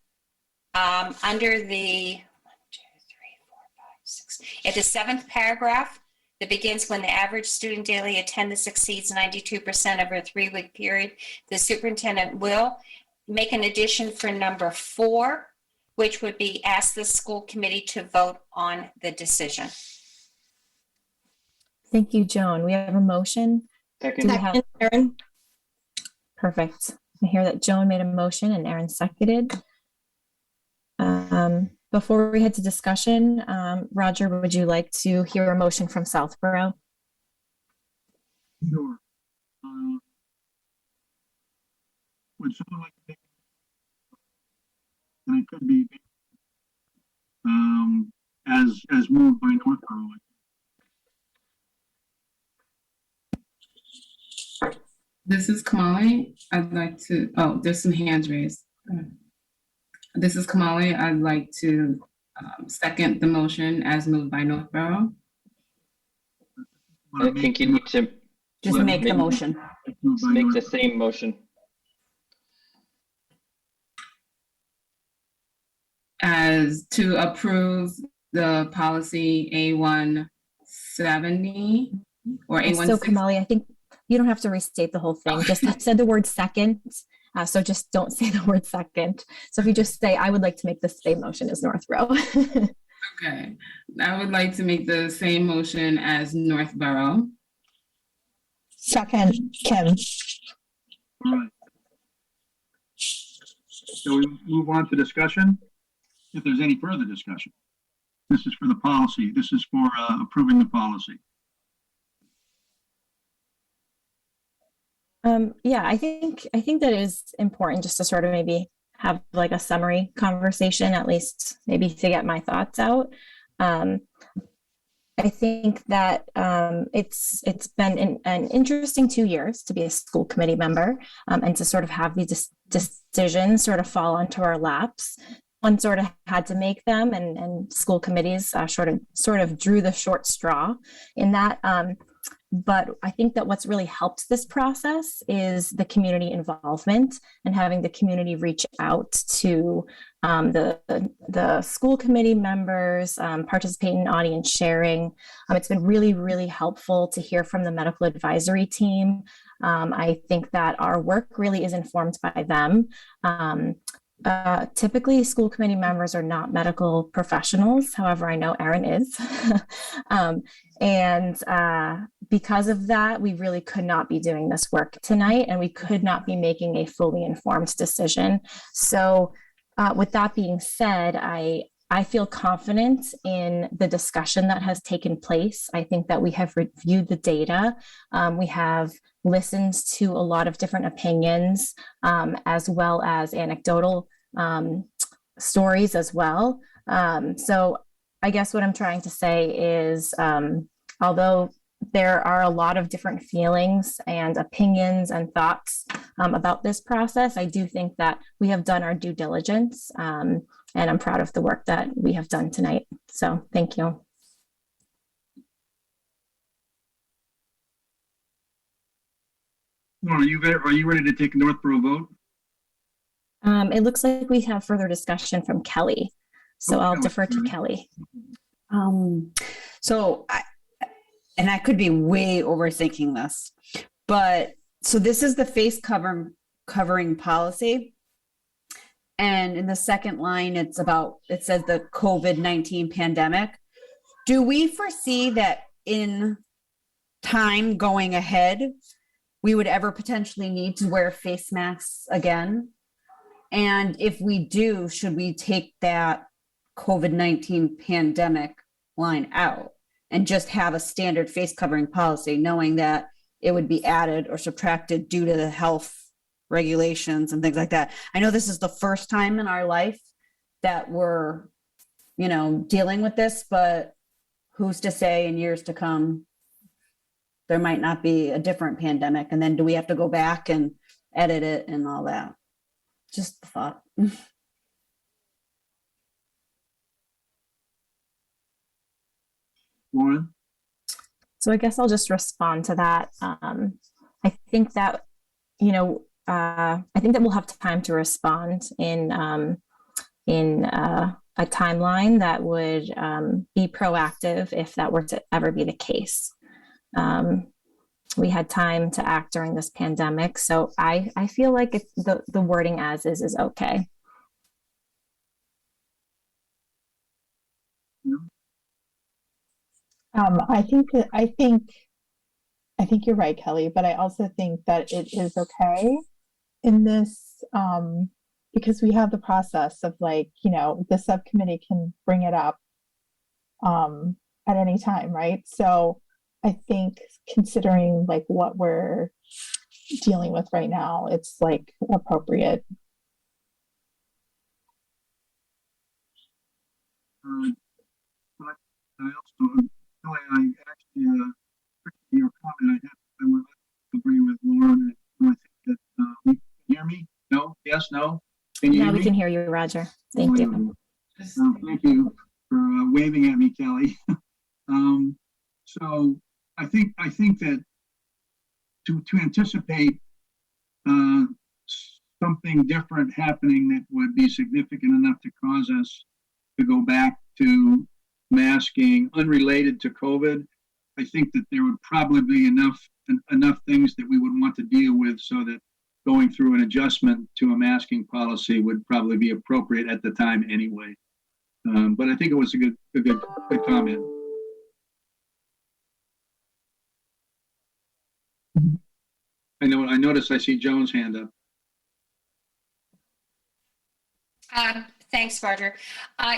under the 1, 2, 3, 4, 5, 6 at the 7th paragraph that begins when the average student daily attendance exceeds 92% over a 3-week period. The superintendent will make an addition for number 4, which would be ask the school committee to vote on the decision. Thank you, Joan. We have a motion. Second. Do we have Aaron? Perfect. I hear that Joan made a motion and Aaron seconded. Before we head to discussion, Roger, would you like to hear a motion from Southborough? Sure. Would someone like to take, and it could be as moved by Northborough? This is Kamali. I'd like to, oh, there's some hands raised. This is Kamali. I'd like to second the motion as moved by Northborough. I think you need to just make the motion. Make the same motion. As to approve the policy A-170 or A-160. So Kamali, I think you don't have to restate the whole thing. Just said the word second. So just don't say the word second. So if you just say, I would like to make the same motion as Northborough. Okay. I would like to make the same motion as Northborough. Second, Kim. All right. So we move on to discussion. If there's any further discussion, this is for the policy. This is for approving the policy. Yeah, I think that is important just to sort of maybe have like a summary conversation, at least maybe to get my thoughts out. I think that it's been an interesting 2 years to be a school committee member and to sort of have these decisions sort of fall onto our laps. One sort of had to make them, and school committees sort of drew the short straw in that. But I think that what's really helped this process is the community involvement and having the community reach out to the school committee members, participate in audience sharing. It's been really, really helpful to hear from the medical advisory team. I think that our work really is informed by them. Typically, school committee members are not medical professionals. However, I know Erin is. Because of that, we really could not be doing this work tonight, and we could not be making a fully informed decision. So with that being said, I feel confident in the discussion that has taken place. I think that we have reviewed the data. We have listened to a lot of different opinions, as well as anecdotal stories as well. So I guess what I'm trying to say is, although there are a lot of different feelings and opinions and thoughts about this process, I do think that we have done our due diligence, and I'm proud of the work that we have done tonight. So thank you. Well, are you ready to take a Northborough vote? It looks like we have further discussion from Kelly. So I'll defer to Kelly. And I could be way overthinking this, but so this is the face covering policy. And in the second line, it says the COVID-19 pandemic. Do we foresee that in time going ahead, we would ever potentially need to wear face masks again? And if we do, should we take that COVID-19 pandemic line out and just have a standard face covering policy, knowing that it would be added or subtracted due to the health regulations and things like that? I know this is the first time in our life that we're, dealing with this, but who's to say in years to come, there might not be a different pandemic. And then do we have to go back and edit it and all that? Just a thought. Lauren? So I guess I'll just respond to that. I think that, I think that we'll have time to respond in a timeline that would be proactive if that were to ever be the case. We had time to act during this pandemic, so I feel like the wording as is okay. I think you're right, Kelly, but I also think that it is okay in this because we have the process of the subcommittee can bring it up at any time, right? So I think considering what we're dealing with right now, it's appropriate. I also, Kelly, I actually, your comment, I would agree with Lauren. I think that you can hear me? No? Yes? No? Can you hear we me? can hear you, Roger. Thank you. Thank you for waving at me, Kelly. So I think that to anticipate something different happening that would be significant enough to cause us to go back to masking unrelated to COVID, I think that there would probably be enough things that we would want to deal with so that going through an adjustment to a masking policy would probably be appropriate at the time anyway. But I think it was a good comment. I noticed I see Joan's hand up. Thanks, Roger.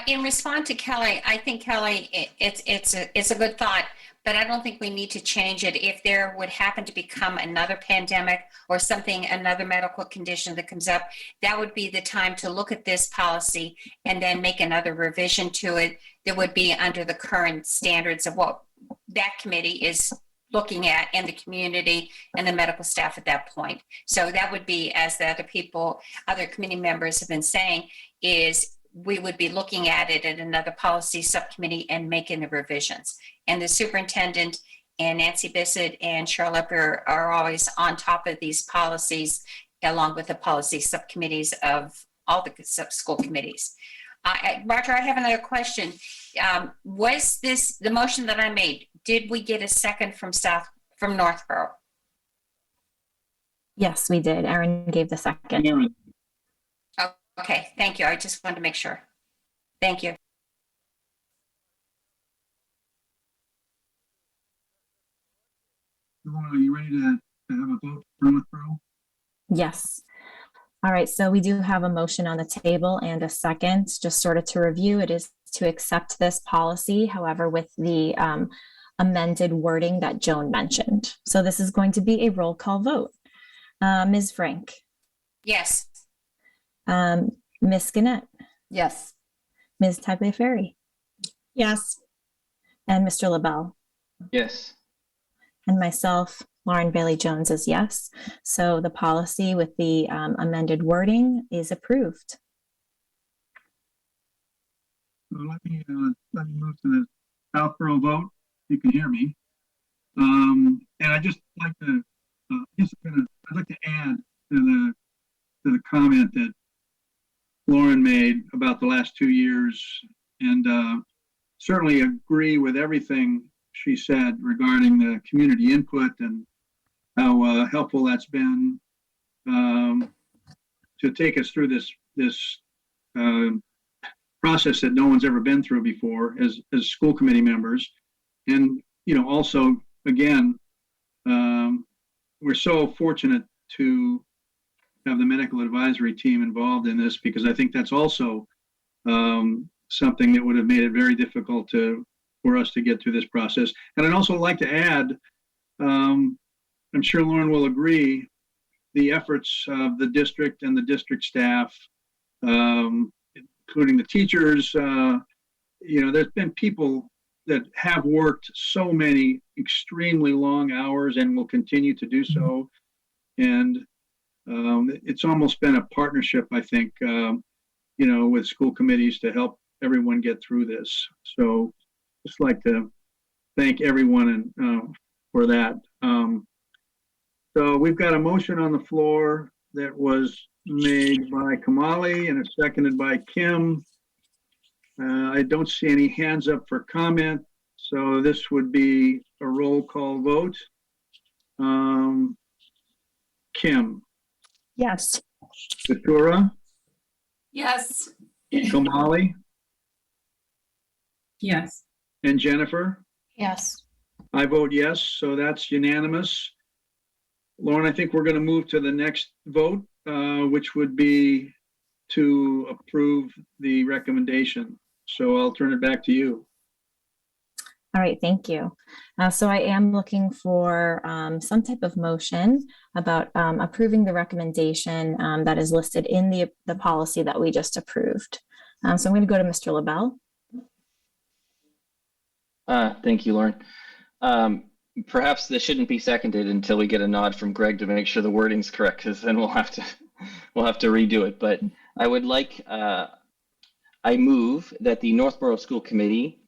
In response to Kelly, I think, Kelly, it's a good thought, but I don't think we need to change it. If there would happen to become another pandemic or something, another medical condition that comes up, that would be the time to look at this policy and then make another revision to it that would be under the current standards of what that committee is looking at in the community and the medical staff at that point. So that would be, as the other committee members have been saying, is we would be looking at it at another policy subcommittee and making the revisions. And the superintendent and Nancy Bissett and Cheryl Lepper are always on top of these policies, along with the policy subcommittees of all the school committees. Roger, I have another question. Was this the motion that I made? Did we get a second from Northborough? Yes, we did. Erin gave the second. Erin. Oh, okay, thank you. I just wanted to make sure. Thank you. Are you ready to have a vote for Northborough? Yes. All right, so we do have a motion on the table and a second. Just sort of to review, it is to accept this policy, however, with the amended wording that Joan mentioned. So this is going to be a roll call vote. Ms. Frank? Yes. Ms. Gannett? Yes. Ms. Tagliaferri? Yes. And Mr. LaBelle? Yes. And myself, Lauren Bailey Jones, is yes. So the policy with the amended wording is approved. So let me move to the Southborough vote. You can hear me. And I just like to, I'd like to add to the comment that Lauren made about the last 2 years, and certainly agree with everything she said regarding the community input and how helpful that's been to take us through this process that no one's ever been through before as school committee members. And, also, again, we're so fortunate to have the medical advisory team involved in this, because I think that's also something that would have made it very difficult for us to get through this process. And I'd also like to add, I'm sure Lauren will agree, the efforts of the district and the district staff, including the teachers. There's been people that have worked so many extremely long hours and will continue to do so. And it's almost been a partnership, I think, with school committees to help everyone get through this. So just like to thank everyone for that. So we've got a motion on the floor that was made by Kamali and it's seconded by Kim. I don't see any hands up for comment, so this would be a roll call vote. Kim? Yes. Katura? Yes. Kamali? Yes. And Jennifer? Yes. I vote yes, so that's unanimous. Lauren, I think we're going to move to the next vote, which would be to approve the recommendation. So I'll turn it back to you. All right, thank you. So I am looking for some type of motion about approving the recommendation that is listed in the policy that we just approved. So I'm going to go to Mr. LaBelle. Thank you, Lauren. Perhaps this shouldn't be seconded until we get a nod from Greg to make sure the wording's correct, because then we'll have to redo it. But I would like, I move that the Northborough School Committee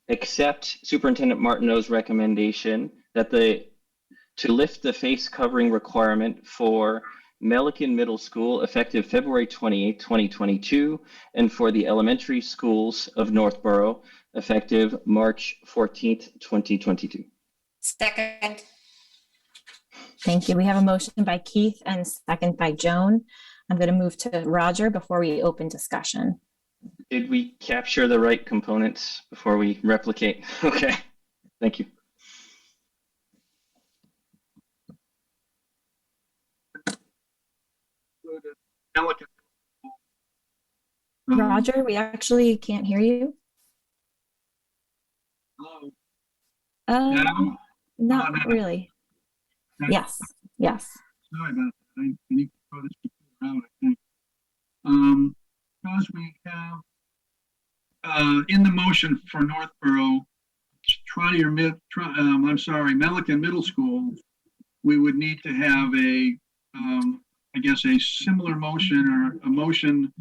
accept Superintendent Martineau's recommendation that to lift the face covering requirement for Melican Middle School effective February 28, 2022, and for the elementary schools of Northborough effective March 14th, 2022. Second. Thank you. We have a motion by Keith and a second by Joan. I'm going to move to Roger before we open discussion. Did we capture the right components before we replicate? Okay, thank you. Roger, we actually can't hear you. Now? Not really. Yes, yes. Sorry about that. I need to throw this computer out, I think. Because we have in the motion for Northborough, Melican Middle School, we would need to have I guess a similar motion, or a motion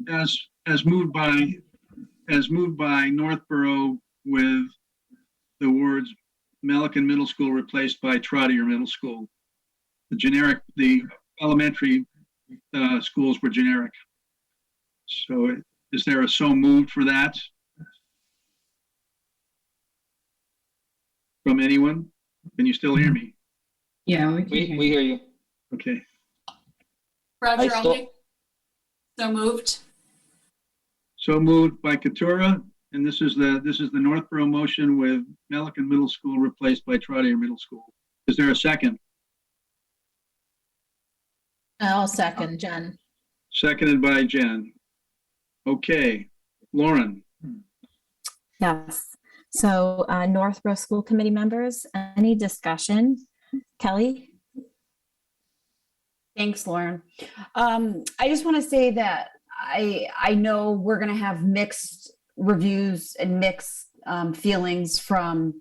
as moved by Northborough, with the words Melican Middle School replaced by Trotter Middle School. The elementary schools were generic. So is there a so moved for that from anyone? Can you still hear me? Yeah, we hear you. Okay. Roger, so moved. So moved by Katura, and this is the Northborough motion with Melican Middle School replaced by Trotter Middle School. Is there a second? I'll second, Jen. Seconded by Jen. Okay, Lauren. Yes. So Northborough School Committee members, any discussion? Kelly? Thanks, Lauren. I just want to say that I know we're going to have mixed reviews and mixed feelings from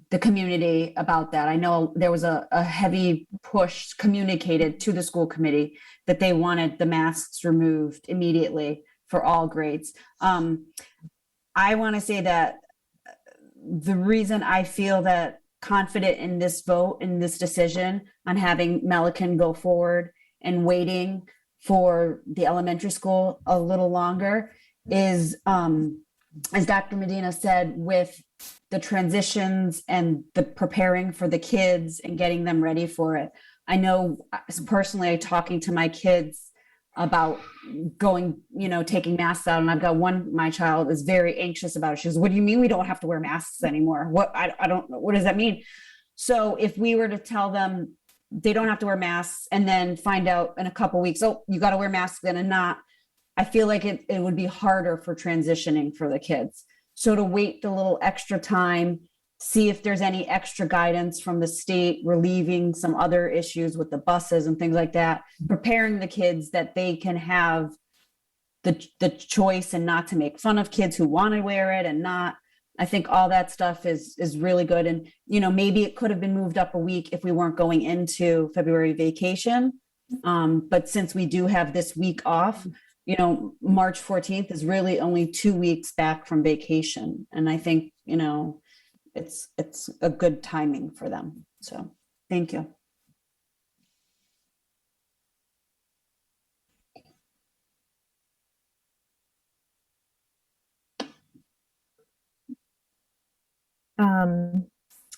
the community about that. I know there was a heavy push communicated to the school committee that they wanted the masks removed immediately for all grades. I want to say that the reason I feel that confident in this vote, in this decision on having Melican go forward and waiting for the elementary school a little longer is, as Dr. Medina said, with the transitions and the preparing for the kids and getting them ready for it. I know personally, talking to my kids about going, taking masks out. And I've got my child is very anxious about it. She goes, "What do you mean we don't have to wear masks anymore? I don't know. What does that mean?" So if we were to tell them they don't have to wear masks and then find out in a couple weeks, oh, you got to wear masks then and not, I feel like it would be harder for transitioning for the kids. So to wait the little extra time, see if there's any extra guidance from the state, relieving some other issues with the buses and things like that, preparing the kids that they can have the choice and not to make fun of kids who want to wear it and not. I think all that stuff is really good. And, maybe it could have been moved up a week if we weren't going into February vacation. But since we do have this week off, March 14th is really only 2 weeks back from vacation. And I think, it's a good timing for them. So thank you.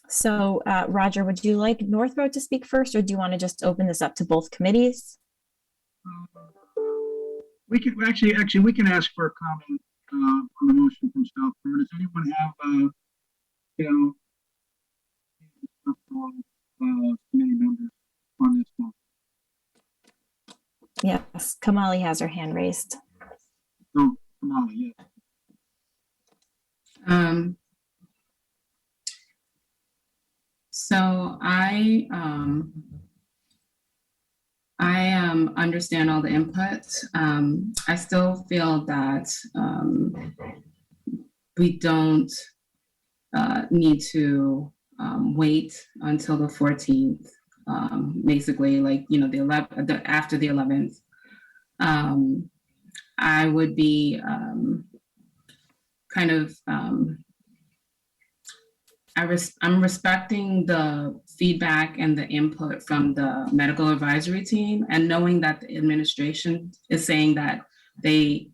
So Roger, would you like Northborough to speak first, or do you want to just open this up to both committees? We can actually we can ask for a comment on the motion from Southborough. Does anyone have committee members on this one? Yes, Kamali has her hand raised. Oh, Kamali, yes. So I understand all the inputs. I still feel that we don't need to wait until the 14th. Basically, like after the 11th. I would be I'm respecting the feedback and the input from the medical advisory team, and knowing that the administration is saying that they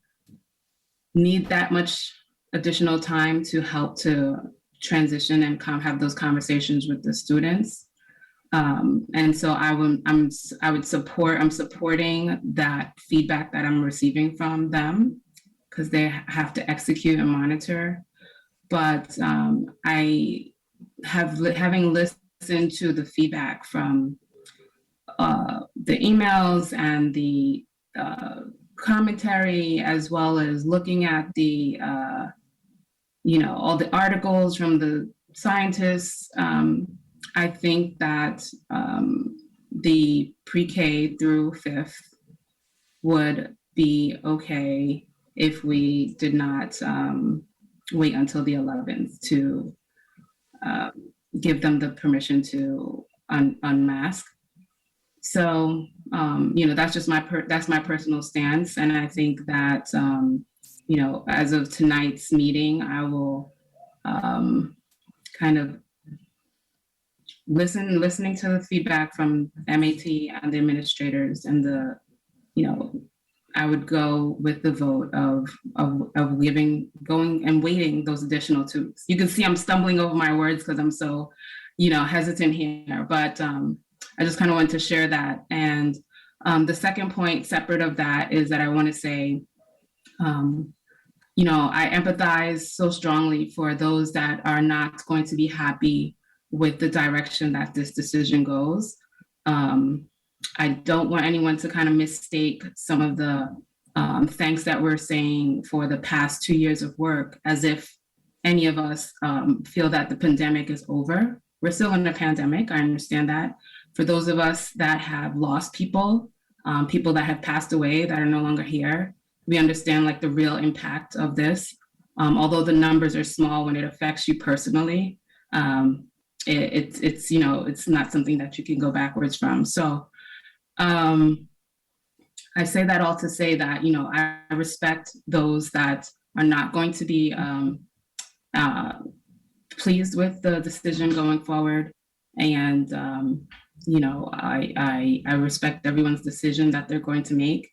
need that much additional time to help to transition and have those conversations with the students. And so I'm supporting that feedback that I'm receiving from them, because they have to execute and monitor. But having listened to the feedback from the emails and the commentary, as well as looking at the all the articles from the scientists, I think that the pre-K through 5th would be okay if we did not wait until the 11th to give them the permission to unmask. So that's just my personal stance, and I think that as of tonight's meeting, I will kind of listening to the feedback from MAT and the administrators, and I would go with the vote of going and waiting those additional 2 weeks. You can see I'm stumbling over my words because I'm so, hesitant here, but I just kind of wanted to share that. And the second point separate of that is that I want to say, I empathize so strongly for those that are not going to be happy with the direction that this decision goes. I don't want anyone to kind of mistake some of the thanks that we're saying for the past 2 years of work as if any of us feel that the pandemic is over. We're still in a pandemic, I understand that. For those of us that have lost people, people that have passed away that are no longer here, we understand like the real impact of this. Although the numbers are small when it affects you personally, it's not something that you can go backwards from. So I say that all to say that, I respect those that are not going to be pleased with the decision going forward. And, I respect everyone's decision that they're going to make.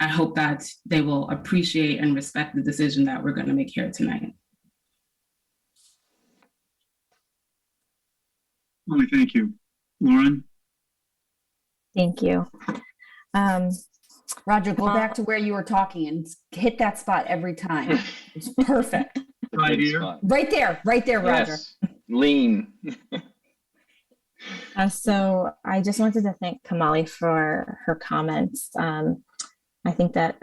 I hope that they will appreciate and respect the decision that we're going to make here tonight. Thank you. Lauren? Thank you. Roger, go back to where you were talking and hit that spot every time. It's perfect. Right here. Right there, Roger. Yes. Lean. So I just wanted to thank Kamali for her comments. I think that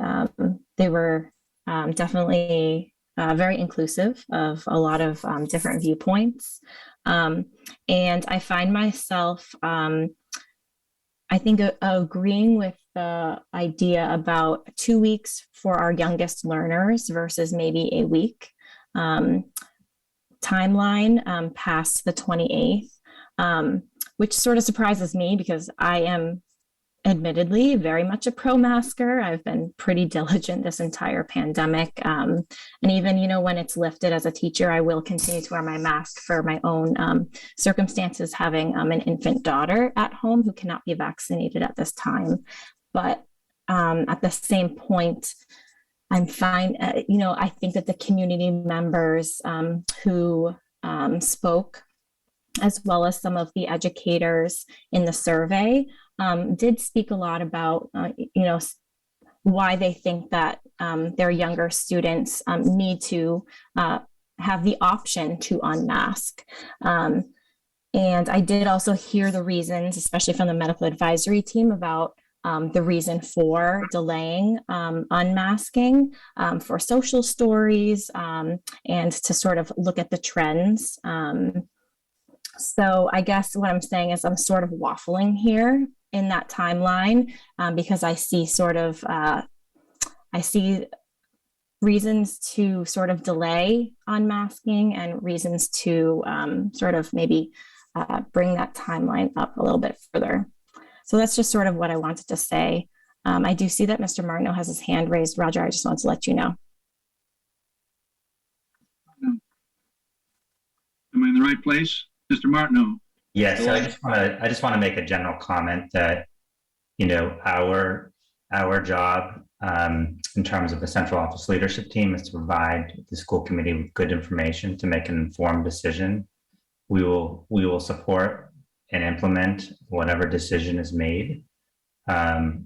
they were definitely very inclusive of a lot of different viewpoints. And I find myself, I think, agreeing with the idea about 2 weeks for our youngest learners versus maybe a week timeline past the 28th, which sort of surprises me because I am admittedly very much a pro-masker. I've been pretty diligent this entire pandemic. And even, when it's lifted as a teacher, I will continue to wear my mask for my own circumstances, having an infant daughter at home who cannot be vaccinated at this time. But at the same point, I'm fine. I think that the community members who spoke, as well as some of the educators in the survey, did speak a lot about, why they think that their younger students need to have the option to unmask. And I did also hear the reasons, especially from the medical advisory team, about the reason for delaying unmasking for social stories and to sort of look at the trends. So I guess what I'm saying is I'm sort of waffling here in that timeline because I see reasons to sort of delay unmasking and reasons to sort of maybe bring that timeline up a little bit further. So that's just sort of what I wanted to say. I do see that Mr. Martineau has his hand raised. Roger, I just wanted to let you know. Am I in the right place? Mr. Martineau. Yes, so I just want to make a general comment that, our job in terms of the central office leadership team is to provide the school committee with good information to make an informed decision. We will support and implement whatever decision is made,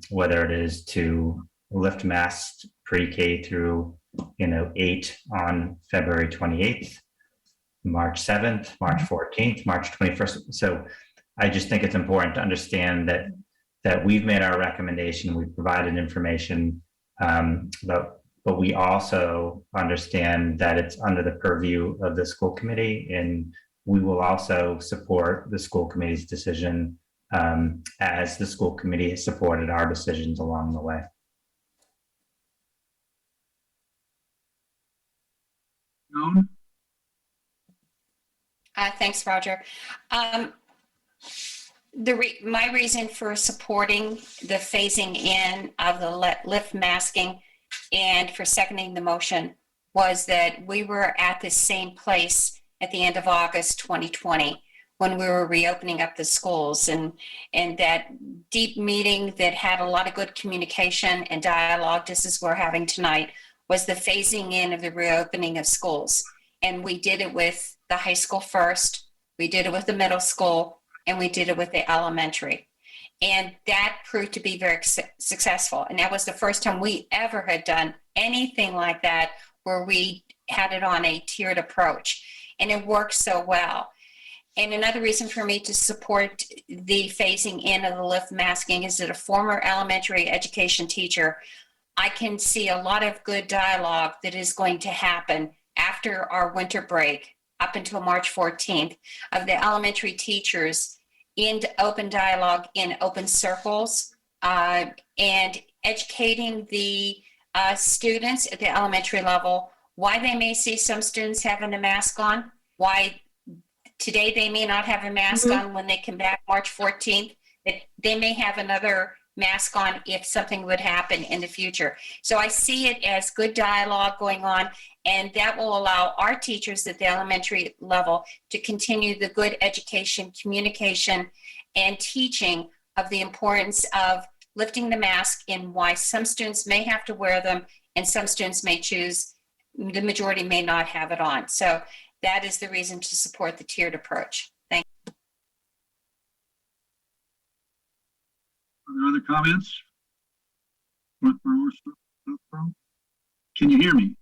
whether it is to lift masks pre-K through 8 on February 28th, March 7th, March 14th, March 21st. So I just think it's important to understand that we've made our recommendation, we've provided information, but we also understand that it's under the purview of the school committee, and we will also support the school committee's decision as the school committee has supported our decisions along the way. Joan? Thanks, Roger. My reason for supporting the phasing in of the lift masking and for seconding the motion was that we were at the same place at the end of August 2020 when we were reopening up the schools, and that deep meeting that had a lot of good communication and dialogue, just as we're having tonight, was the phasing in of the reopening of schools. And we did it with the high school first, we did it with the middle school, and we did it with the elementary. And that proved to be very successful. And that was the first time we ever had done anything like that, where we had it on a tiered approach. And it worked so well. And another reason for me to support the phasing in of the lift masking is that a former elementary education teacher, I can see a lot of good dialogue that is going to happen after our winter break up until March 14th of the elementary teachers in open dialogue in open circles and educating the students at the elementary level why they may see some students having a mask on, why today they may not have a mask on when they come back March 14th, that they may have another mask on if something would happen in the future. So I see it as good dialogue going on, and that will allow our teachers at the elementary level to continue the good education, communication, and teaching of the importance of lifting the mask and why some students may have to wear them and some students may choose, the majority may not have it on. So that is the reason to support the tiered approach. Thank you. there other comments? Northborough or Southborough? Can you hear me?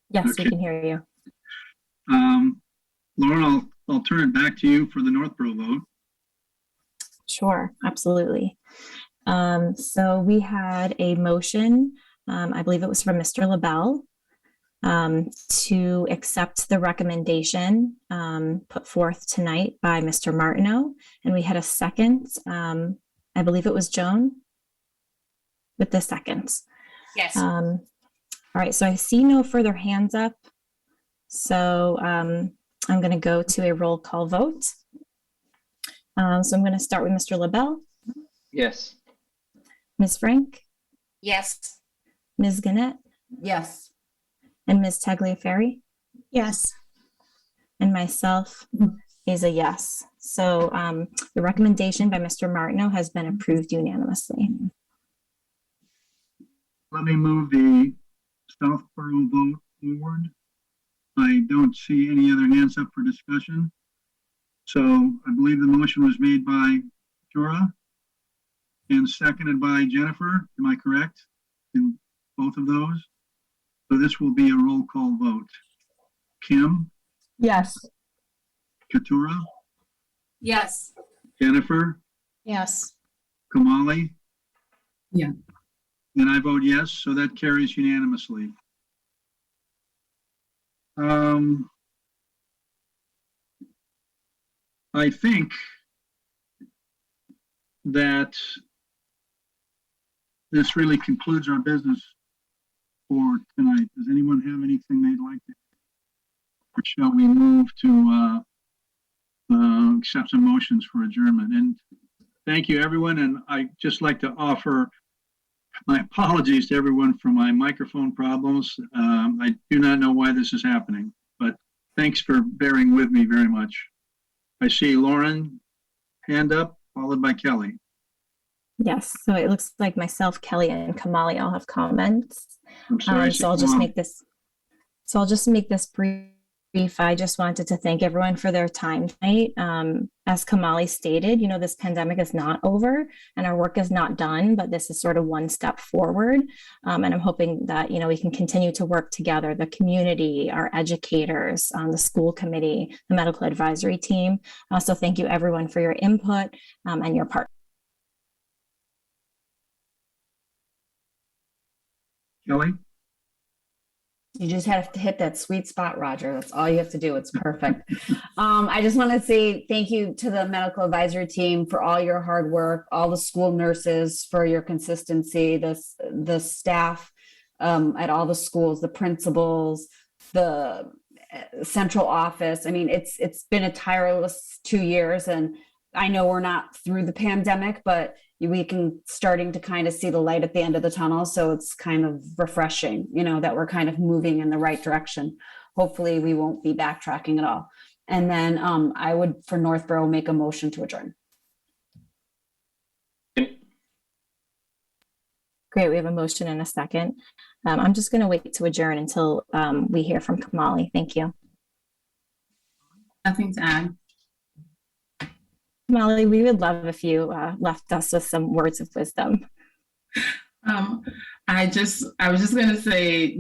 Yes, Okay. we can hear you. Lauren, I'll turn it back to you for the Northborough vote. Sure, absolutely. So we had a motion, I believe it was from Mr. LaBelle, to accept the recommendation put forth tonight by Mr. Martineau. And we had a second, I believe it was Joan with the seconds. Yes. All right, so I see no further hands up. So I'm going to go to a roll call vote. So I'm going to start with Mr. LaBelle. Yes. Ms. Frank, Yes. Ms. Gannett, Yes. and Ms. Tagliaferri, Yes. and myself is a yes. So the recommendation by Mr. Martineau has been approved unanimously. Let me move the Southborough vote forward. I don't see any other hands up for discussion. So I believe the motion was made by Jura and seconded by Jennifer. Am I correct in both of those? So this will be a roll call vote. Kim? Yes. Katura? Yes. Jennifer? Yes. Kamali? Yeah. And I vote yes, so that carries unanimously. I think that this really concludes our business for tonight. Does anyone have anything they'd like to? Or shall we move to accept some motions for adjournment? And thank you, everyone. And I'd just like to offer my apologies to everyone for my microphone problems. I do not know why this is happening, but thanks for bearing with me very much. I see Lauren, hand up, followed by Kelly. Yes, so it looks like myself, Kelly, and Kamali all have comments. I'm sorry. So I'll just make this. So I'll just make this brief. I just wanted to thank everyone for their time tonight. As Kamali stated, this pandemic is not over and our work is not done, but this is sort of one step forward. And I'm hoping that, we can continue to work together, the community, our educators, the school committee, the medical advisory team. So thank you everyone for your input and your part. Kelly? You just have to hit that sweet spot, Roger. That's all you have to do. It's perfect. I just want to say thank you to the medical advisory team for all your hard work, all the school nurses for your consistency, the staff at all the schools, the principals, the central office. I mean, it's been a tireless 2 years, and I know we're not through the pandemic, but we can starting to kind of see the light at the end of the tunnel. So it's kind of refreshing, that we're kind of moving in the right direction. Hopefully we won't be backtracking at all. And then I would, for Northborough, make a motion to adjourn. Great, we have a motion and a second. I'm just going to wait to adjourn until we hear from Kamali. Thank you. Nothing to add. Molly, we would love if you left us with some words of wisdom. I was just going to say,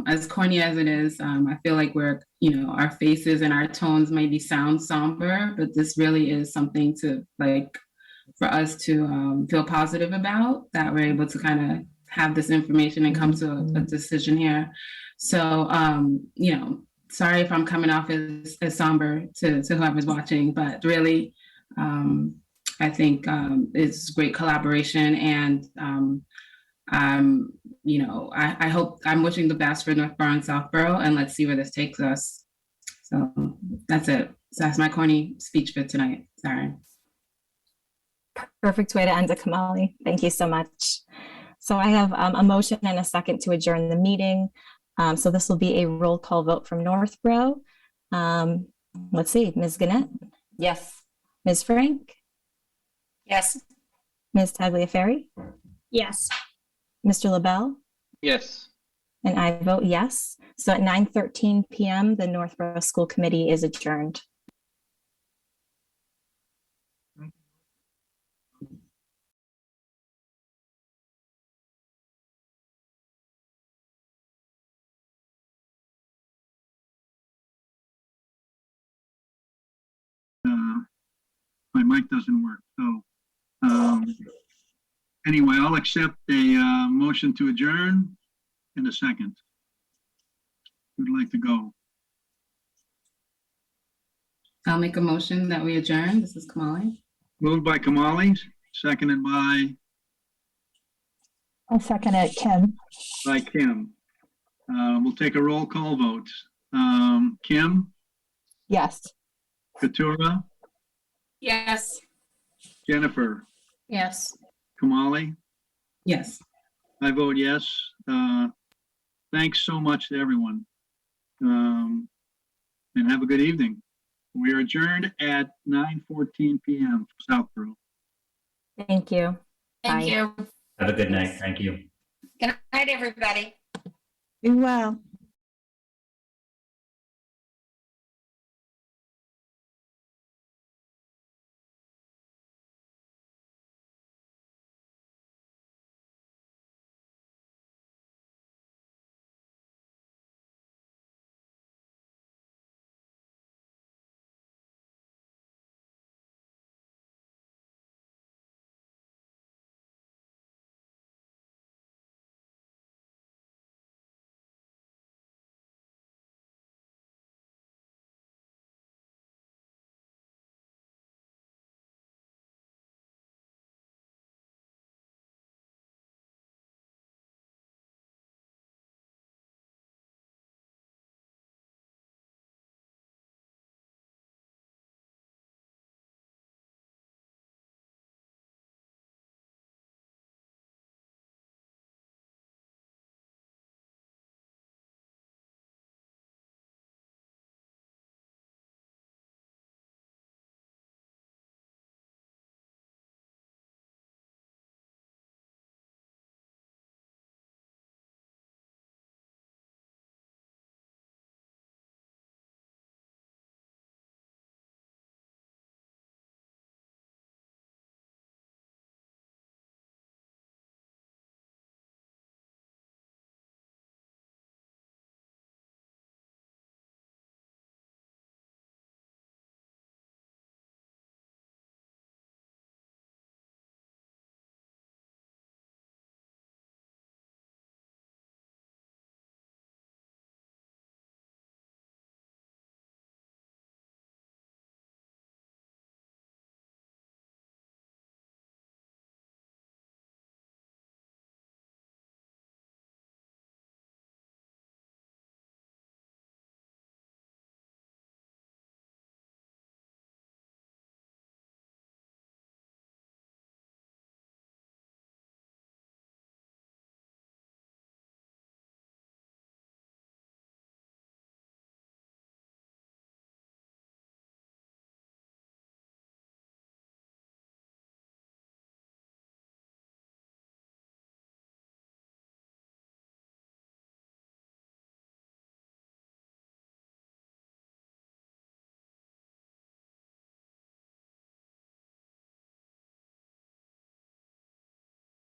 as corny as it is, I feel like we're, our faces and our tones maybe sound somber, but this really is something to for us to feel positive about, that we're able to kind of have this information and come to a decision here. So, sorry if I'm coming off as somber to whoever's watching, but really, I think it's great collaboration, and I hope, I'm wishing the best for Northborough and Southborough, and let's see where this takes us. So that's it. So that's my corny speech for tonight. Sorry. Perfect way to end it, Kamali. Thank you so much. So I have a motion and a second to adjourn the meeting. So this will be a roll call vote from Northborough. Let's see, Ms. Gannett? Yes. Ms. Frank? Yes. Ms. Tagliaferri? Yes. Mr. LaBelle? Yes. And I vote yes. So at 9:13 p.m., the Northborough School Committee is adjourned. My mic doesn't work. So anyway, I'll accept a motion to adjourn in a second. Who'd like to go? I'll make a motion that we adjourn. This is Kamali. Moved by Kamali, seconded by I'll second it, Kim. Kim. We'll take a roll call vote. Kim, Yes. Katura, Yes. Jennifer, Yes. Kamali. Yes. I vote yes. Thanks so much to everyone. And have a good evening. We are adjourned at 9:14 p.m. for Southborough. Thank you. Thank you. Have a good night. Thank you. Good night, everybody. Be well.